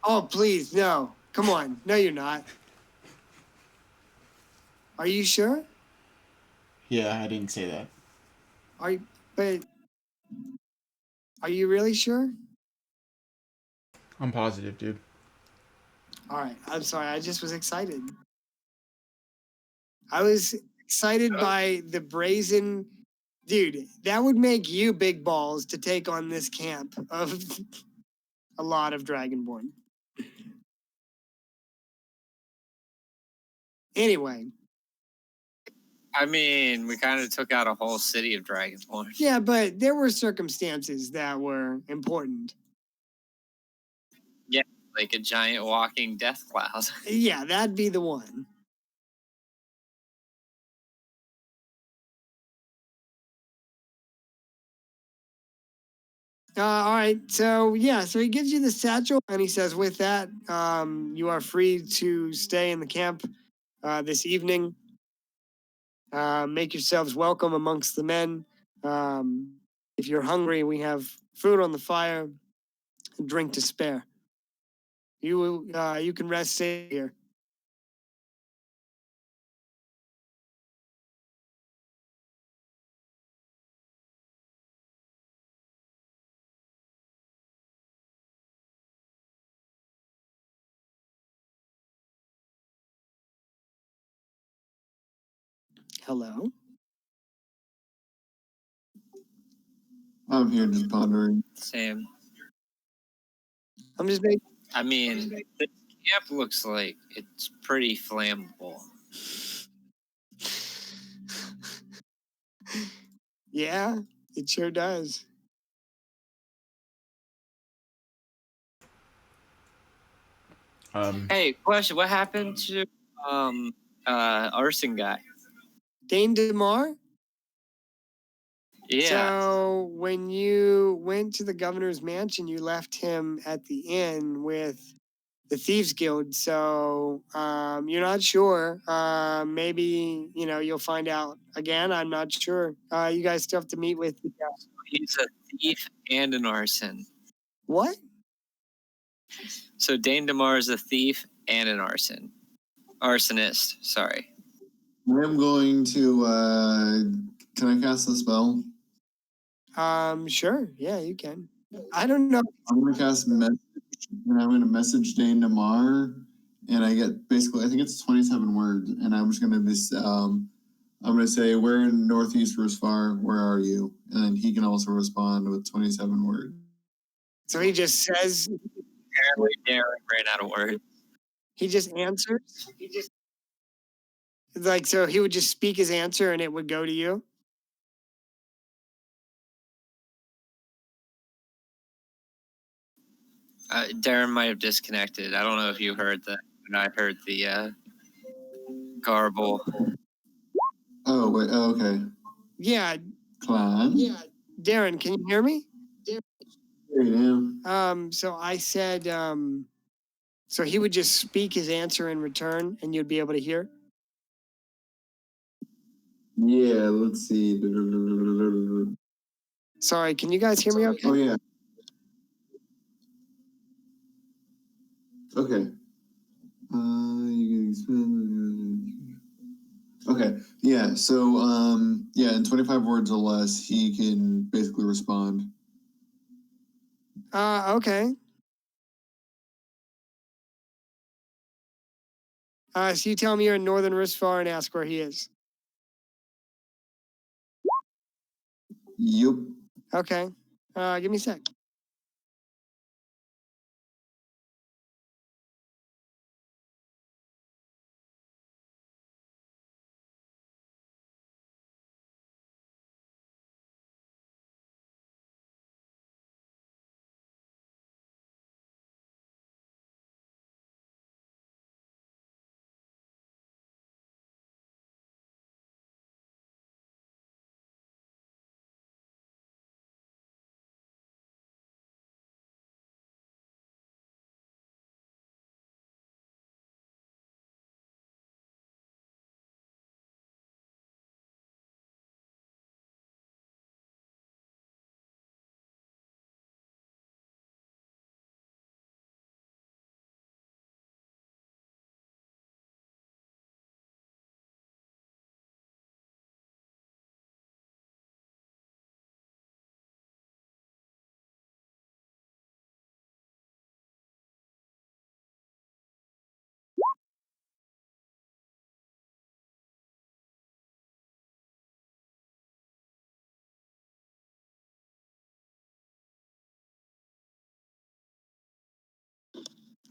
Oh, please, no. Come on. No, you're not. Are you sure? Yeah, I didn't say that. But are you really sure? I'm positive, dude. All right. I'm sorry. I just was excited. I was excited by the brazen. Dude, that would make you big balls to take on this camp of a lot of Dragonborn. Anyway. I mean, we kind of took out a whole city of Dragonborn. Yeah, but there were circumstances that were important. Yeah, like a giant walking death cloud. Yeah, that'd be the one. All right. So he gives you the satchel and he says, with that, you are free to stay in the camp this evening. Make yourselves welcome amongst the men. If you're hungry, we have food on the fire, and drink to spare. You can rest safe here. Hello. I'm here just pondering. Same. I'm just making. I mean, the camp looks like it's pretty flammable. Yeah, it sure does. Hey, question: what happened to arson guy? Dane DeMar? Yeah. So when you went to the governor's mansion, you left him at the inn with the Thieves Guild. So you're not sure. Maybe you'll find out again. I'm not sure. You guys still have to meet with. He's a thief and an arson. What? So Dane DeMar is a thief and an arsonist. Sorry. I'm going to. Can I cast the spell? Sure. Yeah, you can. I don't know. I'm going to cast message, and I'm going to message Dane Damar, and I get basically, I think it's 27 words, and I'm just going to be, I'm going to say, we're in Northeast Rusfar, where are you? And then he can also respond with 27 words. So he just says. Apparently, Darren ran out of words. He just answers. So he would just speak his answer, and it would go to you. Darren might have disconnected. I don't know if you heard that, but I heard the garble. Oh, wait, okay. Yeah. Clan? Yeah. Darren, can you hear me? Here you am. So I said, so he would just speak his answer in return, and you'd be able to hear? Yeah, let's see. Sorry, can you guys hear me okay? Oh, yeah. Okay. Okay. Yeah. So, in 25 words or less, he can basically respond. Okay. So you tell me you're in Northern Risfar and ask where he is. Yup. Okay. Give me a sec.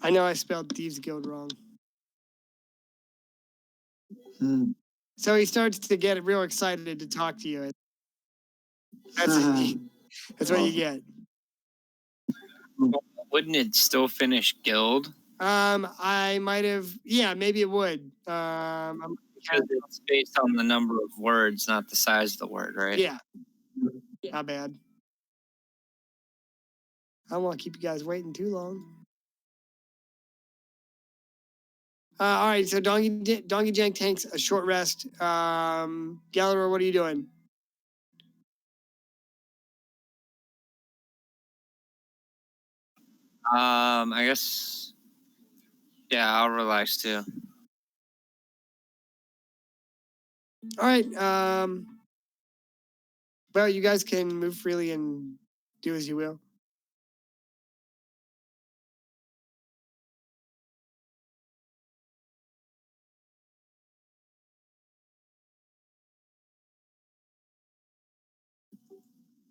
I know I spelled Thieves Guild wrong. So he starts to get real excited to talk to you. That's what you get. Wouldn't it still finish guild? I might have. Yeah, maybe it would. Because it's based on the number of words, not the size of the word, right? Yeah. Not bad. I don't want to keep you guys waiting too long. All right, so Donkey Jank takes a short rest. Gallagher, what are you doing? I guess. Yeah, I'll relax too. All right. Well, you guys can move freely and do as you will.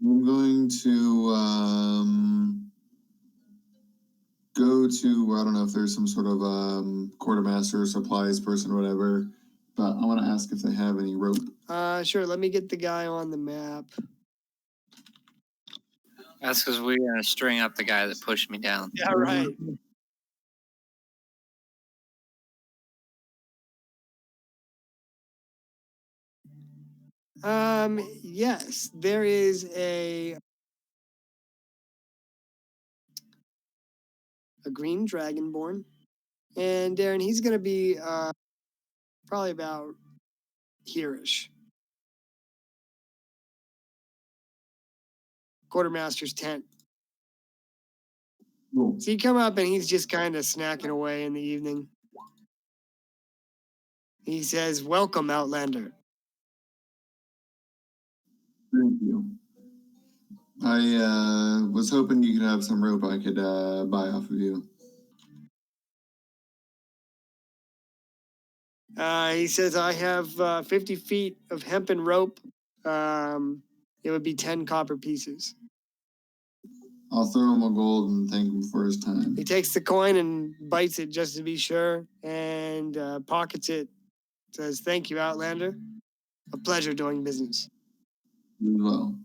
I'm going to go to, I don't know if there's some sort of quartermaster supplies person or whatever, but I want to ask if they have any rope. Sure. Let me get the guy on the map. That's because we're gonna string up the guy that pushed me down. Yeah, right. Yes, there is a green dragonborn, and Darren, he's gonna be probably about here-ish. Quartermaster's tent. Cool. So you come up and he's just kind of snacking away in the evening. He says, "Welcome, Outlander." Thank you. I was hoping you could have some rope I could buy off of you. He says, "I have 50 feet of hempen rope. It would be 10 copper pieces." I'll throw him a gold and thank him for his time. He takes the coin and bites it just to be sure, and pockets it. Says, "Thank you, Outlander. A pleasure doing business. You as well.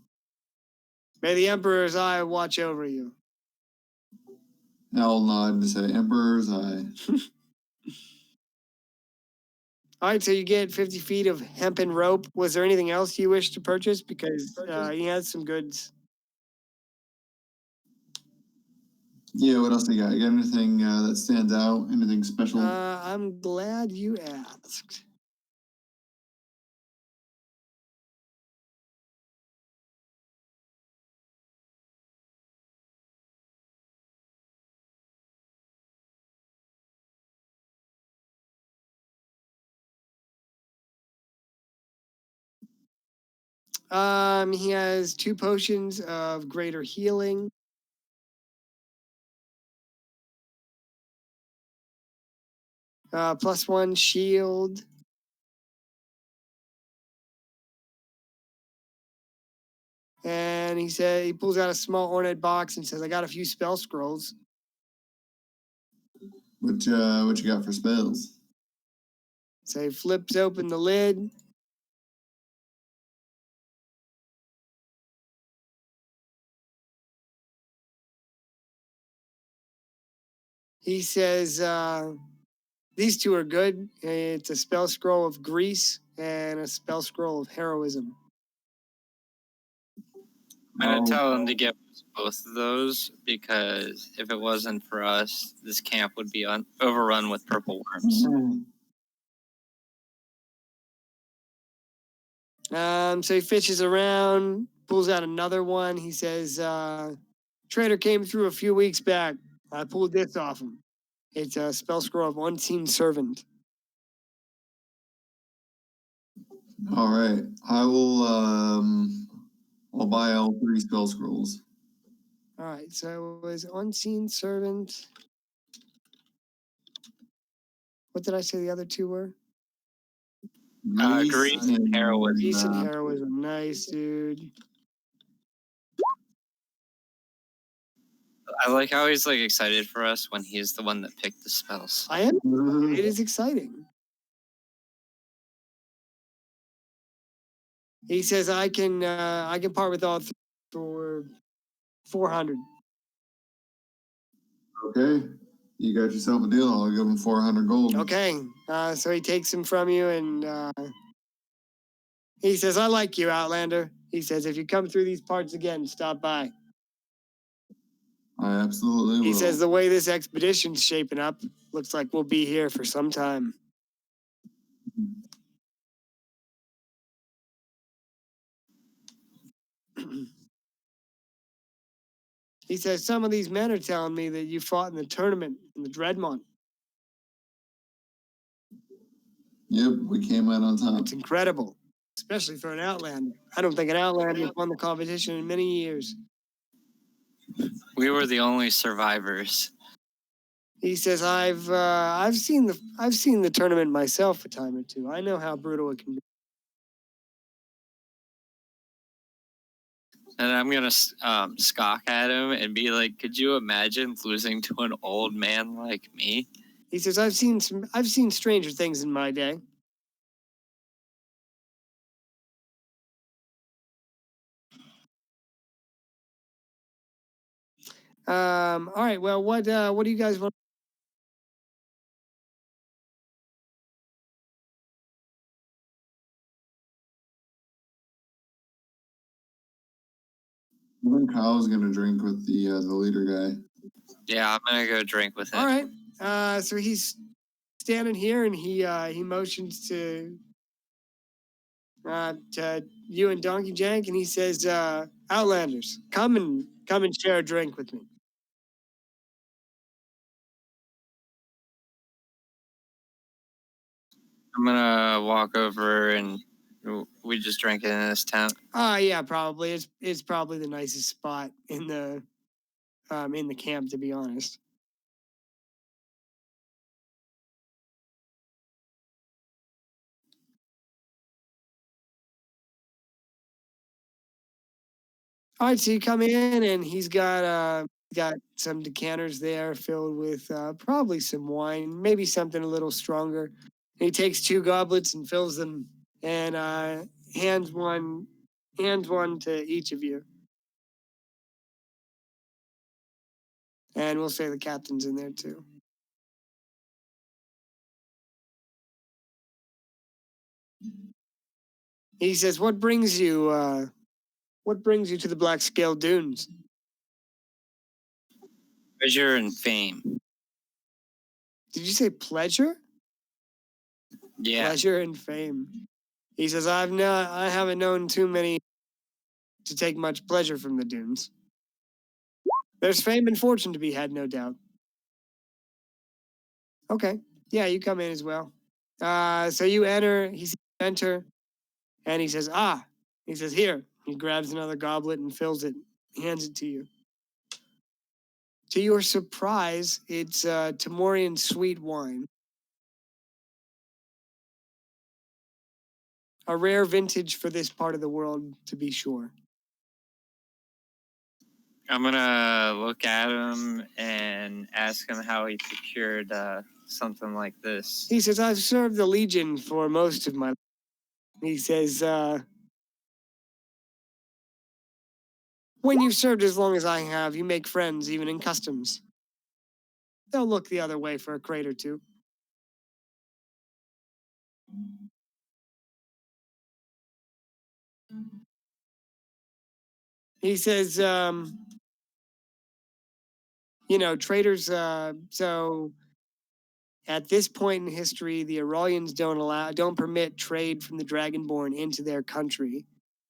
May the Emperor's eye watch over you." I'll nod to say, Emperor's eye. All right, so you get 50 feet of hempen rope. Was there anything else you wish to purchase? Because he has some goods. Yeah, what else you got? You got anything that stands out? Anything special? I'm glad you asked. He has 2 potions of greater healing. +1 shield. And he said he pulls out a small ornate box and says, "I got a few spell scrolls." What you got for spells? So he flips open the lid. He says, "These 2 are good. It's a spell scroll of grease and a spell scroll of heroism." I'm gonna tell him to get both of those because if it wasn't for us, this camp would be overrun with purple worms. So he fishes around, pulls out another one. He says, "Trader came through a few weeks back. I pulled this off him. It's a spell scroll of Unseen Servant." All right, I will. I'll buy all 3 spell scrolls. All right, so it was Unseen Servant. What did I say the other 2 were? Grease and heroism. Grease and heroism. Nice, dude. I like how he's like excited for us when he's the one that picked the spells. I am. It is exciting. He says I can part with all for 400. Okay, you got yourself a deal. I'll give him 400 gold. Okay, so he takes him from you, and he says, "I like you, Outlander." He says, "If you come through these parts again, stop by." I absolutely will. He says, "The way this expedition's shaping up, looks like we'll be here for some time." He says, "Some of these men are telling me that you fought in the tournament in the Dreadmont." Yep, we came out on top. It's incredible, especially for an Outlander. I don't think an Outlander has won the competition in many years. We were the only survivors. He says, I've seen the tournament myself a time or two. I know how brutal it can be." And I'm gonna scoff at him and be like, "Could you imagine losing to an old man like me?" He says, I've seen stranger things in my day." All right. Well, what do you guys want? I think Kyle's gonna drink with the leader guy. Yeah, I'm gonna go drink with him. All right. So he's standing here, and he motions to you and Donkey Jank, and he says, "Outlanders, come and share a drink with me." I'm gonna walk over and we just drank it in this town. Yeah, probably. It's probably the nicest spot in the camp, to be honest. All right, so you come in, and he's got some decanters there filled with probably some wine, maybe something a little stronger. And he takes 2 goblets and fills them, and hands one to each of you. And we'll say the captain's in there too. He says, what brings you to the Black Scale Dunes?" Pleasure and fame. Did you say pleasure? Yeah. Pleasure and fame. He says, I haven't known too many to take much pleasure from the dunes. There's fame and fortune to be had, no doubt. Okay. Yeah, you come in as well. So you enter, he says, enter, and he says, he says, here. He grabs another goblet and fills it, hands it to you. To your surprise, it's Timorian sweet wine. A rare vintage for this part of the world, to be sure. I'm gonna look at him and ask him how he procured something like this. He says, I've served the Legion for most of my life. He says, when you've served as long as I have, you make friends even in customs. They'll look the other way for a crate or two. He says, traders, so at this point in history, the Aurelians don't permit trade from the Dragonborn into their country.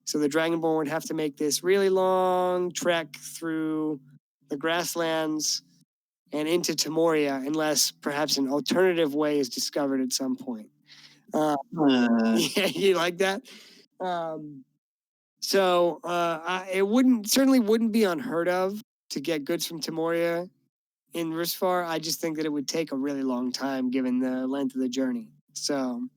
So the Dragonborn would have to make this really long trek through the grasslands and into Timoria, unless perhaps an alternative way is discovered at some point. Yeah, you like that? It certainly wouldn't be unheard of to get goods from Timoria in Rusfar. I just think that it would take a really long time given the length of the journey. So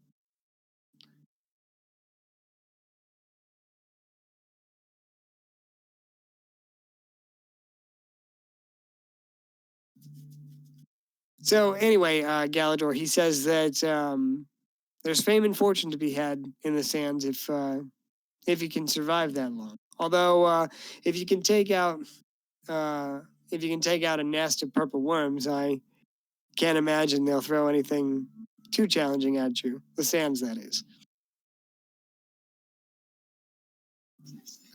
So anyway, Galador, he says that there's fame and fortune to be had in the sands if you can survive that long. Although if you can take out a nest of purple worms, I can't imagine they'll throw anything too challenging at you. The sands, that is.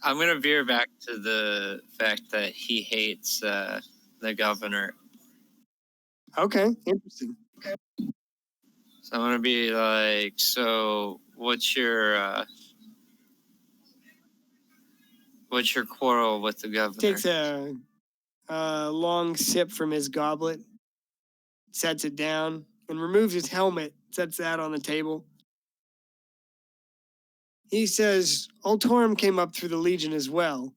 I'm gonna veer back to the fact that he hates the governor. Okay, interesting. So I'm gonna be like, so what's your quarrel with the governor? Takes a long sip from his goblet, sets it down, and removes his helmet, sets that on the table. He says, Altorum came up through the Legion as well.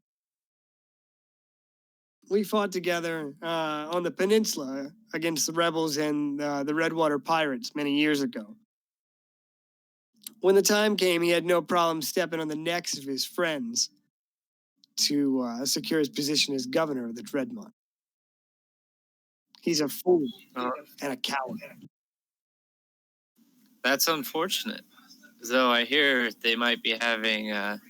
We fought together on the peninsula against the rebels and the Redwater pirates many years ago. When the time came, he had no problem stepping on the necks of his friends to secure his position as governor of the Dreadmont. He's a fool and a coward. That's unfortunate. Though I hear they might be having an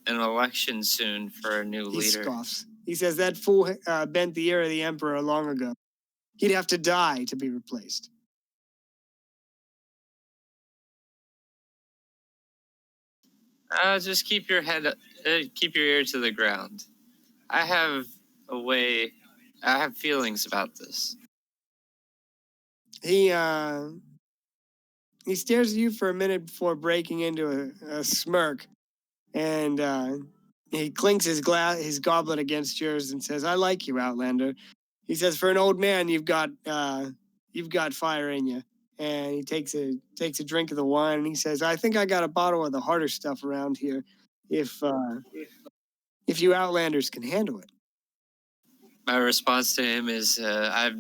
election soon for a new He leader. scoffs. He says that fool bent the ear of the Emperor long ago. He'd have to die to be replaced. Just keep your ear to the ground. I have feelings about this. He stares at you for a minute before breaking into a smirk, and he clinks his goblet against yours and says, "I like you, Outlander." He says, "For an old man, you've got fire in you." And he takes a drink of the wine, and he says, "I think I got a bottle of the harder stuff around here, if you Outlanders can handle it." My response to him is, I've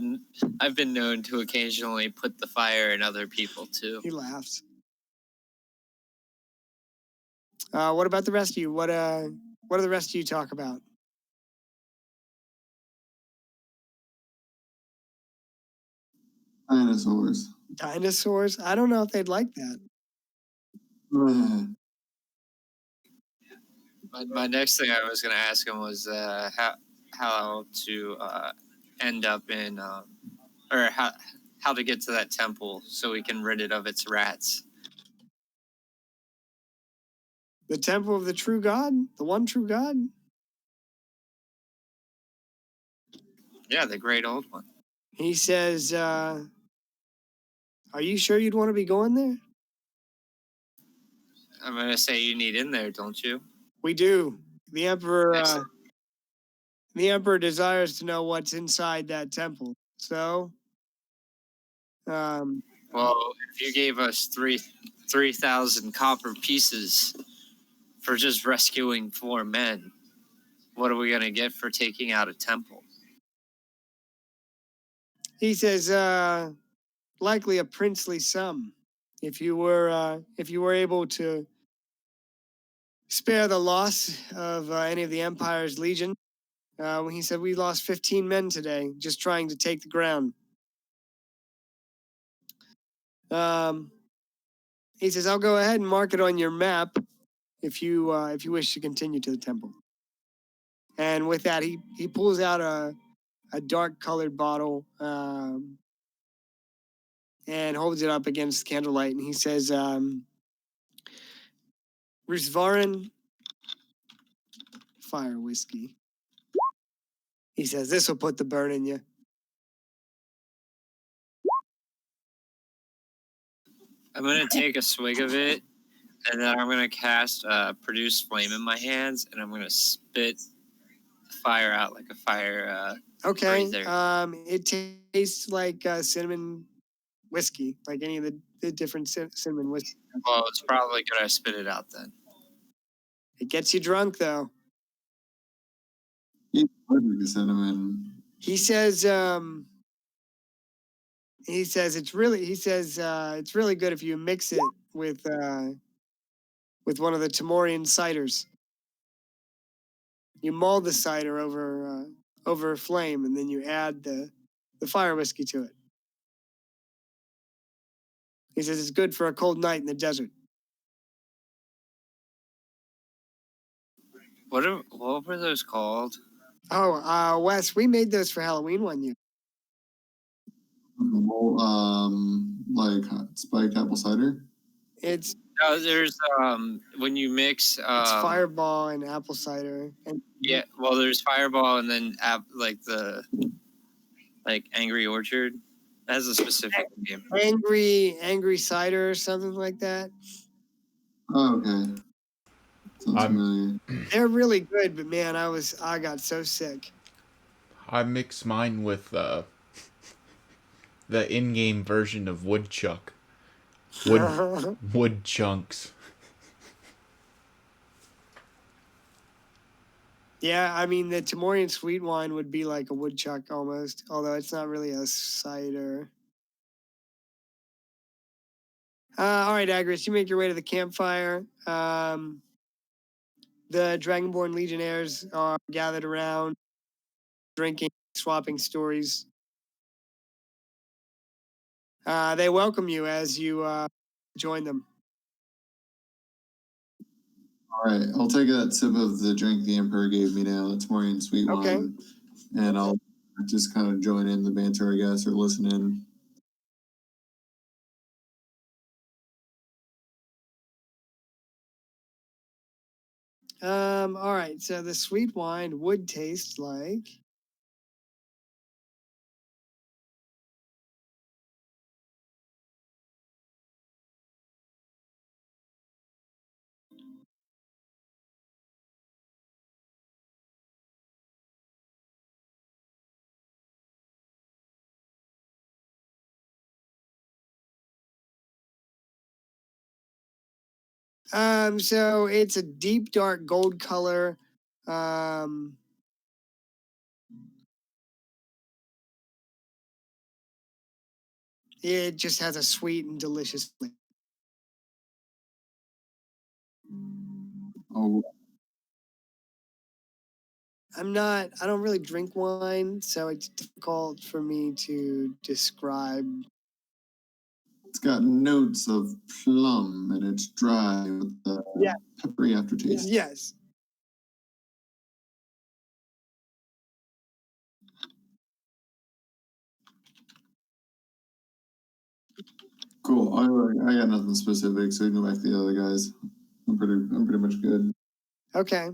been known to occasionally put the fire in other people too. He laughs. What about the rest of you? What do the rest of you talk about? Dinosaurs. Dinosaurs? I don't know if they'd like that. My next thing I was going to ask him was how to end up in, or how to get to that temple so we can rid it of its rats. The temple of the true God? The one true God? Yeah, the great old one. He says, are you sure you'd want to be going there? I'm going to say you need in there, don't you? We do. The Emperor desires to know what's inside that temple. So, well, if you gave us 3,000 copper pieces for just rescuing 4 men, what are we going to get for taking out a temple? He says, likely a princely sum. If you were able to spare the loss of any of the Empire's legion. When he said we lost 15 men today just trying to take the ground. He says, I'll go ahead and mark it on your map if you wish to continue to the temple. And with that, he pulls out a dark colored bottle and holds it up against candlelight, and he says, Rusvarin fire whiskey. He says, this will put the burn in you. I'm going to take a swig of it, and then I'm going to cast Produce Flame in my hands, and I'm going to spit fire out like a fire Okay. breather. It tastes like cinnamon whiskey, like any of the different cinnamon whiskey. Well, it's probably good I spit it out then. It gets you drunk, though. Cinnamon. He says it's really good if you mix it with one of the Timorian ciders. You mull the cider over a flame, and then you add the the fire whiskey to it. He says it's good for a cold night in the desert. What were those called? Oh, Wes, we made those for Halloween one year. Like spiked apple cider. It's there's when you mix it's Fireball and apple cider. And yeah, well, there's Fireball and then Angry Orchard. That has a specific name. Angry cider or something like that. Oh, okay. Sounds familiar. They're really good, but man, I got so sick. I mix mine with the in-game version of woodchuck. Wood chunks. Yeah, I mean the Tamorian sweet wine would be like a woodchuck almost, although it's not really a cider. All right, Agris, you make your way to the campfire. The Dragonborn Legionnaires are gathered around, drinking, swapping stories. They welcome you as you join them. All right, I'll take a sip of the drink the Emperor gave me now. It's Tamorian sweet wine, and I'll just kind of join in the banter, I guess, or listen in. All right, so the sweet wine would taste like. So it's a deep dark gold color. It just has a sweet and delicious flavor. Oh, I don't really drink wine, so it's difficult for me to describe. it's got notes of plum, and it's dry with a peppery aftertaste. Yes. Cool. I got nothing specific, so we can go back to the other guys. I'm pretty much good. Okay.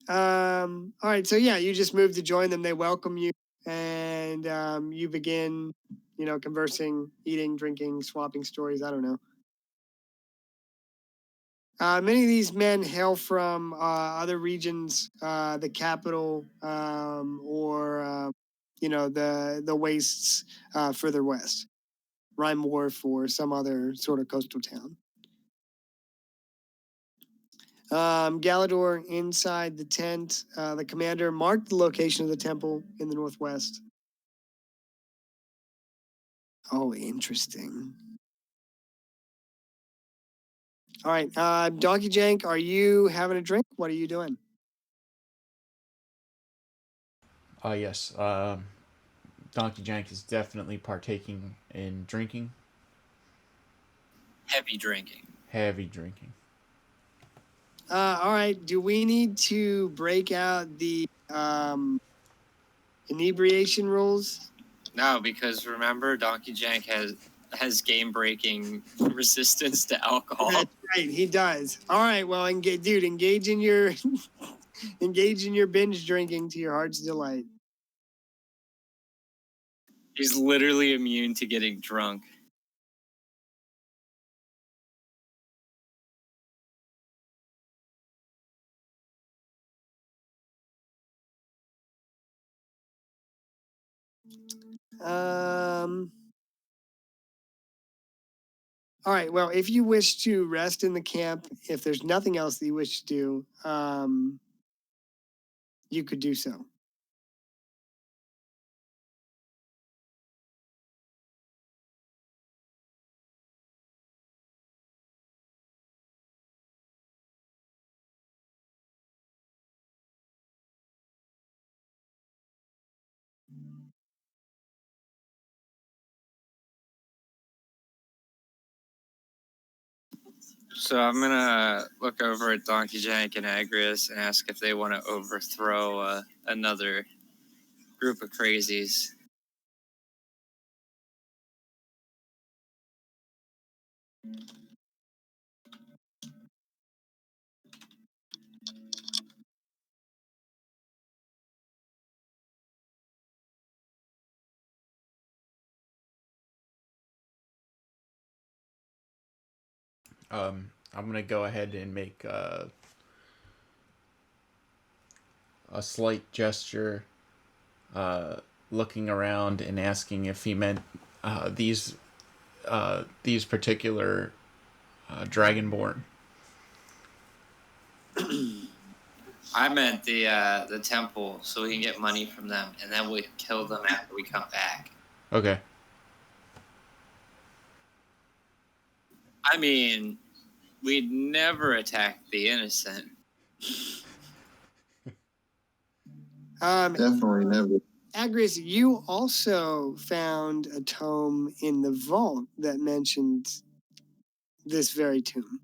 All right. So yeah, you just move to join them. They welcome you, and you begin, conversing, eating, drinking, swapping stories. I don't know. Many of these men hail from other regions, the capital, or the wastes further west, Rhyme Wharf, or some other sort of coastal town. Galador inside the tent. The commander marked the location of the temple in the northwest. Oh, interesting. All right, Donkey Jank, are you having a drink? What are you doing? Yes. Donkey Jank is definitely partaking in drinking. Heavy drinking. Heavy drinking. All right, do we need to break out the inebriation rules? No, because remember, Donkey Jank has game breaking resistance to alcohol. That's right, he does. All right, well, engage in your engage in your binge drinking to your heart's delight. He's literally immune to getting drunk. All right. Well, if you wish to rest in the camp, if there's nothing else that you wish to do, you could do so. So I'm gonna look over at Donkey Jank and Agrius and ask if they want to overthrow another group of crazies. I'm gonna go ahead and make a slight gesture, looking around and asking if he meant these particular Dragonborn. I meant the temple, so we can get money from them, and then we kill them after we come back. Okay. I mean, we'd never attack the innocent. Definitely never. Agris, you also found a tome in the vault that mentioned this very tomb.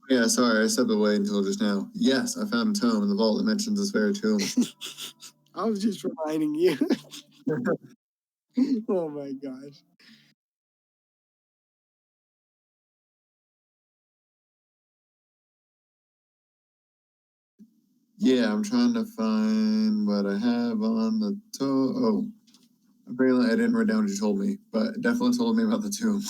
Yeah, sorry, I stepped away until just now. Yes, I found a tome in the vault that mentions this very tomb. I was just reminding you. Oh my gosh. Yeah, I'm trying to find what I have on the toe. Oh, apparently I didn't write down what you told me, but it definitely told me about the tomb.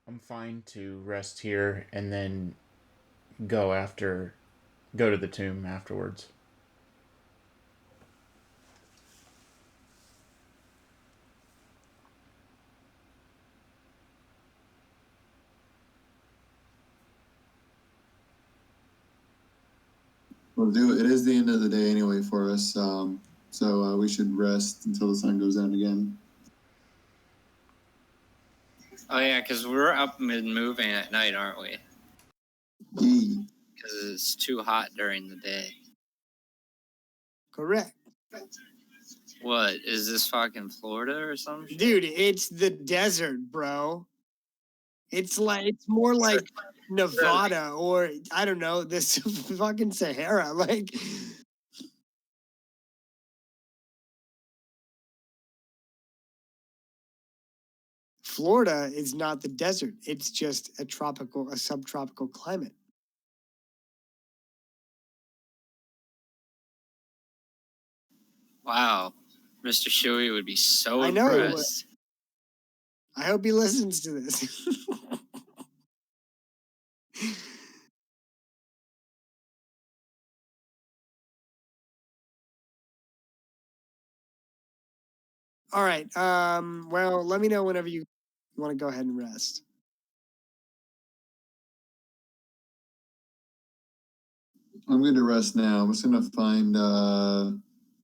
I'm fine to rest here and then go to the tomb afterwards. We'll do it. It is the end of the day anyway for us, so we should rest until the sun goes down again. Oh yeah, because we're up and moving at night, aren't we? Yeah. Because it's too hot during the day. Correct. What is this fucking Florida or something? Dude, it's the desert, bro. It's more like Nevada or I don't know, this fucking Sahara. Like Florida is not the desert. It's just a subtropical climate. Wow, Mr. Shuey would be so I know he would. impressed. I hope he listens to this. All right. Well, let me know whenever you want to go ahead and rest. I'm going to rest now. I'm just going to find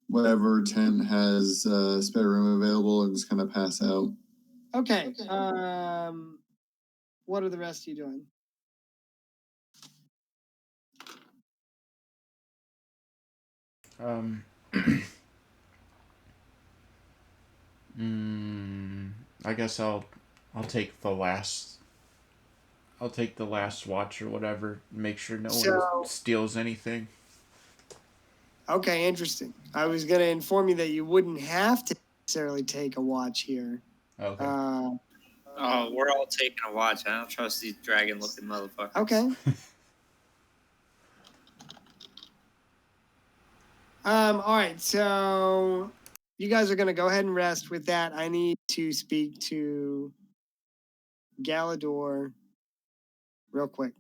whatever tent has spare room available and just kind of pass out. Okay. What are the rest of you doing? I guess I'll take the last watch or whatever. Make sure no one steals anything. Okay, interesting. I was going to inform you that you wouldn't have to necessarily take a watch here. Okay. Oh, we're all taking a watch. I don't trust these dragon-looking motherfuckers. Okay. All right, so you guys are gonna go ahead and rest. With that, I need to speak to Galador real quick.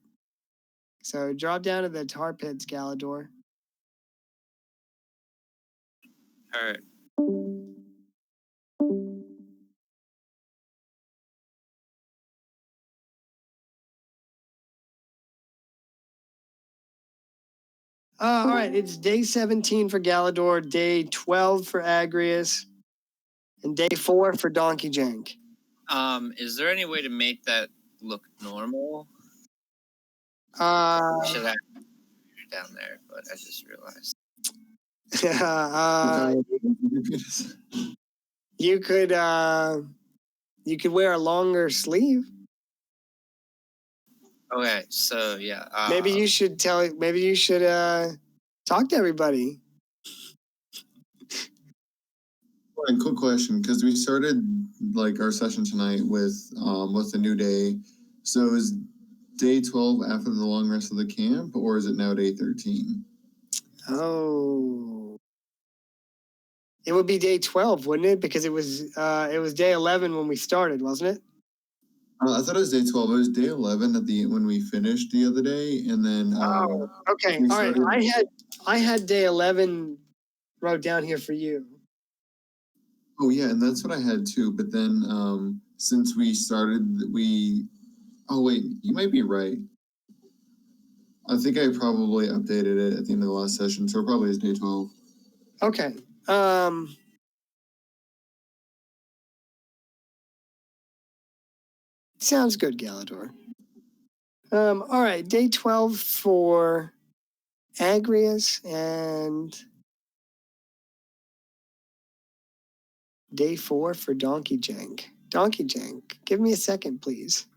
So drop down to the tar pits, Galador. All right. All right, it's day 17 for Galador, day 12 for Agrius, and day 4 for Donkey Jank. Is there any way to make that look normal? Should I down there? But I just realized. You could wear a longer sleeve. Okay, so yeah. Maybe you should talk to everybody. Quick question, because we started like our session tonight with the new day. So is day 12 after the long rest of the camp, or is it now day 13? Oh, it would be day 12, wouldn't it? Because it was day 11 when we started, wasn't it? I thought it was day 12. It was day 11 when we finished the other day, and then. Okay. All right. I had day 11 wrote down here for you. Oh yeah, and that's what I had too. But then since we started, oh wait, you might be right. I think I probably updated it at the end of the last session, so it probably is day 12. Okay. Sounds good, Galador. All right, day 12 for Agrius and day 4 for Donkey Jank. Donkey Jank, give me a second, please.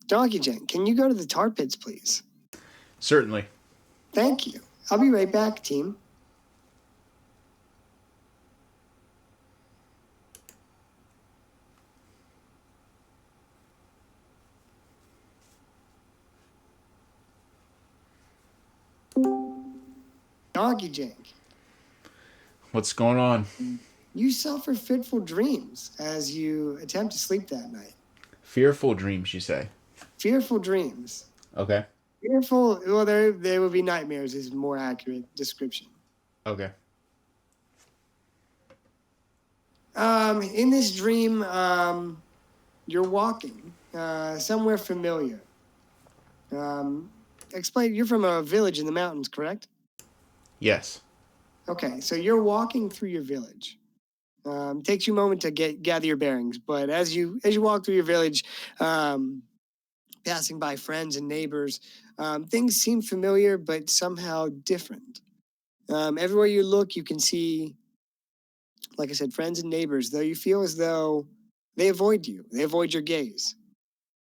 Donkey Jank, can you go to the tar pits, please? Certainly. Thank you. I'll be right back, team. Donkey Jank. What's going on? You suffer fitful dreams as you attempt to sleep that night. Fearful dreams, you say? Fearful dreams. Okay. Fearful, well, they would be nightmares is a more accurate description. Okay. In this dream, you're walking somewhere familiar. Explain, you're from a village in the mountains, correct? Yes. Okay, so you're walking through your village. Takes you a moment to gather your bearings, but as you walk through your village, passing by friends and neighbors, things seem familiar but somehow different. Everywhere you look, you can see, like I said, friends and neighbors, though you feel as though they avoid you. They avoid your gaze.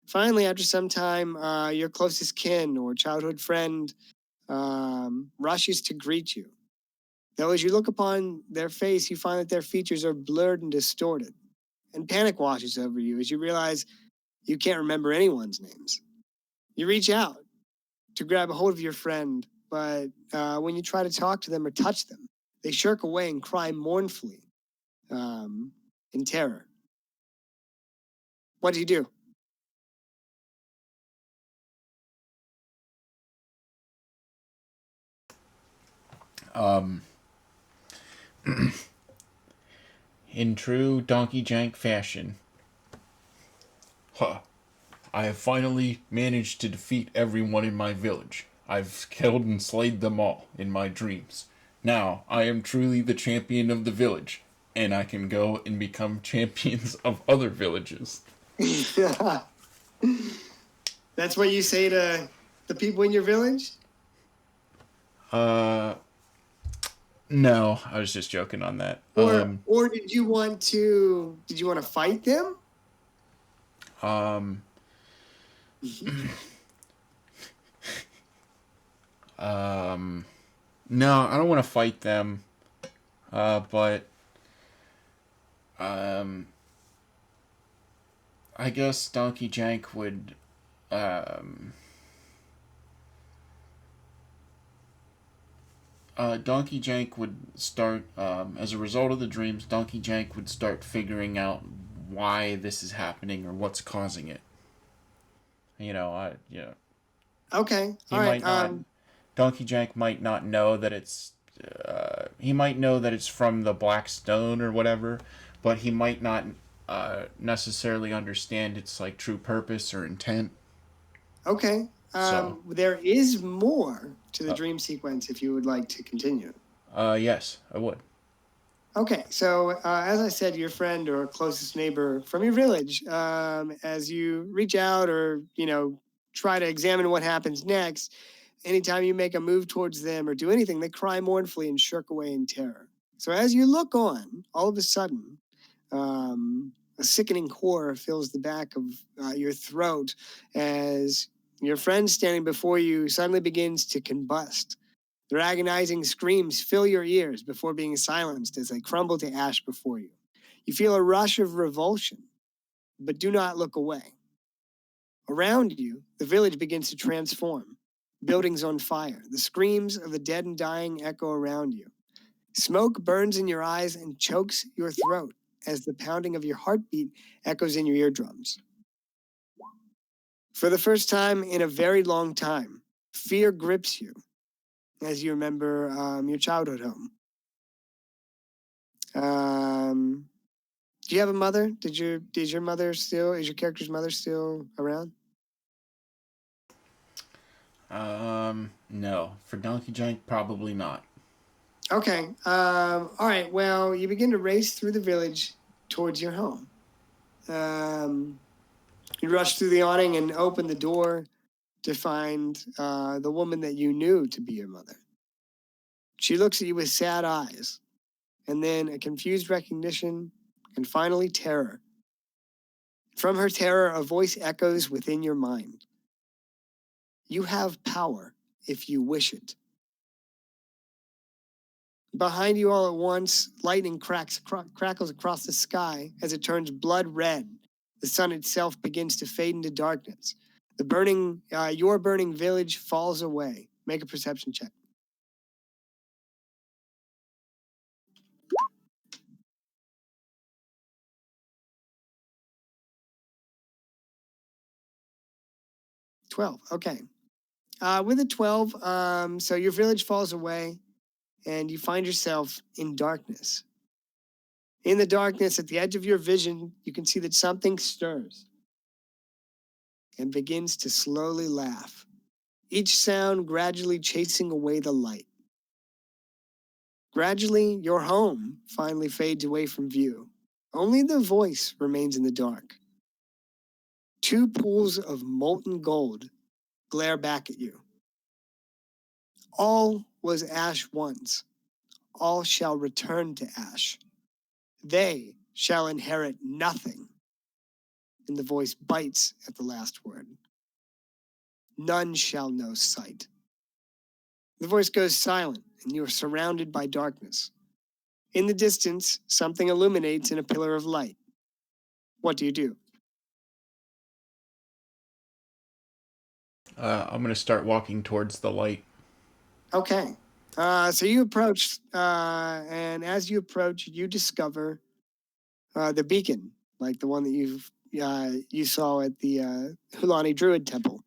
Finally, after some time, your closest kin or childhood friend rushes to greet you. Though as you look upon their face, you find that their features are blurred and distorted. And panic washes over you as you realize you can't remember anyone's names. You reach out to grab a hold of your friend, but when you try to talk to them or touch them, they shirk away and cry mournfully in terror. What do you do? In true Donkey Jank fashion. I have finally managed to defeat everyone in my village. I've killed and slayed them all in my dreams. Now, I am truly the champion of the village, and I can go and become champions of other villages. That's what you say to the people in your village? No, I was just joking on that. Or did you want to fight them? No, I don't want to fight them. But I guess Donkey Jank would Donkey Jank would start, as a result of the dreams, Donkey Jank would start figuring out why this is happening or what's causing it. Okay. He might not. Donkey Jank might not know that it's. He might know that it's from the Black Stone or whatever, but he might not necessarily understand its like true purpose or intent. Okay. There is more to the dream sequence if you would like to continue. Yes, I would. Okay, so as I said, your friend or closest neighbor from your village, as you reach out or, try to examine what happens next, anytime you make a move towards them or do anything, they cry mournfully and shirk away in terror. So as you look on, all of a sudden, a sickening horror fills the back of your throat as your friend standing before you suddenly begins to combust. Their agonizing screams fill your ears before being silenced as they crumble to ash before you. You feel a rush of revulsion, but do not look away. Around you, the village begins to transform. Buildings on fire. The screams of the dead and dying echo around you. Smoke burns in your eyes and chokes your throat as the pounding of your heartbeat echoes in your eardrums. For the first time in a very long time, fear grips you as you remember your childhood home. Do you have a mother? Is your character's mother still around? No. For Donkey Jank, probably not. Okay. All right. Well, you begin to race through the village towards your home. You rush through the awning and open the door to find the woman that you knew to be your mother. She looks at you with sad eyes, and then a confused recognition, and finally terror. From her terror, a voice echoes within your mind. You have power if you wish it. Behind you all at once, lightning crackles across the sky as it turns blood red. The sun itself begins to fade into darkness. Your burning village falls away. Make a perception check. $12. Okay. With a 12, so your village falls away, and you find yourself in darkness. In the darkness, at the edge of your vision, you can see that something stirs and begins to slowly laugh, each sound gradually chasing away the light. Gradually, your home finally fades away from view. Only the voice remains in the dark. Two pools of molten gold glare back at you. All was ash once. All shall return to ash. They shall inherit nothing. And the voice bites at the last word. None shall know sight. The voice goes silent, and you are surrounded by darkness. In the distance, something illuminates in a pillar of light. What do you do? I'm going to start walking towards the light. Okay. So you approach, and as you approach, you discover the beacon, like the one that you saw at the Hulani Druid Temple.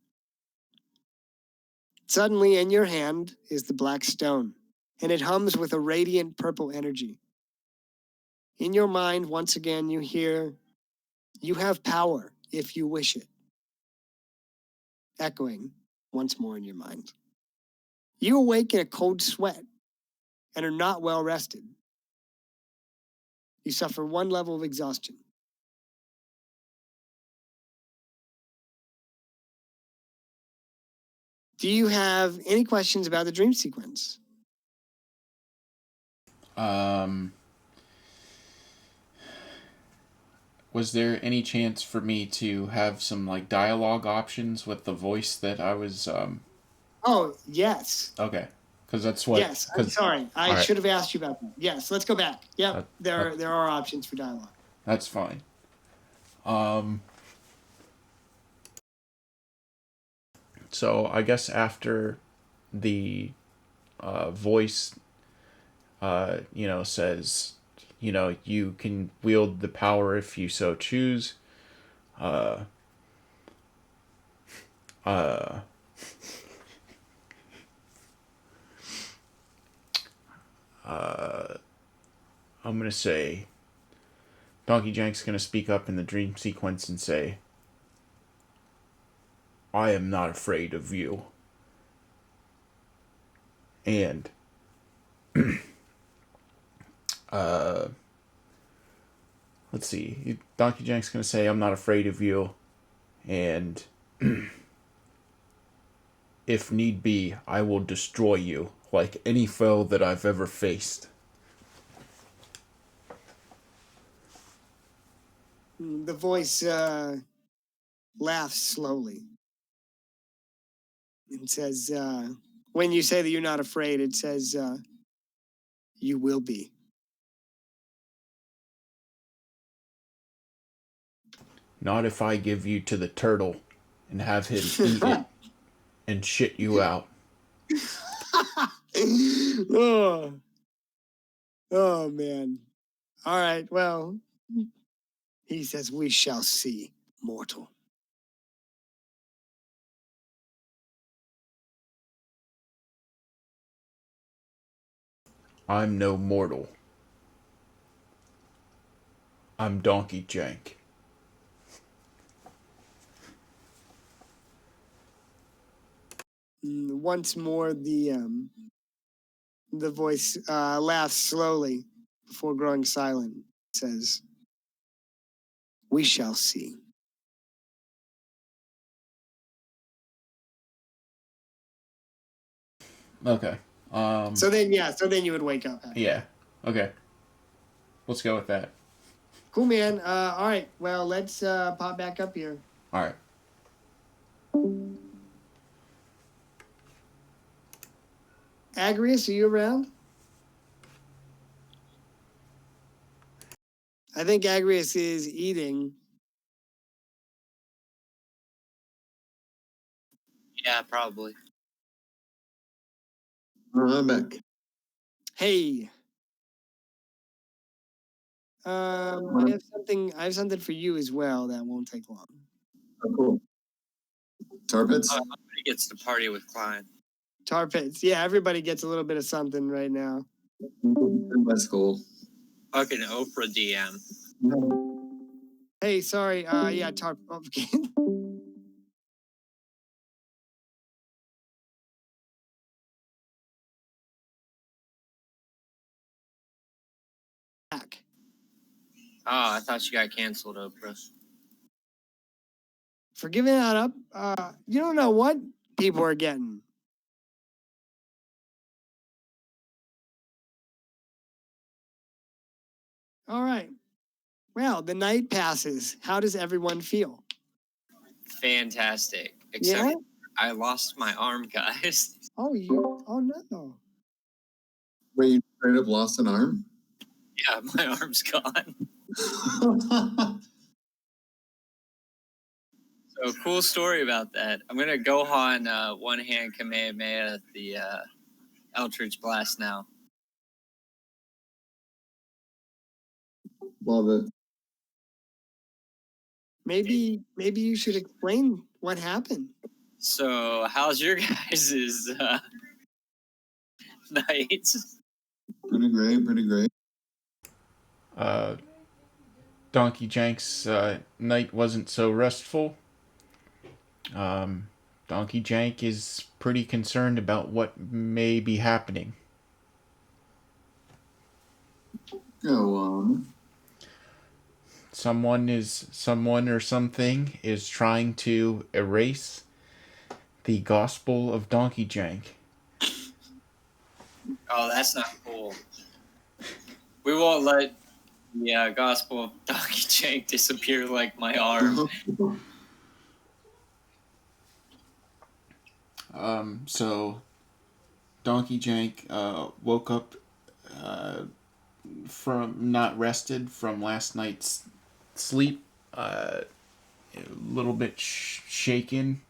Suddenly, in your hand is the black stone, and it hums with a radiant purple energy. In your mind, once again, you hear, "You have power if you wish it," echoing once more in your mind. You awake in a cold sweat and are not well rested. You suffer one level of exhaustion. Do you have any questions about the dream sequence? Was there any chance for me to have some like dialogue options with the voice that I was? Oh, yes. Okay, because that's what. Yes, I'm sorry. I should have asked you about that. Yes, let's go back. Yep, there are options for dialogue. That's fine. So I guess after the voice, says, you can wield the power if you so choose. I'm gonna say Donkey Jank's gonna speak up in the dream sequence and say, I am not afraid of you. And let's see. Donkey Jank's gonna say, I'm not afraid of you. And if need be, I will destroy you like any foe that I've ever faced. The voice laughs slowly and says, when you say that you're not afraid, it says, you will be. Not if I give you to the turtle and have him eat it and shit you out. oh. Oh, man. All right, well, he says, we shall see, mortal. I'm no mortal. I'm Donkey Jank. Once more, the voice laughs slowly before growing silent. It says, we shall see. Okay. So then you would wake up. Yeah. Okay. Let's go with that. Cool, man. All right, well, let's pop back up here. All right. Agrius, are you around? I think Agrius is eating. Yeah, probably. I'm back. Hey. I have something for you as well that won't take long. Oh, cool. Tar pits? Everybody gets to party with Klein. Tar pits. Yeah, everybody gets a little bit of something right now. That's cool. Fucking Oprah DM. Hey, sorry. Yeah, tar. Okay. Back. Oh, I thought you got canceled, Oprah. For giving that up, you don't know what people are getting. All right. Well, the night passes. How does everyone feel? Fantastic. Except Yeah? I lost my arm, guys. Oh no. Wait, you straight up lost an arm? Yeah, my arm's gone. So cool story about that. I'm gonna Gohan one hand Kamehameha the Eldritch Blast now. Love it. Maybe you should explain what happened. So how's your guys' night? Pretty great. Donkey Jank's night wasn't so restful. Donkey Jank is pretty concerned about what may be happening. Go on. Someone or something is trying to erase the gospel of Donkey Jank. Oh, that's not cool. We won't let the Gospel of Donkey Jank disappear like my arm. So Donkey Jank woke up from not rested from last night's sleep, a little bit shaken,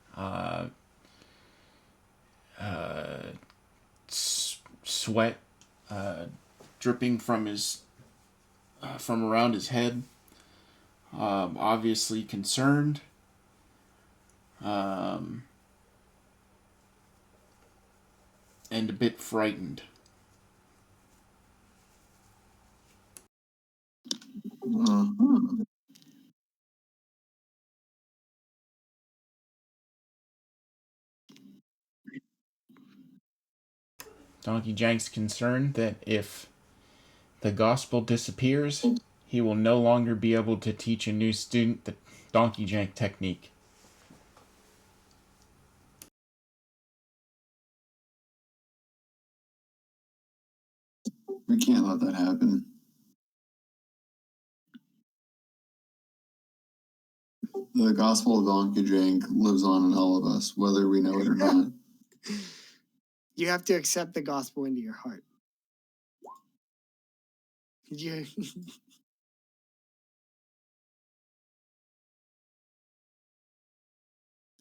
sweat dripping from his from around his head. Obviously concerned. And a bit frightened. Uh-huh. Donkey Jank's concerned that if the gospel disappears, he will no longer be able to teach a new student the Donkey Jank technique. We can't let that happen. The gospel of Donkey Jank lives on in all of us, whether we know it or not. You have to accept the gospel into your heart. You...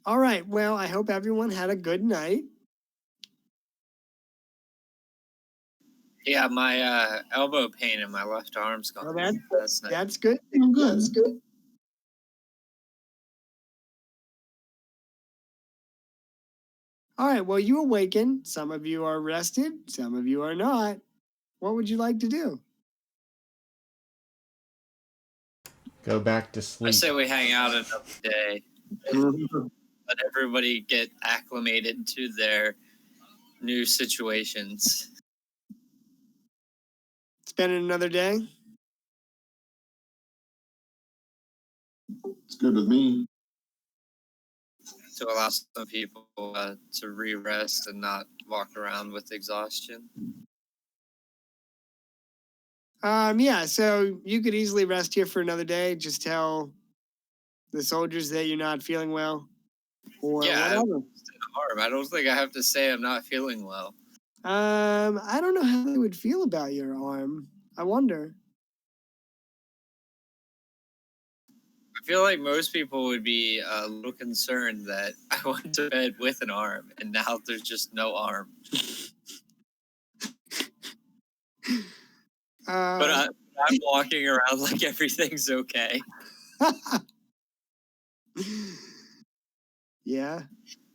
All right. Well, I hope everyone had a good night. Yeah, my elbow pain in my left arm's gone. Well, that's nice. That's good. Oh, good. That's good. All right. Well, you awaken. Some of you are rested. Some of you are not. What would you like to do? Go back to I sleep. say we hang out another day. Let everybody get acclimated to their new situations. Spend another day? It's good with me. To allow some people to re-rest and not walk around with exhaustion. Yeah, so you could easily rest here for another day. Just tell the soldiers that you're not feeling well. Or Yeah, whatever. I don't think I have to say I'm not feeling well. I don't know how they would feel about your arm. I wonder. I feel like most people would be a little concerned that I went to bed with an arm and now there's just no arm. But I'm walking around like everything's okay. Yeah.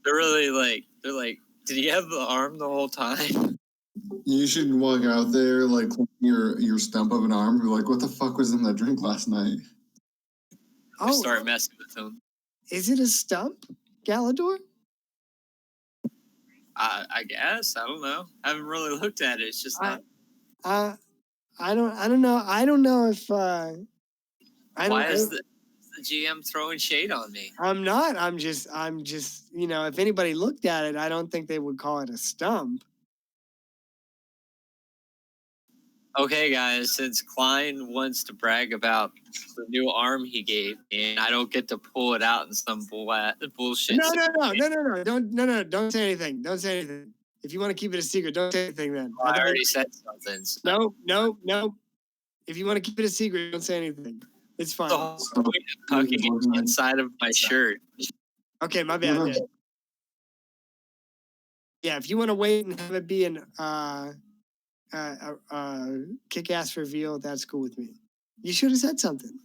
They're like, did he have the arm the whole time? You should walk out there like your stump of an arm. Be like, what the fuck was in that drink last night? I start messing with him. Is it a stump, Galador? I guess. I don't know. I haven't really looked at it. It's just not. I don't know. I don't know if Why is the GM throwing shade on me? I'm not. I'm just if anybody looked at it, I don't think they would call it a stump. Okay, guys, since Klein wants to brag about the new arm he gave me, and I don't get to pull it out in some bullshit. No. Don't say anything. Don't say anything. If you want to keep it a secret, don't say anything then. I already said something. So. No. If you want to keep it a secret, don't say anything. It's fine. Tucking it inside of my shirt. Okay, my bad. Yeah, if you want to wait and have it be an kick-ass reveal, that's cool with me. You should have said something.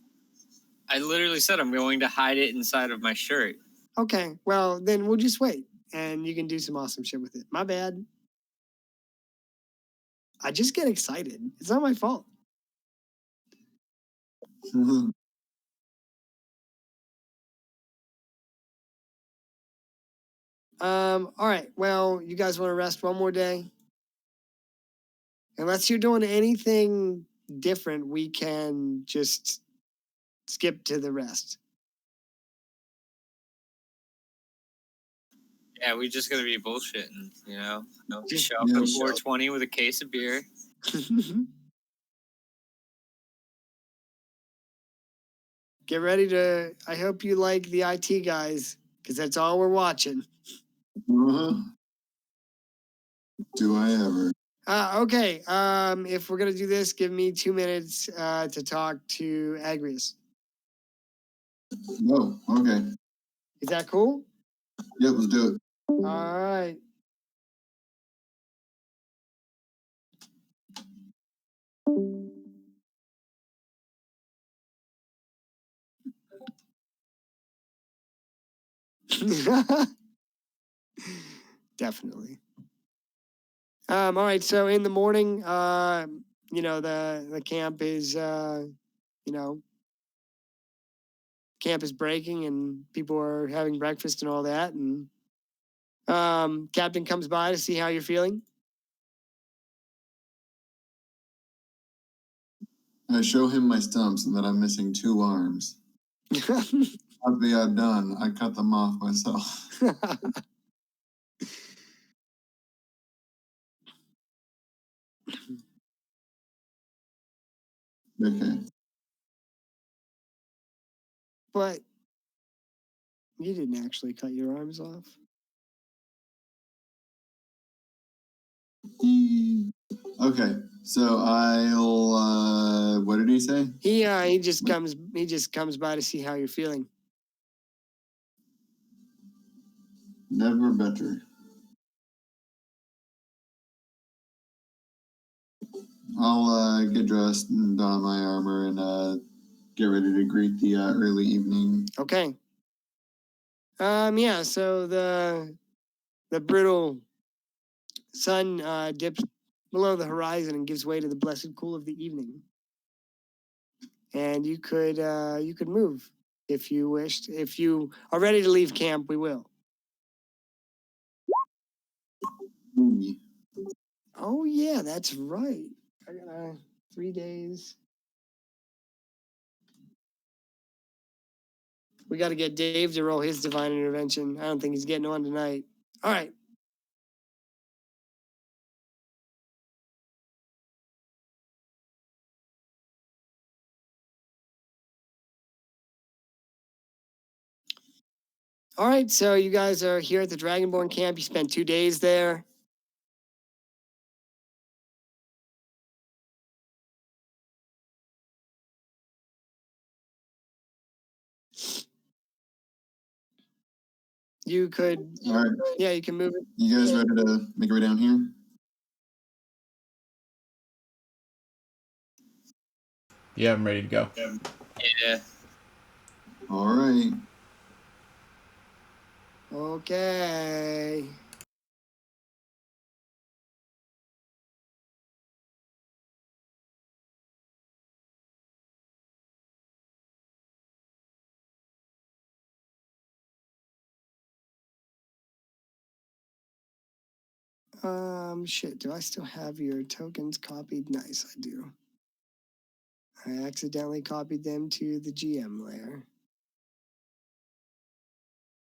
I literally said I'm going to hide it inside of my shirt. Okay, well, then we'll just wait, and you can do some awesome shit with it. My bad. I just get excited. It's not my fault. All right. Well, you guys want to rest one more day? Unless you're doing anything different, we can just skip to the rest. Yeah, we're just gonna be bullshitting, you know. Just show up at 420 with a case of beer. Get ready to. I hope you like the IT guys, because that's all we're watching. Do I ever? Okay. If we're gonna do this, give me 2 minutes to talk to Agrius. Oh, okay. Is that cool? Yep, let's do it. All right. Definitely. All right. So in the morning, the camp is, camp is breaking and people are having breakfast and all that. And captain comes by to see how you're feeling. I show him my stumps and that I'm missing 2 arms. Not the done. I cut them off myself. Okay. But you didn't actually cut your arms off. Okay, so I'll. What did he say? He just comes by to see how you're feeling. Never better. I'll get dressed and don my armor and get ready to greet the early evening. Okay. Yeah. So the brutal sun dips below the horizon and gives way to the blessed cool of the evening. And you could move if you wished. If you are ready to leave camp, we will. Ooh. Oh yeah, that's right. I got 3 days. We got to get Dave to roll his divine intervention. I don't think he's getting on tonight. All right. All right, so you guys are here at the Dragonborn camp. You spent 2 days there. You could, All right. Yeah, you can move it. You guys ready to make your way down here? Yeah, I'm ready to go. Yeah. All right. Okay. Shit, do I still have your tokens copied? Nice, I do. I accidentally copied them to the GM layer.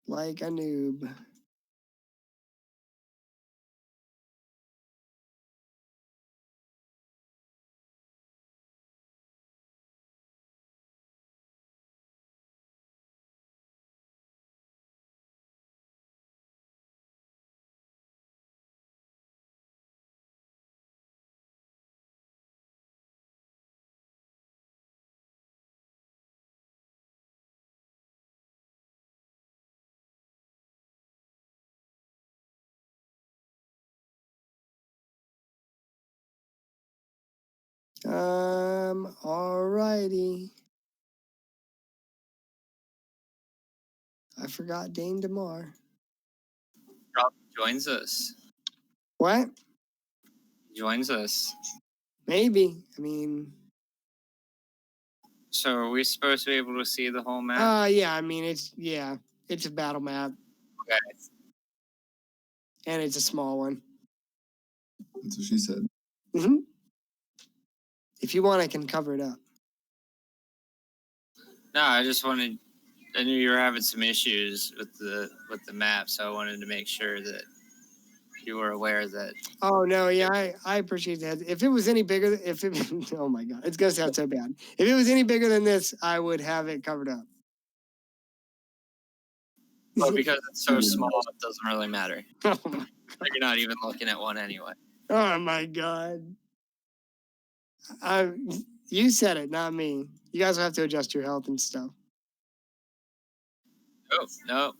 Like a noob. Alrighty. I forgot Dane DeMar. Rob joins us. What? Joins us. Maybe. I mean. So are we supposed to be able to see the whole map? Yeah. I mean, it's a battle map. Okay. And it's a small one. That's what she said. Mm-hmm. If you want, I can cover it up. No, I just wanted. I knew you were having some issues with the map, so I wanted to make sure that you were aware that. Oh no, yeah, I appreciate that. If it was any bigger, oh my god, it's gonna sound so bad. If it was any bigger than this, I would have it covered up. But because it's so small, it doesn't really matter. You're not even looking at one anyway. Oh my god. You said it, not me. You guys will have to adjust your health and stuff. Oh no.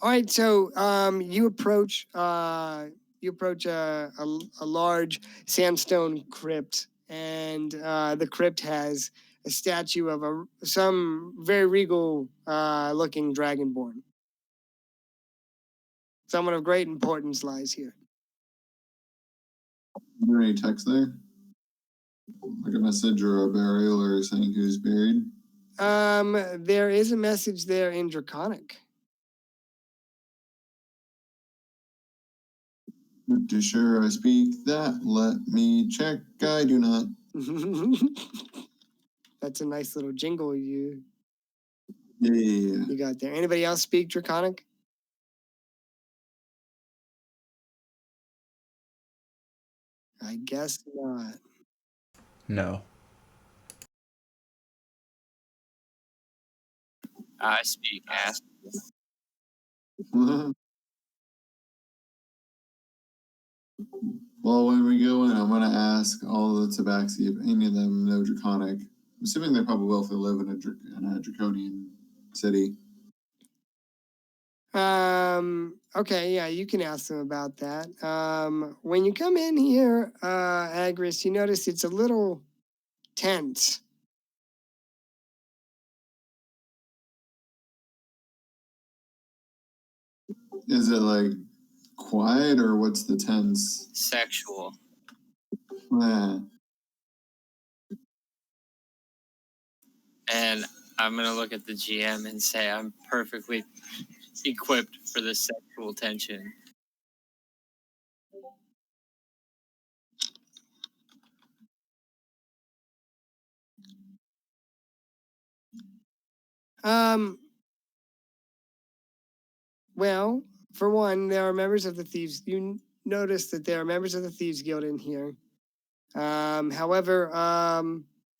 All right, so you approach a large sandstone crypt, and the crypt has a statue of some very regal looking dragonborn. Someone of great importance lies here. Is there any text there? Like a message or a burial or saying who's buried? There is a message there in Draconic. To sure I speak that. Let me check. I do not. That's a nice little jingle you Yeah. got there. Anybody else speak Draconic? I guess not. No. I speak ass. Well, when we go in, I'm going to ask all the Tabaxi if any of them know Draconic. I'm assuming they probably will if they live in a Draconian city. Okay, yeah, you can ask them about that. When you come in here, Agris, you notice it's a little tense. Is it like quiet or what's the tense? Sexual. And I'm gonna look at the GM and say I'm perfectly equipped for the sexual tension. Well, for one, there are members of the Thieves. You notice that there are members of the Thieves Guild in here. However,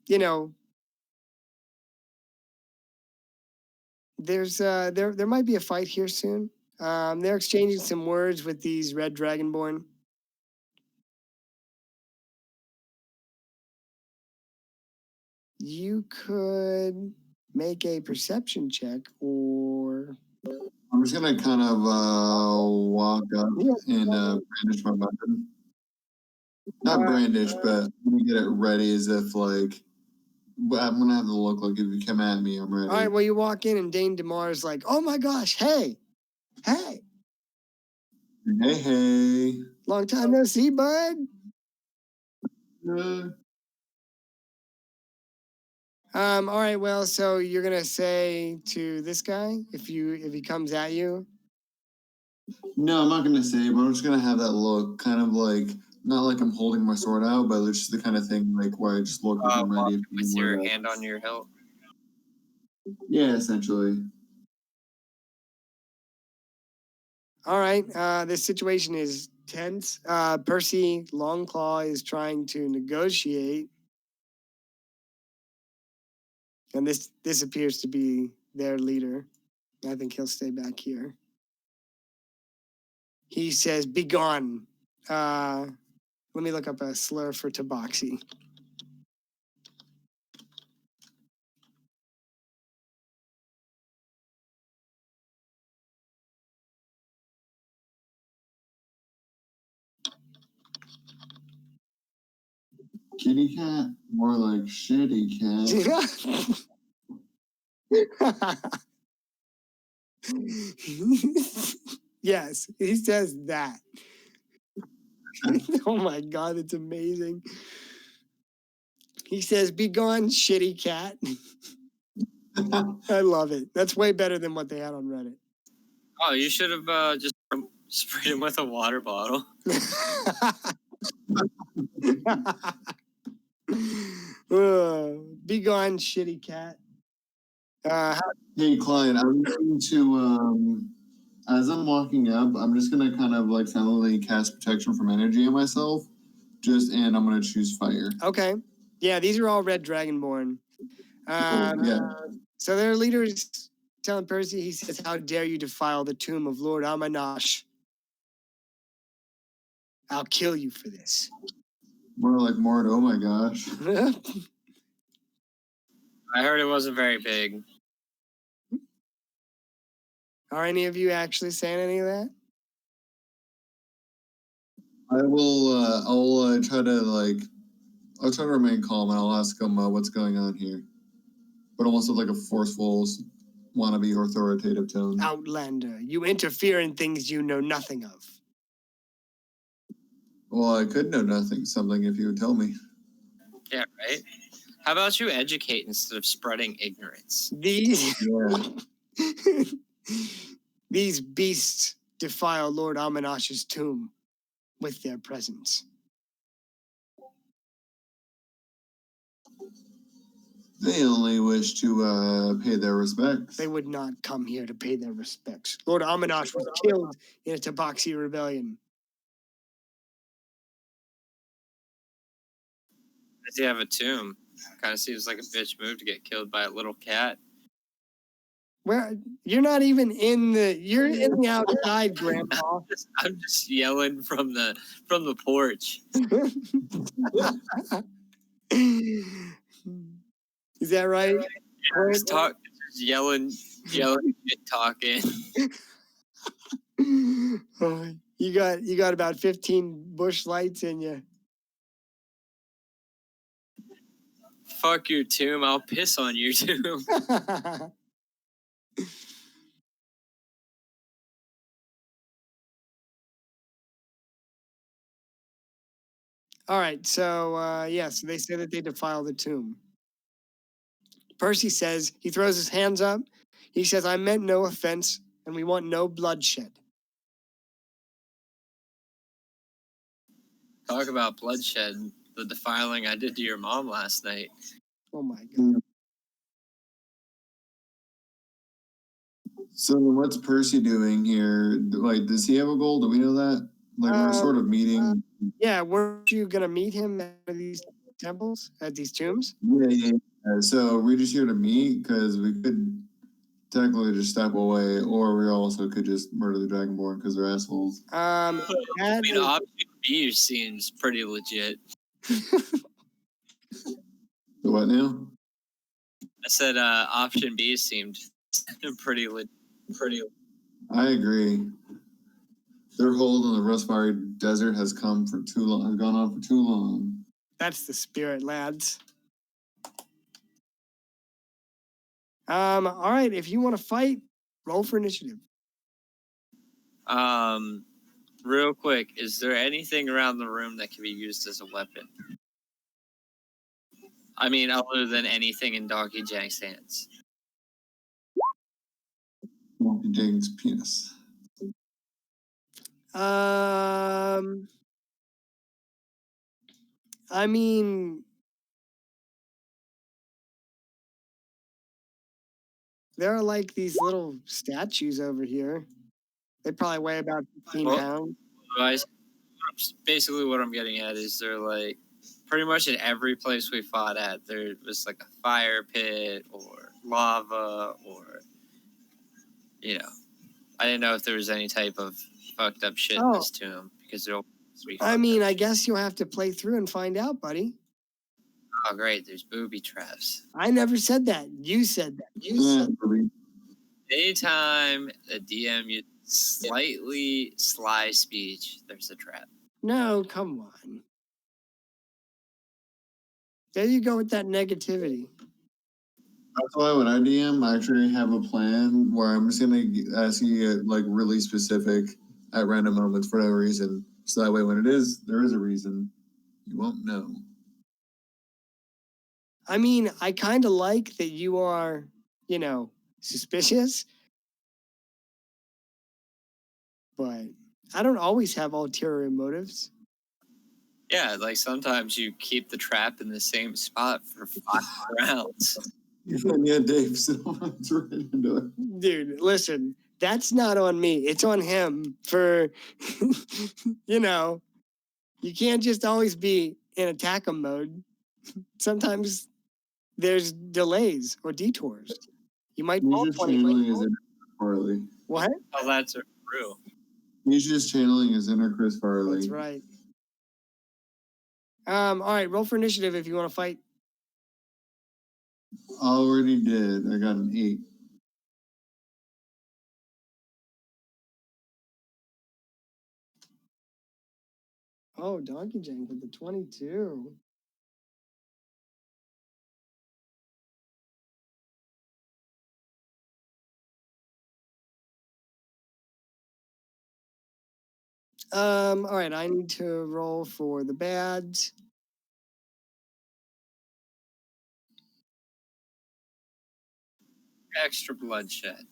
you know, there's there might be a fight here soon. They're exchanging some words with these Red Dragonborn. You could make a perception check, or I'm just gonna kind of walk up and brandish my weapon. Not brandish, but I'm gonna get it ready as if like I'm gonna have the look like if you come at me, I'm ready. All right, well, you walk in and Dane DeMar is like, "Oh my gosh, hey, hey, hey, long time no see, bud." All right, well, so you're gonna say to this guy if he comes at you. No, I'm not gonna say, but I'm just gonna have that look, kind of like not like I'm holding my sword out, but it's just the kind of thing like where I just look like I'm ready. With your hand on your hilt. Yeah, essentially. All right, this situation is tense. Percy Longclaw is trying to negotiate, and this appears to be their leader. I think he'll stay back here. He says, "Be gone." Let me look up a slur for Tabaxi. Kitty cat, more like shitty cat. Yes, he says that. Oh my God, it's amazing. He says, "Be gone, shitty cat." I love it. That's way better than what they had on Reddit. Oh, you should have just sprayed him with a water bottle. Be gone, shitty cat. Hey, Clyde, I'm going to, as I'm walking up, I'm just going to kind of like silently cast protection from energy on myself, and I'm going to choose fire. Okay. Yeah, these are all Red Dragonborn. Yeah. So their leader is telling Percy, he says, "How dare you defile the tomb of Lord Amanash? I'll kill you for this." More like Mort, oh my gosh. I heard it wasn't very big. Are any of you actually saying any of that? I will, I'll try to remain calm and I'll ask him what's going on here. But almost with like a forceful, wannabe authoritative tone. Outlander, you interfere in things you know nothing of. Well, I could know something if you would tell me. Yeah, right? How about you educate instead of spreading ignorance? These these beasts defile Lord Amanash's tomb with their presence. They only wish to pay their respects. They would not come here to pay their respects. Lord Amanash was killed in a Tabaxi rebellion. Does he have a tomb? Kind of seems like a bitch move to get killed by a little cat. Where you're not even in the you're in the outside, Grandpa. I'm just yelling from the porch. Is that right? Yeah, just yelling, shit talking. You got about 15 bush lights in you. Fuck your tomb. I'll piss on your tomb. All right, so so they say that they defile the tomb. Percy says, he throws his hands up. He says, I meant no offense, and we want no bloodshed. Talk about bloodshed. The defiling I did to your mom last night. Oh my God. So what's Percy doing here? Like, does he have a goal? Do we know that? Like, we're sort of meeting. Yeah, weren't you going to meet him at these temples, at these tombs? Yeah. So we're just here to meet because we could technically just step away, or we also could just murder the Dragonborn because they're assholes. Option B seems pretty legit. So what now? I said option B seemed pretty legit. I agree. Their hold on the Rustfire Desert has gone on for too long. That's the spirit, lads. All right, if you want to fight, roll for initiative. Real quick, is there anything around the room that can be used as a weapon? I mean, other than anything in Donkey Jank's hands. Donkey Jank's penis. I mean, there are like these little statues over here. They probably weigh about 15 pounds. Basically, what I'm getting at is they're like pretty much in every place we fought at, there was like a fire pit or lava or, I didn't know if there was any type of fucked up shit in this tomb because they're. I guess you'll have to play through and find out, buddy. Oh, great. There's booby traps. I never said that. You said that. Anytime a DM uses slightly sly speech, there's a trap. No, come on. There you go with that negativity. That's why when I DM, I actually have a plan where I'm just gonna ask you like really specific at random moments for no reason. So that way, when there is a reason, you won't know. I mean, I kind of like that you are, suspicious. But I don't always have ulterior motives. Yeah, like sometimes you keep the trap in the same spot for 5 rounds. Yeah, Dave still runs right into it. Dude, listen, that's not on me. It's on him for, you can't just always be in attack mode. Sometimes there's delays or detours. You might He's just channeling his inner Chris Farley. What? Oh, that's true. He's just channeling his inner Chris Farley. That's right. All right, roll for initiative if you want to fight. Already did. I got an 8. Oh, Donkey Jank with the 22. All right, I need to roll for the bads. Extra bloodshed.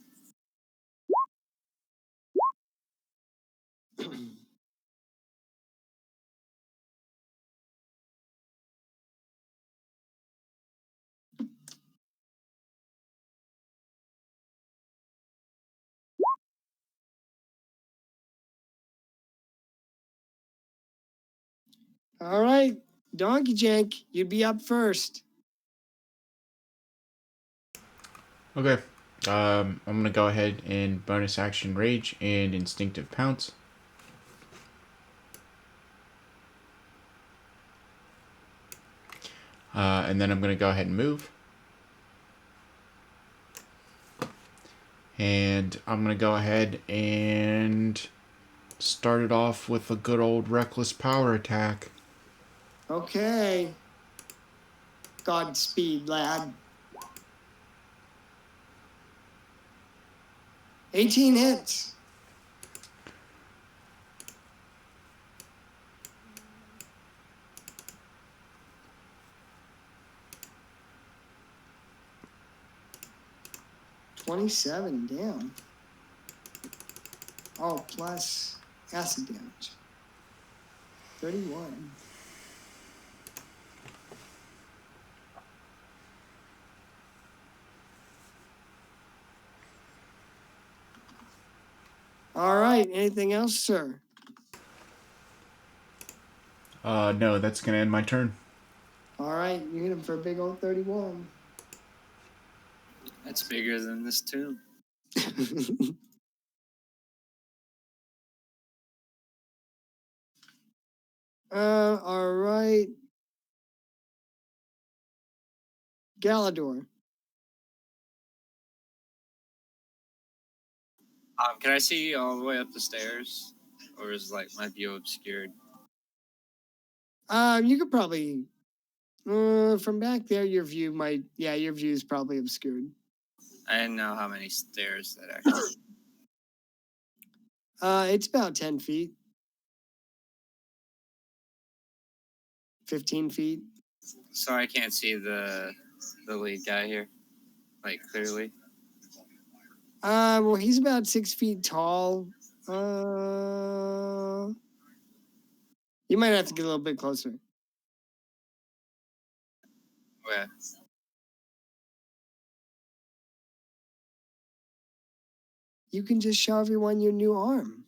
All right, Donkey Jank, you'd be up first. Okay. I'm gonna go ahead and bonus action Rage and Instinctive Pounce. And then I'm gonna go ahead and move. And I'm gonna go ahead and start it off with a good old Reckless Power attack. Okay. Godspeed, lad. 18 hits. $27, damn. Oh, plus acid damage. 31. All right, anything else, sir? No, that's gonna end my turn. All right, you hit him for a big old 31. That's bigger than this tomb. All right. Galador. Can I see all the way up the stairs, or is like my view obscured? You could probably from back there your view is probably obscured. I didn't know how many stairs that actually. It's about 10 feet. 15 feet. So I can't see the lead guy here, like clearly. Well, he's about 6 feet tall. You might have to get a little bit closer. Okay. You can just show everyone your new arm.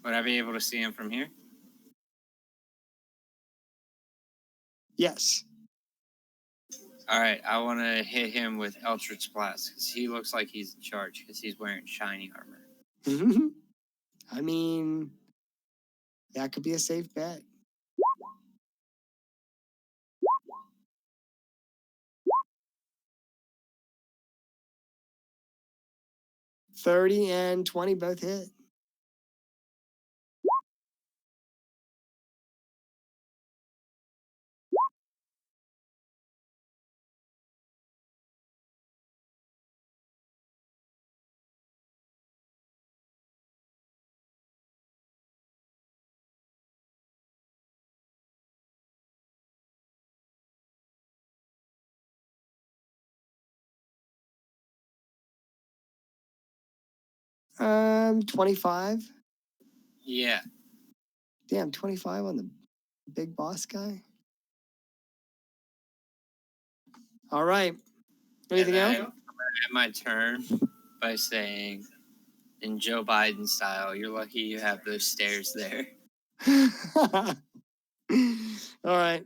Would I be able to see him from here? Yes. All right, I want to hit him with Eldritch Blast because he looks like he's in charge because he's wearing shiny armor. I mean, that could be a safe bet. $30 and $20 both hit. $25. Yeah. Damn, 25 on the big boss guy. All right. Anything else? I'm gonna end my turn by saying, in Joe Biden style, you're lucky you have those stairs there. All right.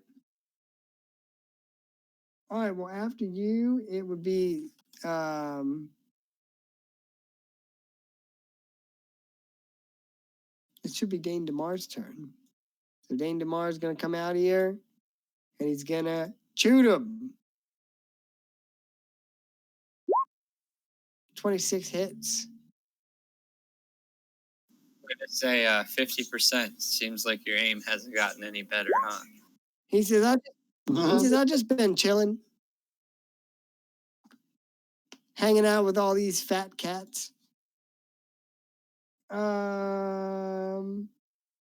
All right. Well, after you, it would be it should be Dane DeMar's turn. So Dane DeMar is gonna come out here and he's gonna shoot him. 26 hits. I'm gonna say 50%. Seems like your aim hasn't gotten any better, huh? He says, I've just been chilling, hanging out with all these fat cats.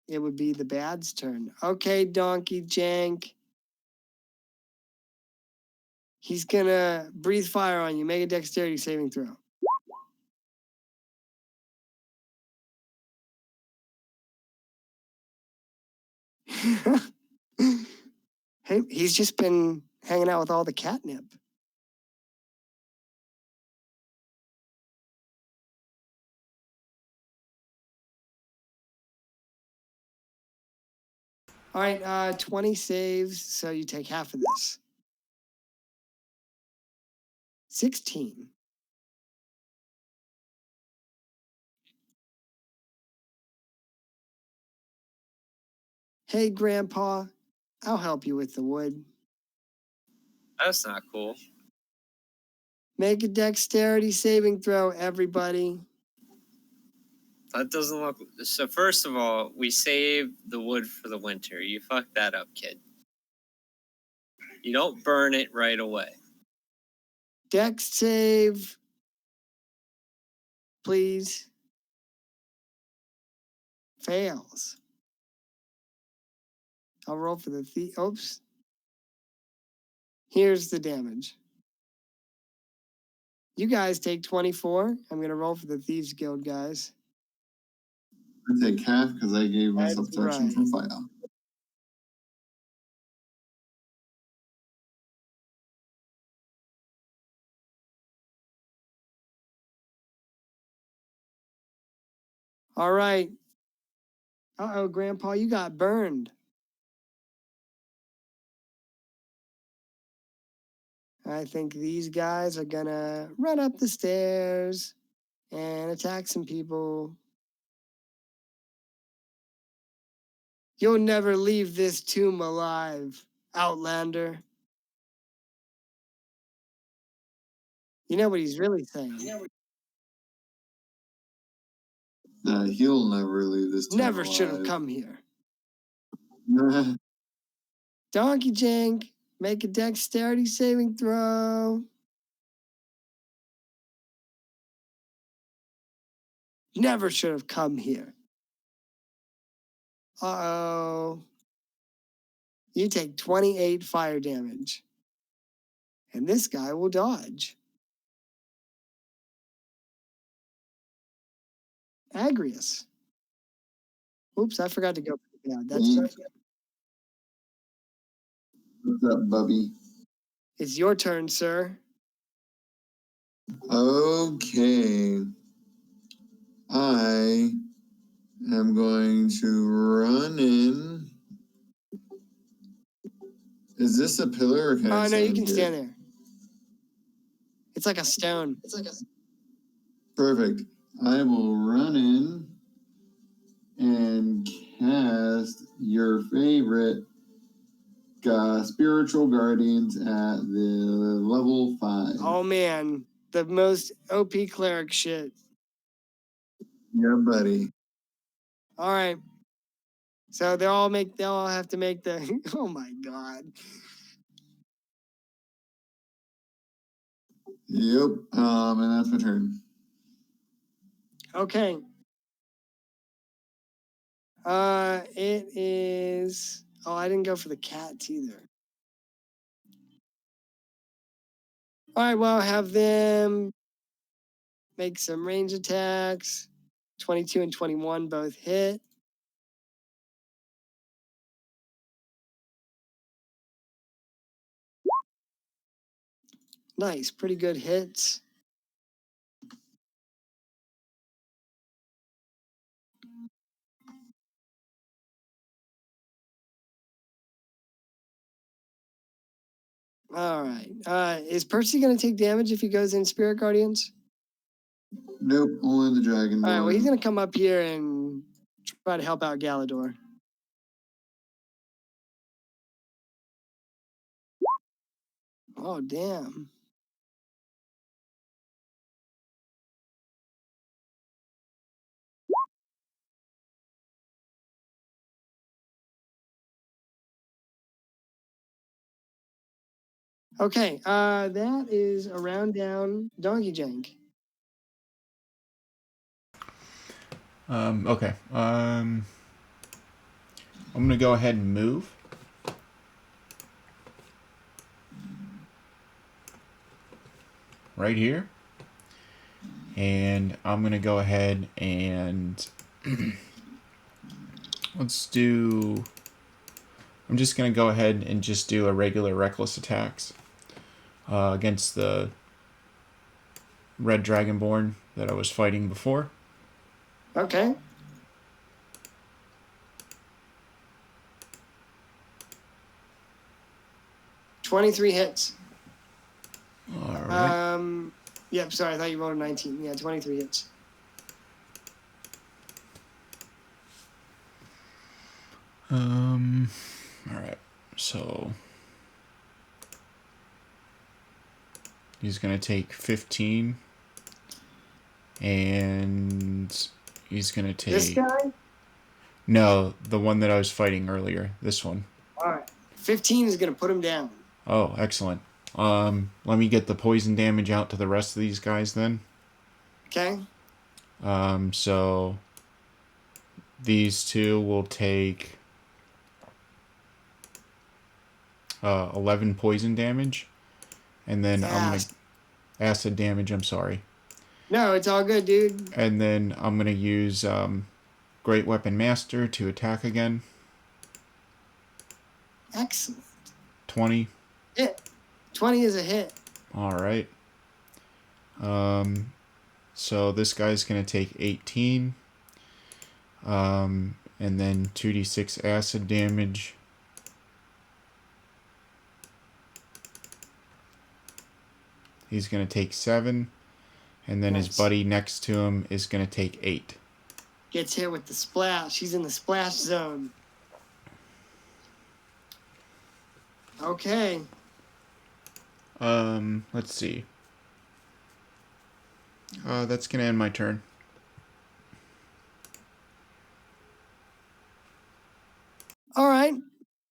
It would be the bad's turn. Okay, Donkey Jank. He's gonna breathe fire on you. Make a dexterity saving throw. Hey, he's just been hanging out with all the catnip. All right, 20 saves, so you take half of this. 16. Hey, Grandpa, I'll help you with the wood. That's not cool. Make a dexterity saving throw, everybody. That doesn't look. So first of all, we saved the wood for the winter. You fucked that up, kid. You don't burn it right away. Dex save, please. Fails. I'll roll for the thief. Oops. Here's the damage. You guys take 24. I'm going to roll for the Thieves Guild guys. I take half because I gave myself That's protection right. from fire. All right. Uh-oh, Grandpa, you got burned. I think these guys are going to run up the stairs and attack some people. You'll never leave this tomb alive, Outlander. You know what he's really saying? He'll never leave this town Never should have alive. come here. Donkey Jank, make a dexterity saving throw. Never should have come here. Uh-oh. You take 28 fire damage. And this guy will dodge. Agrius. Oops, I forgot to go. Yeah, that's right. What's up, Bubby? It's your turn, sir. Okay. I am going to run in. Is this a pillar or can I Oh, no, stand you can here? stand there. It's like a stone. Perfect. I will run in and cast your favorite spiritual guardians at the level 5. Oh, man. The most OP cleric shit. Yeah, buddy. All right. So they all have to make the, oh my God. Yep. And that's my turn. Okay. It is, oh, I didn't go for the cats either. All right, well, have them make some range attacks. 22 and 21 both hit. Nice, pretty good hits. All right. Is Percy going to take damage if he goes in Spirit Guardians? Nope, only the dragon. All right, well, he's going to come up here and try to help out Galador. Oh, damn. Okay, that is a round down Donkey Jank. Okay. I'm gonna go ahead and move. Right here. And I'm gonna go ahead and let's do. I'm just gonna go ahead and just do a regular reckless attacks against the red dragonborn that I was fighting before. Okay. 23 hits. All right. Yep, sorry, I thought you rolled a 19. Yeah, 23 hits. All right. So he's gonna take 15, and he's gonna take This guy? No, the one that I was fighting earlier. This one. All right. 15 is gonna put him down. Oh, excellent. Let me get the poison damage out to the rest of these guys then. Okay. So these two will take 11 poison damage, and then I'm gonna acid damage. I'm sorry. No, it's all good, dude. And then I'm gonna use Great Weapon Master to attack again. Excellent. 20. Hit. 20 is a hit. All right. So this guy's gonna take 18. And then 2d6 acid damage. He's going to take 7. And then his buddy next to him is going to take 8. Gets hit with the splash. He's in the splash zone. Okay. Let's see. That's going to end my turn. All right.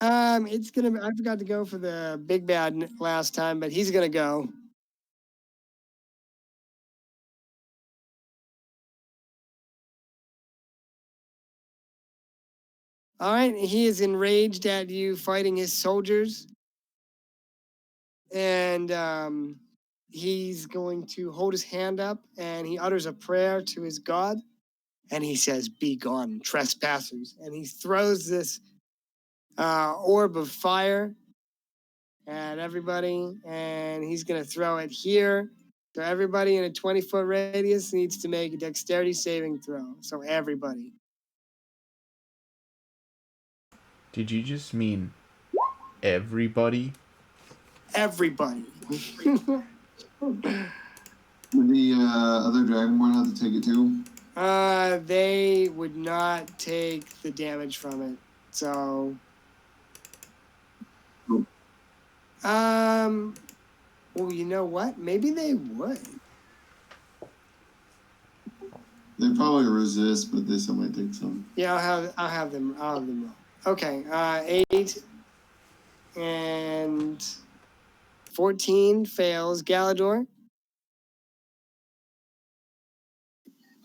It's gonna. I forgot to go for the big bad last time, but he's gonna go. All right. He is enraged at you fighting his soldiers, and he's going to hold his hand up and he utters a prayer to his god, and he says, "Be gone, trespassers!" And he throws this orb of fire at everybody, and he's going to throw it here. So everybody in a 20-foot radius needs to make a dexterity saving throw. So everybody. Did you just mean everybody? Everybody. Would the other Dragonborn have to take it too? They would not take the damage from it. So well, you know what? Maybe they would. They probably resist, but they still might take some. Yeah, I'll have them roll. Okay, 8 and 14 fails. Galador.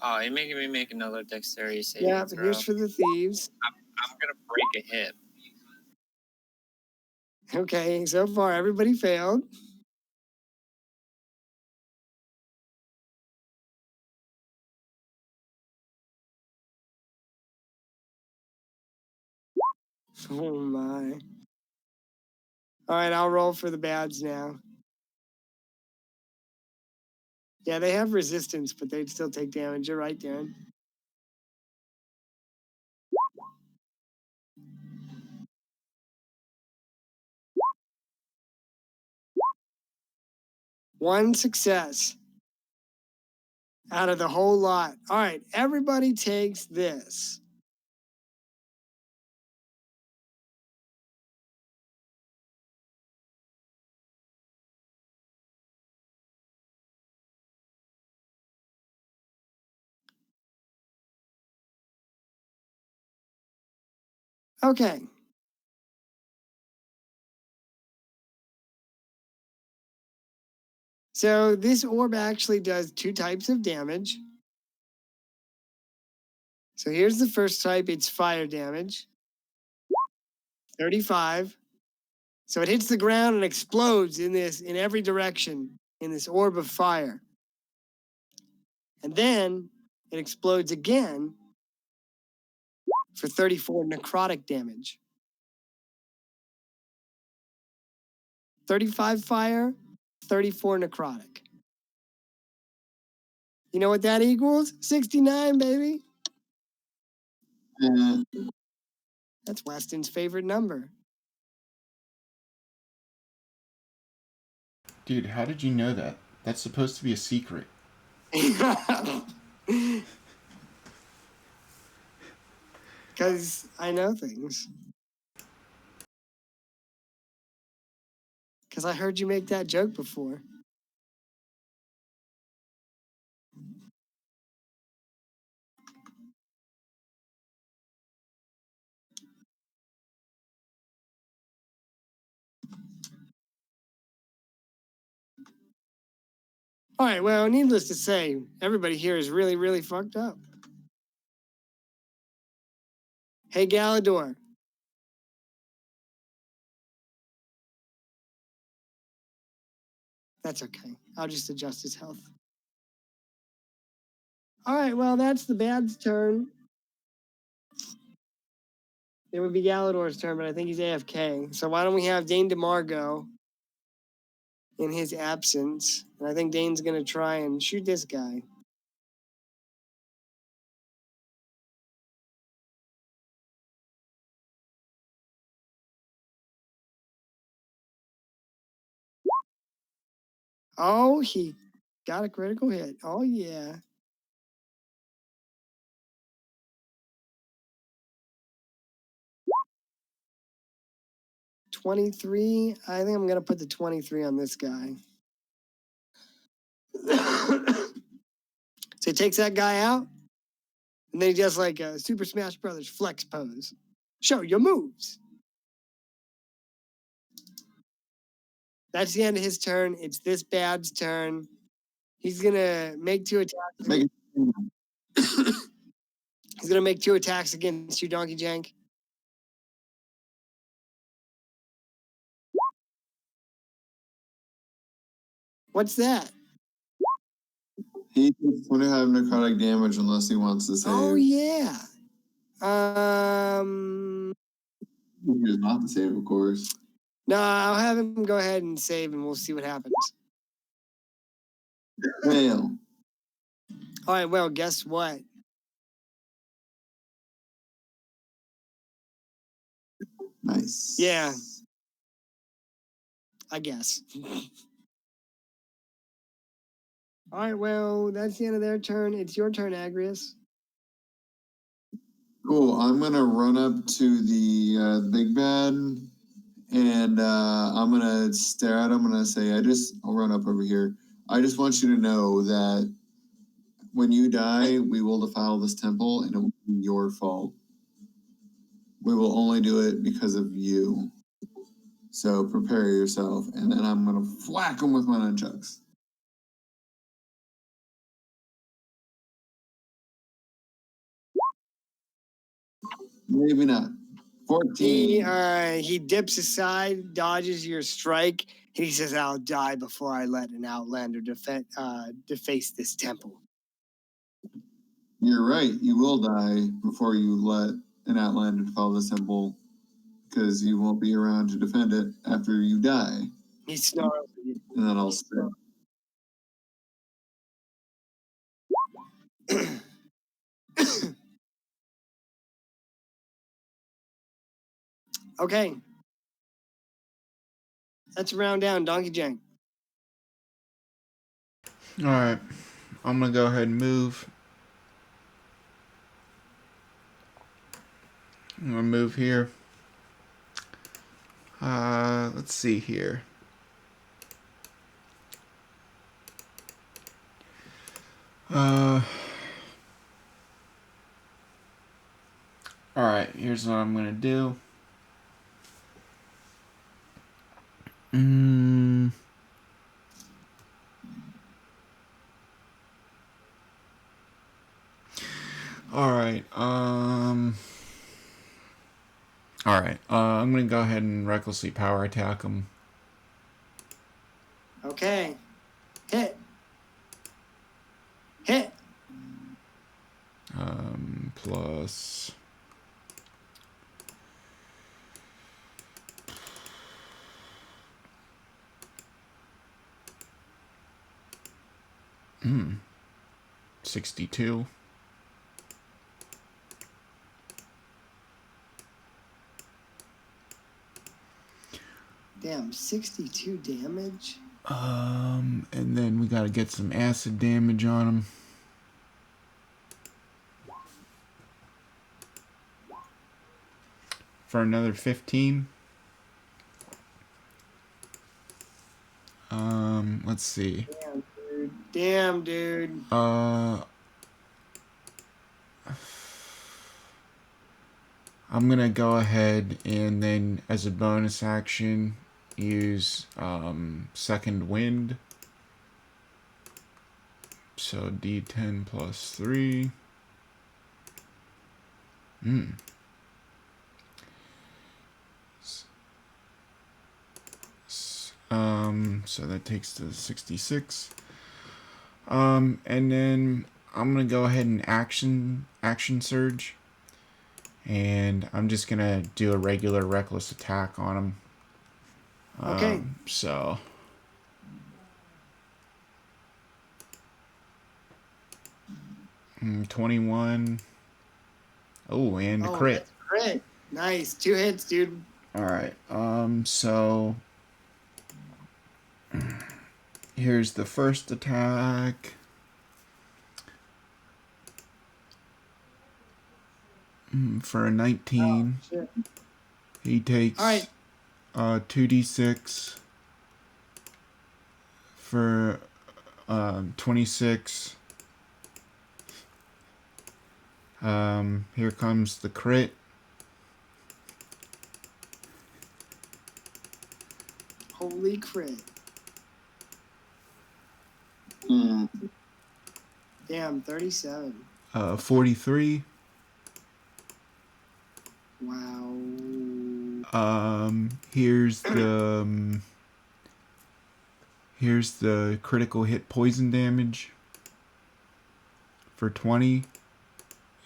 Oh, you're making me make another dexterity saving Yeah, throw. here's for the thieves. I'm gonna break a hip. Okay, so far everybody failed. Oh my. All right, I'll roll for the bads now. Yeah, they have resistance, but they'd still take damage. You're right, Darren. One success out of the whole lot. All right, everybody takes this. Okay. So this orb actually does 2 types of damage. So here's the first type. It's fire damage. 35. So it hits the ground and explodes in every direction in this orb of fire. And then it explodes again for 34 necrotic damage. 35 fire, 34 necrotic. You know what that equals? 69, baby. Yeah. That's Weston's favorite number. Dude, how did you know that? That's supposed to be a secret. Because I know things. Because I heard you make that joke before. All right, well, needless to say, everybody here is really, really fucked up. Hey, Galador. That's okay. I'll just adjust his health. All right, well, that's the bad's turn. It would be Galador's turn, but I think he's AFK. So why don't we have Dane DeMar go in his absence? And I think Dane's going to try and shoot this guy. Oh, he got a critical hit. Oh, yeah. $23. I think I'm going to put the 23 on this guy. So he takes that guy out, and then he does like a Super Smash Brothers flex pose. Show your moves. That's the end of his turn. It's this bad's turn. He's going to make 2 attacks. He's going to make 2 attacks against you, Donkey Jank. What's that? He takes 25 necrotic damage unless he wants to save. Oh, yeah. He does not to save, of course. No, I'll have him go ahead and save, and we'll see what happens. Fail. All right, well, guess what? Nice. Yeah. I guess. All right, well, that's the end of their turn. It's your turn, Agrius. Cool. I'm gonna run up to the big bad, and I'm gonna stare at him. I'm gonna say, I'll run up over here. I just want you to know that when you die, we will defile this temple, and it will be your fault. We will only do it because of you. So prepare yourself, and then I'm gonna whack him with my nunchucks. Maybe not. 14. He dips aside, dodges your strike, and he says, I'll die before I let an outlander deface this temple. You're right. You will die before you let an outlander defile this temple, because you won't be around to defend it after you die. He snarls at you. And then I'll spit. Okay. That's a round down, Donkey Jank. All right, I'm gonna go ahead and move. I'm gonna move here. Let's see here. All right, here's what I'm gonna do. All right. All right. I'm gonna go ahead and recklessly power attack him. Okay. Hit. Hit. Plus. Hmm. 62. Damn, 62 damage? And then we gotta get some acid damage on him. For another 15. Let's see. Damn, dude. I'm gonna go ahead and then, as a bonus action, use second wind. So D10 plus 3. So that takes to 66. And then I'm gonna go ahead and action surge, and I'm just gonna do a regular reckless attack on him. Okay. So 21. Oh, and a crit. That's crit. Nice. 2 hits, dude. All right. So here's the first attack. For a 19. Oh, he takes 2d6 for 26. Here comes the crit. Holy crit. Damn, 37. 43. Wow. Here's the critical hit poison damage for 20.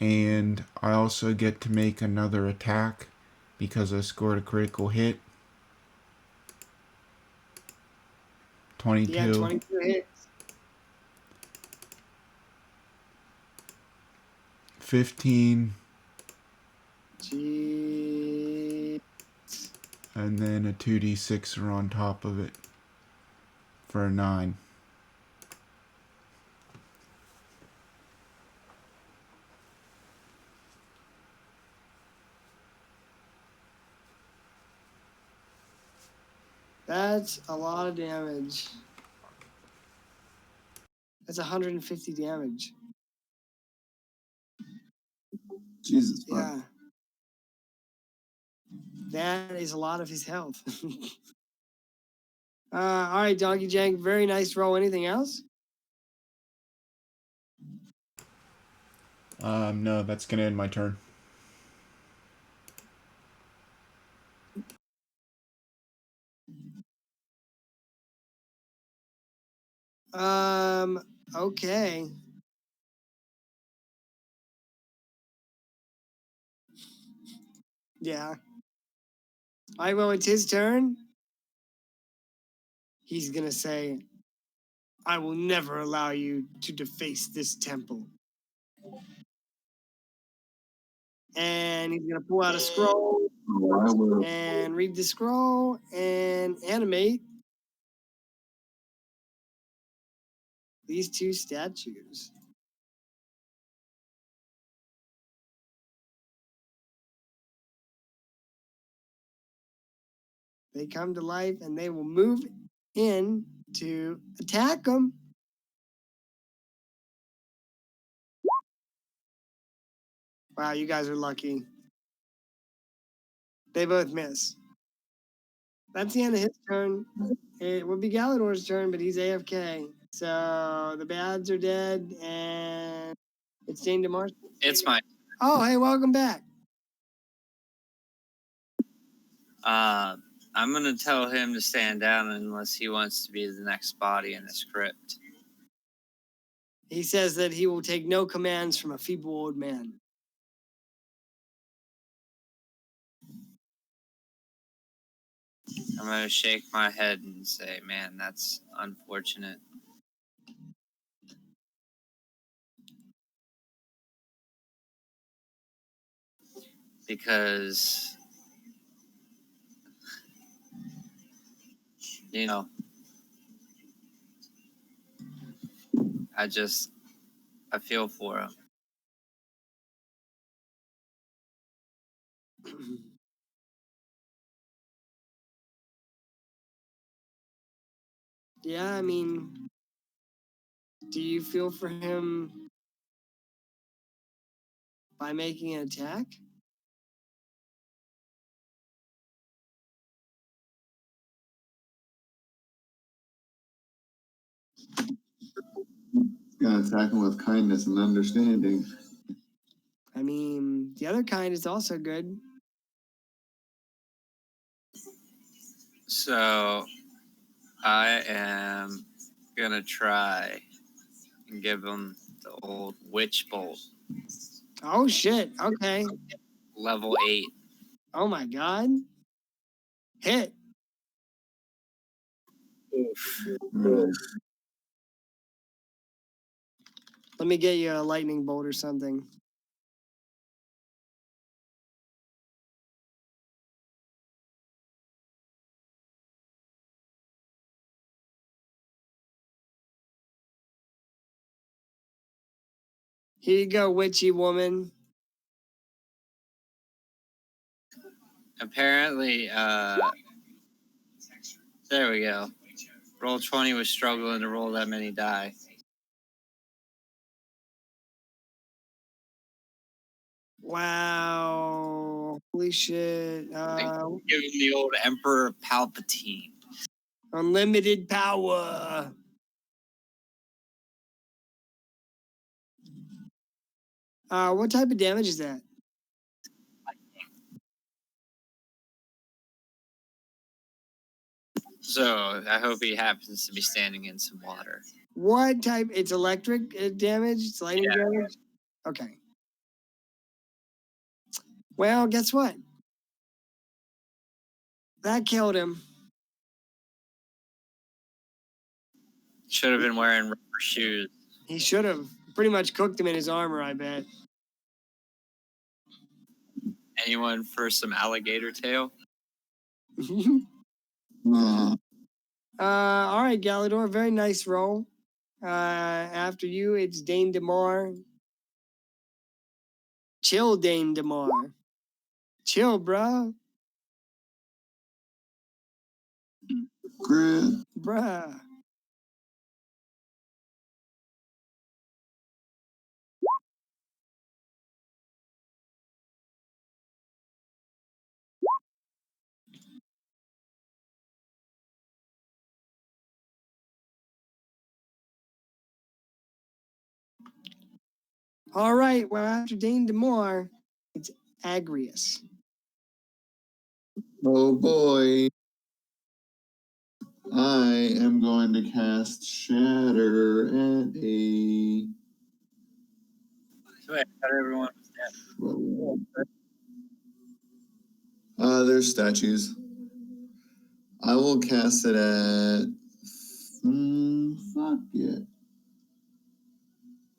And I also get to make another attack because I scored a critical hit. 22. Yeah, 22 hits. 15. Jeez. And then a 2d6 on top of it for a 9. That's a lot of damage. That's 150 damage. Jesus. Yeah. That is a lot of his health. All right, Donkey Jank. Very nice roll. Anything else? No, that's gonna end my turn. Okay. Yeah. All right, well, it's his turn. He's gonna say, I will never allow you to deface this temple. And he's gonna pull out a scroll and read the scroll and animate these 2 statues. They come to life and they will move in to attack them. Wow, you guys are lucky. They both miss. That's the end of his turn. It would be Galador's turn, but he's AFK. So the bads are dead, and it's Dane DeMar. It's mine. Oh, hey, welcome back. I'm gonna tell him to stand down unless he wants to be the next body in this crypt. He says that he will take no commands from a feeble old man. I'm gonna shake my head and say, "Man, that's unfortunate." Because, you know, I feel for him. Yeah, I mean, do you feel for him by making an attack? Gotta attack him with kindness and understanding. I mean, the other kind is also good. So I am gonna try and give him the old witch bolt. Oh shit! Okay. Level 8. Oh my god. Hit. Oof. Right. Let me get you a lightning bolt or something. Here you go, witchy woman. Apparently, there we go. Roll 20 was struggling to roll that many die. Wow. Holy shit. Give him the old Emperor Palpatine. Unlimited power. What type of damage is that? So I hope he happens to be standing in some water. What type? It's electric damage? It's lightning damage? Okay. Well, guess what? That killed him. Should have been wearing rubber shoes. He should have. Pretty much cooked him in his armor, I bet. Anyone for some alligator tail? All right, Galador. Very nice roll. After you, it's Dane DeMar. Chill, Dane DeMar. Chill, bro. Crit. Bruh. All right, well, after Dane DeMar, it's Agrius. Oh boy. I am going to cast Shatter at a. Wait, I thought everyone was dead. There's statues. I will cast it at. Fuck it.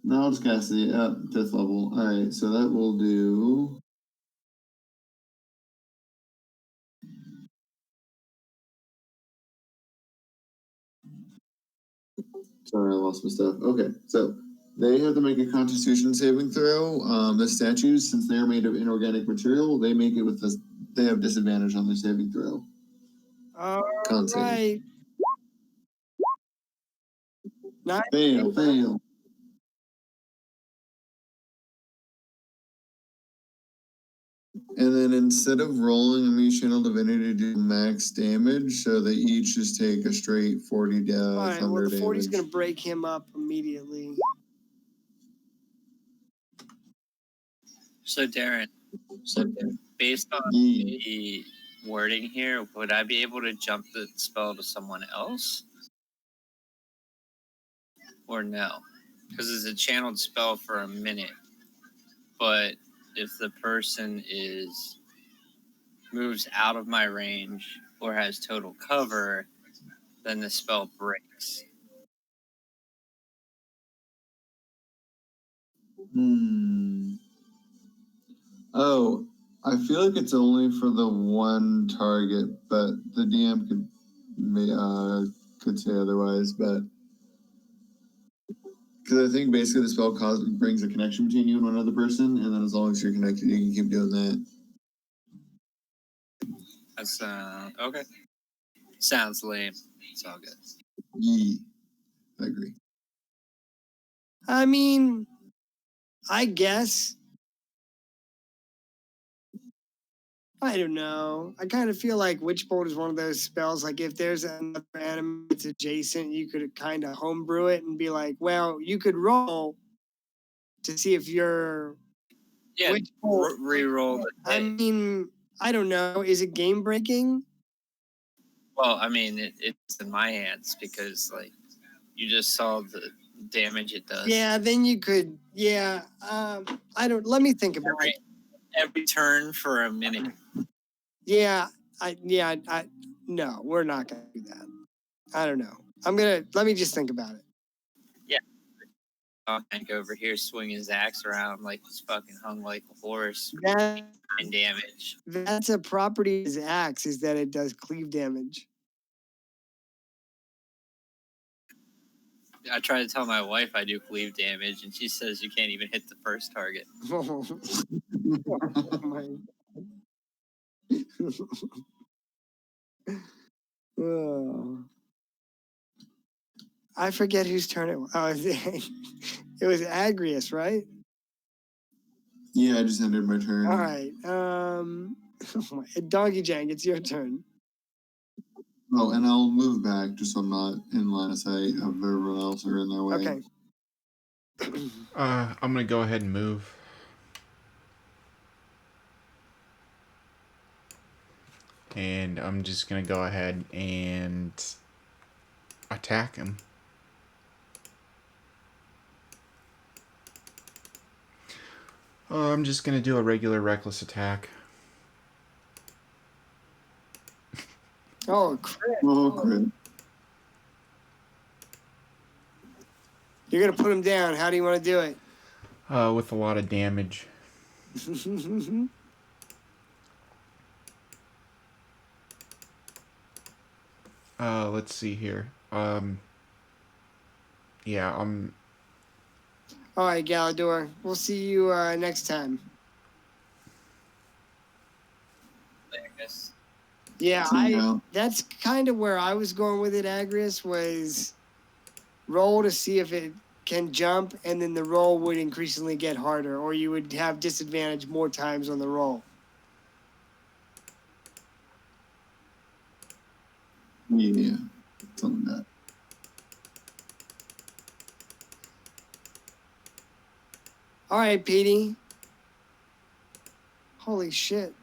No, I'll just cast it at 5th level. Alright, so that will do. Sorry, I lost my stuff. Okay, so they have to make a Constitution saving throw. The statues, since they are made of inorganic material, they make it with this. They have disadvantage on their saving throw. All Con save. right. Nice. Fail. And then instead of rolling a Muse Channel Divinity to do max damage, so they each just take a straight 40 All right, thunder well, the 40 is damage. going to break him up immediately. So Darren, based on Yeah. the wording here, would I be able to jump the spell to someone else? Or no? Because it's a channeled spell for a minute. But if the person moves out of my range or has total cover, then the spell breaks. Oh, I feel like it's only for the one target, but the DM could say otherwise. But Because I think basically the spell brings a connection between you and one other person, and then as long as you're connected, you can keep doing that. That's okay. Sounds lame. It's all good. Yeah, I agree. I mean, I guess. I don't know. I kind of feel like Witch Bolt is one of those spells. Like if there's another enemy that's adjacent, you could kind of homebrew it and be like, well, you could roll to see if you're Witch Bolt. Re-roll. I mean, I don't know. Is it game breaking? Well, I mean, it's in my hands because like you just saw the damage it does. Yeah, then you could. Yeah, I don't. Let me think about it. Every turn for a minute. Yeah, no, we're not gonna do that. I don't know. Let me just think about it. Yeah. Hank over here swinging his axe around like he's fucking hung like a horse. And damage. That's a property of his axe, is that it does cleave damage. I try to tell my wife I do cleave damage, and she says you can't even hit the first target. Oh my. Oh. I forget whose turn it was. Oh, it was Agrius, right? Yeah, I just ended my turn. All right. Donkey Jank, it's your turn. Oh, and I'll move back just so I'm not in line of sight of everyone else or in their way. Okay. I'm gonna go ahead and move. And I'm just gonna go ahead and attack him. I'm just gonna do a regular reckless attack. Oh, crit. Oh, crit. You're going to put him down. How do you want to do it? With a lot of damage. Let's see here. Yeah, I'm... All right, Galador. We'll see you next time. Yeah, that's kind of where I was going with it, Agrius, was roll to see if it can jump, and then the roll would increasingly get harder, or you would have disadvantage more times on the roll. Yeah, something like that. All right, Petey. Holy shit.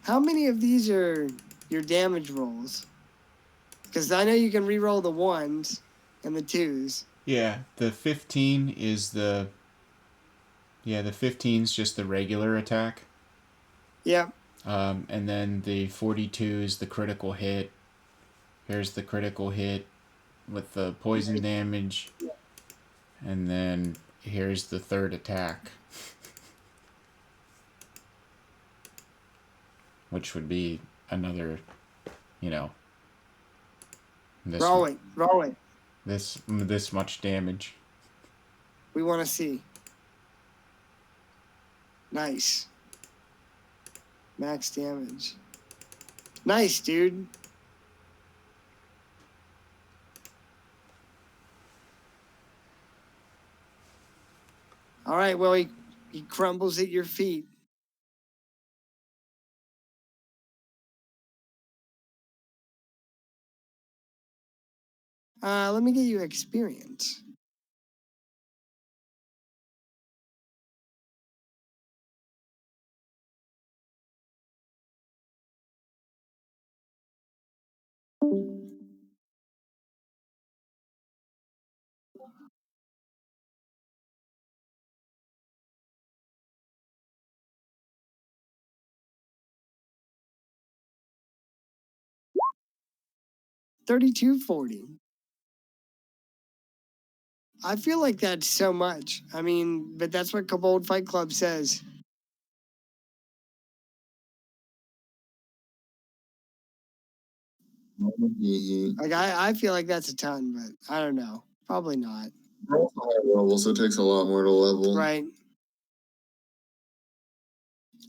How many of these are your damage rolls? Because I know you can re-roll the 1s and the 2s. Yeah, the 15 is the... Yeah, the 15's just the regular attack. Yep. And then the 42 is the critical hit. Here's the critical hit with the poison damage. And then here's the third attack. Which would be another, this Roll it. This much damage. We want to see. Nice. Max damage. Nice, dude. All right, well, he crumbles at your feet. Let me get you experience. $32.40. I feel like that's so much. I mean, but that's what Kobold Fight Club says. Like I feel like that's a ton, but I don't know. Probably not. It's a high level, so it takes a lot more to level. Right.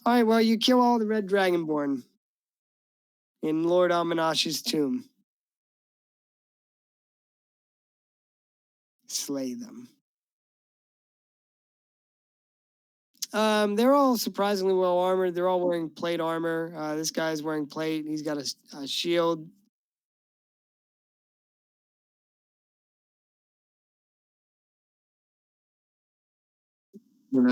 All right. Well, you kill all the red dragonborn in Lord Amanash's tomb. Slay them. They're all surprisingly well armored. They're all wearing plate armor. This guy's wearing plate. He's got a shield. Can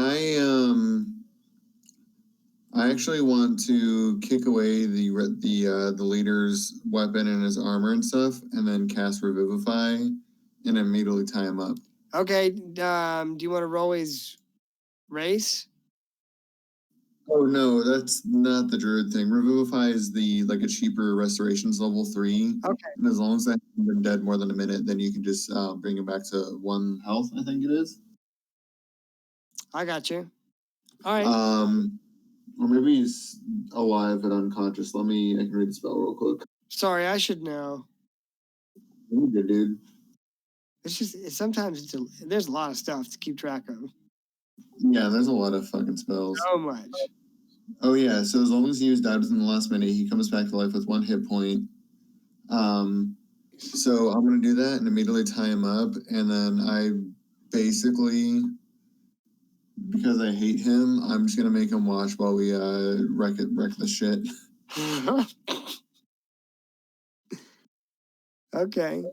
I actually want to kick away the leader's weapon and his armor and stuff, and then cast Revivify, and immediately tie him up. Okay. Do you want to roll his race? Oh no, that's not the druid thing. Revivify is a cheaper restorations level 3. Okay. And as long as they haven't been dead more than a minute, then you can just bring him back to 1 health, I think it is. I got you. All right. Or maybe he's alive and unconscious. I can read the spell real quick. Sorry, I should know. You're good, dude. It's just sometimes there's a lot of stuff to keep track of. Yeah, there's a lot of fucking spells. So much. Oh yeah, so as long as he used died within the last minute, he comes back to life with 1 hit point. So I'm gonna do that and immediately tie him up, and then I basically, because I hate him, I'm just gonna make him watch while we wreck the shit. Okay.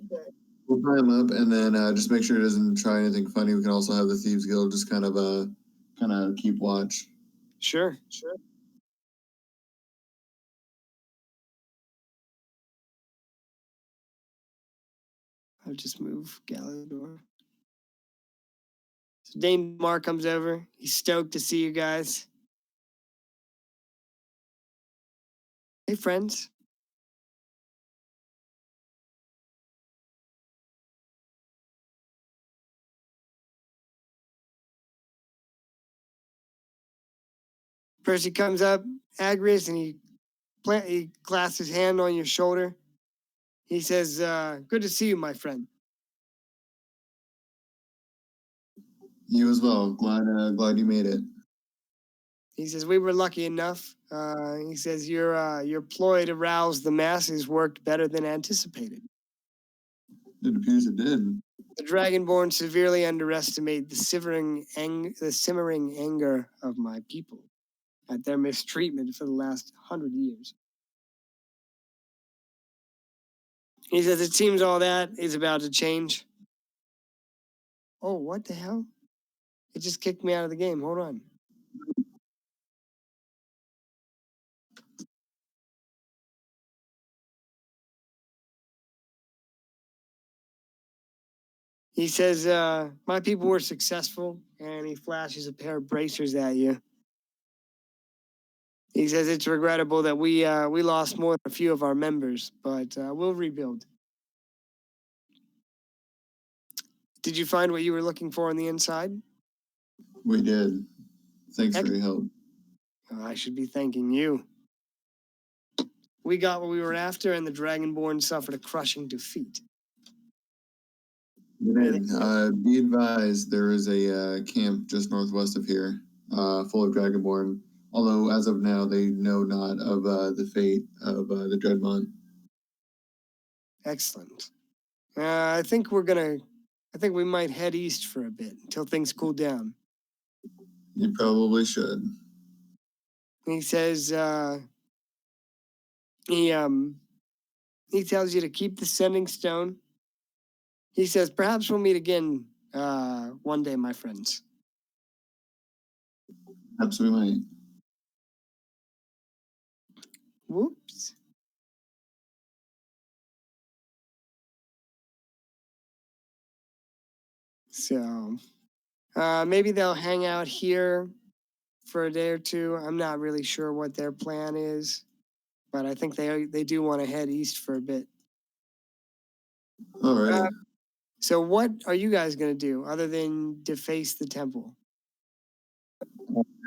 We'll tie him up, and then just make sure he doesn't try anything funny. We can also have the Thieves Guild just kind of keep watch. Sure. I'll just move Galador. So Dane Mar comes over. He's stoked to see you guys. Hey, friends. Percy comes up, Agrius, and he clasps his hand on your shoulder. He says, good to see you, my friend. You as well. Glad you made it. He says, we were lucky enough. He says, your ploy to rouse the masses worked better than anticipated. It appears it did. The Dragonborn severely underestimate the simmering anger of my people at their mistreatment for the last 100 years. He says, it seems all that is about to change. Oh, what the hell? It just kicked me out of the game. Hold on. He says, my people were successful, and he flashes a pair of bracers at you. He says it's regrettable that we lost more than a few of our members, but we'll rebuild. Did you find what you were looking for on the inside? We did. Thanks for your help. Oh, I should be thanking you. We got what we were after, and the Dragonborn suffered a crushing defeat. We did. Be advised, there is a camp just northwest of here, full of Dragonborn. Although, as of now, they know not of the fate of the Dreadmont. Excellent. I think we might head east for a bit until things cool down. You probably should. He says, he tells you to keep the sending stone. He says, perhaps we'll meet again one day, my friends. Perhaps we might. Whoops. So, maybe they'll hang out here for a day or two. I'm not really sure what their plan is, but I think they do want to head east for a bit. Alrighty. So what are you guys going to do other than deface the temple?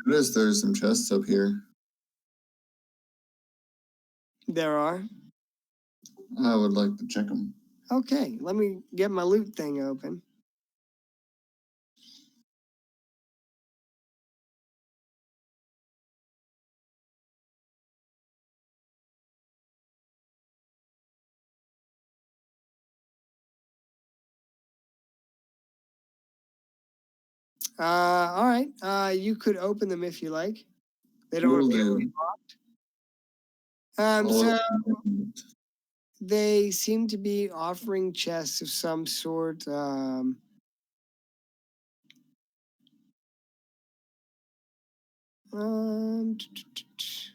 Notice there's some chests up here. There are. I would like to check them. Okay, let me get my loot thing open. All right. You could open them if you like. They don't Will appear to be do. locked. I'll So open it. they seem to be offering chests of some sort. t- t- t- t-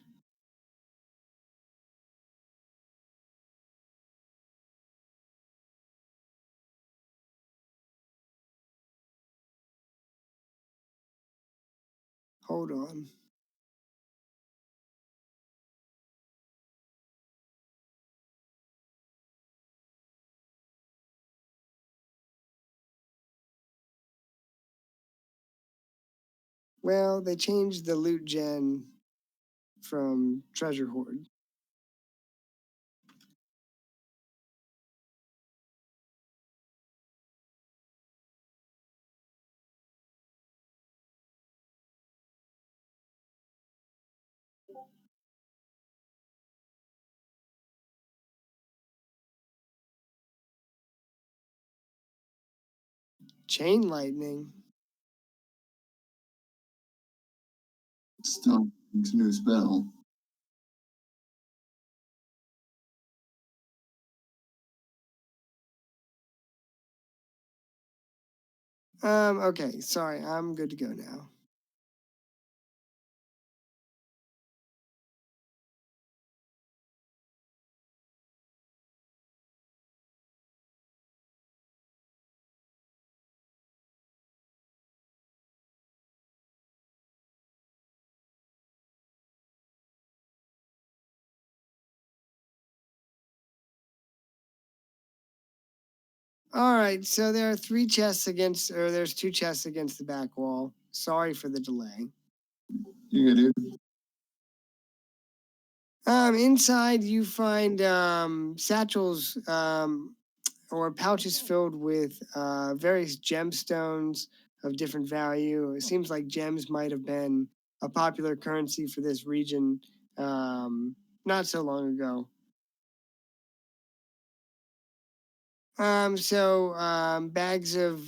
Hold on. Well, they changed the loot gen from Treasure Hoard. Chain lightning. Stone makes a new spell. Okay, sorry, I'm good to go now. All right, so there are there's two chests against the back wall. Sorry for the delay. You good, dude? Inside you find satchels or pouches filled with various gemstones of different value. It seems like gems might have been a popular currency for this region not so long ago. Bags of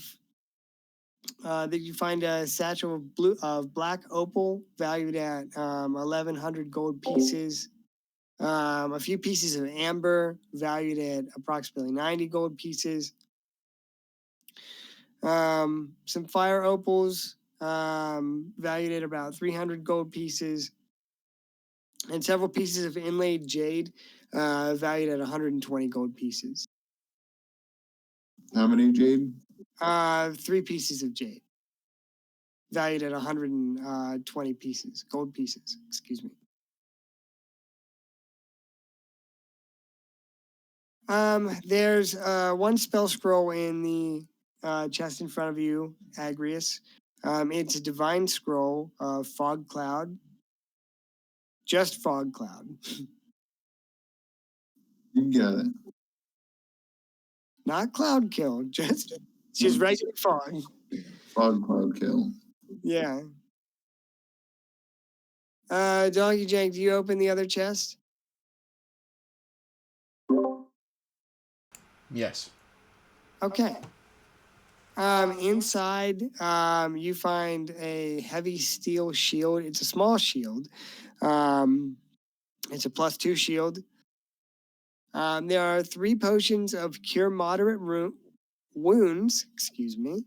that you find a satchel of black opal valued at 1,100 gold pieces. A few pieces of amber valued at approximately 90 gold pieces. Some fire opals valued at about 300 gold pieces. And several pieces of inlaid jade valued at 120 gold pieces. How many, Jade? 3 pieces of jade valued at 120 pieces, gold pieces, excuse me. There's one spell scroll in the chest in front of you, Agrius. It's a divine scroll of fog cloud. Just fog cloud. You got it. Not cloud kill, just regular fog. Fog cloud kill. Yeah. Donkey Jank, do you open the other chest? Yes. Okay. Inside, you find a heavy steel shield. It's a small shield. It's a +2 shield. There are 3 potions of cure moderate wounds. Excuse me.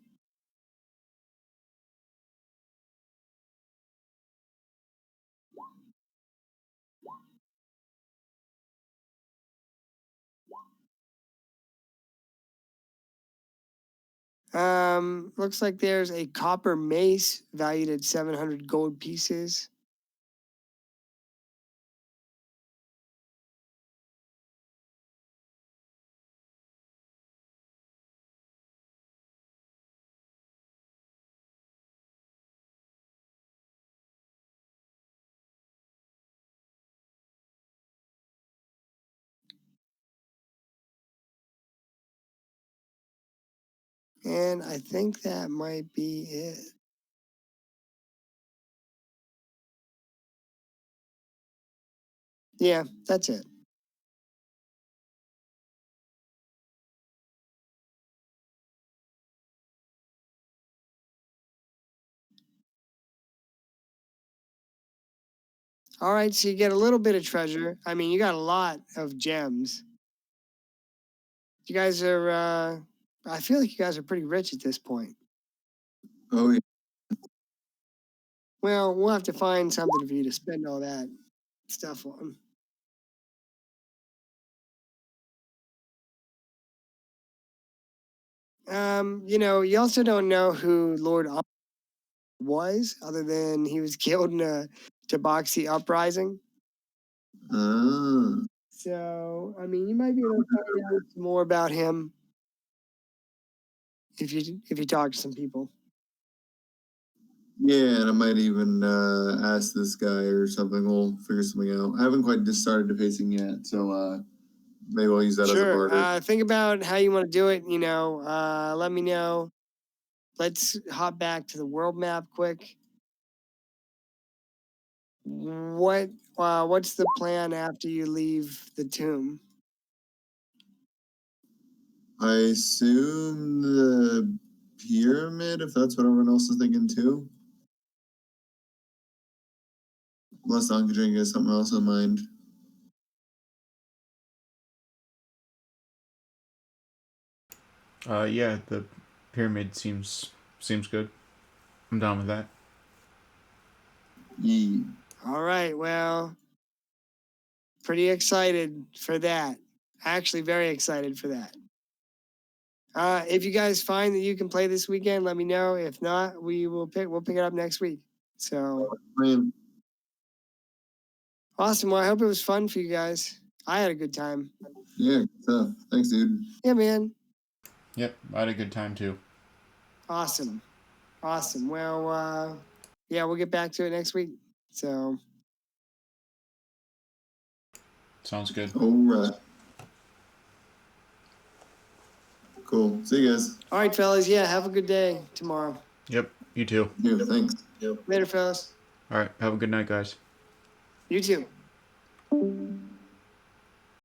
Looks like there's a copper mace valued at 700 gold pieces. And I think that might be it. Yeah, that's it. All right, so you get a little bit of treasure. I mean, you got a lot of gems. You guys are, I feel like you guys are pretty rich at this point. Oh, yeah. Well, we'll have to find something for you to spend all that stuff on. You also don't know who Lord was, other than he was killed in a Tabaxi uprising. Ah. So, I mean, you might be able to find out some more about him if you talk to some people. Yeah, and I might even ask this guy or something. We'll figure something out. I haven't quite just started defacing yet, so maybe I'll use that as a Sure. barter. Think about how you want to do it. Let me know. Let's hop back to the world map quick. What's the plan after you leave the tomb? I assume the pyramid, if that's what everyone else is thinking too. Unless Donkey Drink has something else in mind. Yeah, the pyramid seems good. I'm down with that. Yeah. All right. Well, pretty excited for that. Actually, very excited for that. If you guys find that you can play this weekend, let me know. If not, we'll pick it up next week. So Man, awesome. Well, I hope it was fun for you guys. I had a good time. yeah, good stuff. Thanks, dude. Yeah, man. Yep, I had a good time too. Awesome. Well, yeah, we'll get back to it next week. So Sounds good. All right. Cool. See you guys. all right, fellas. Yeah, have a good day tomorrow. Yep, you too. Yeah, thanks. Later, fellas. All right, have a good night, guys. You too.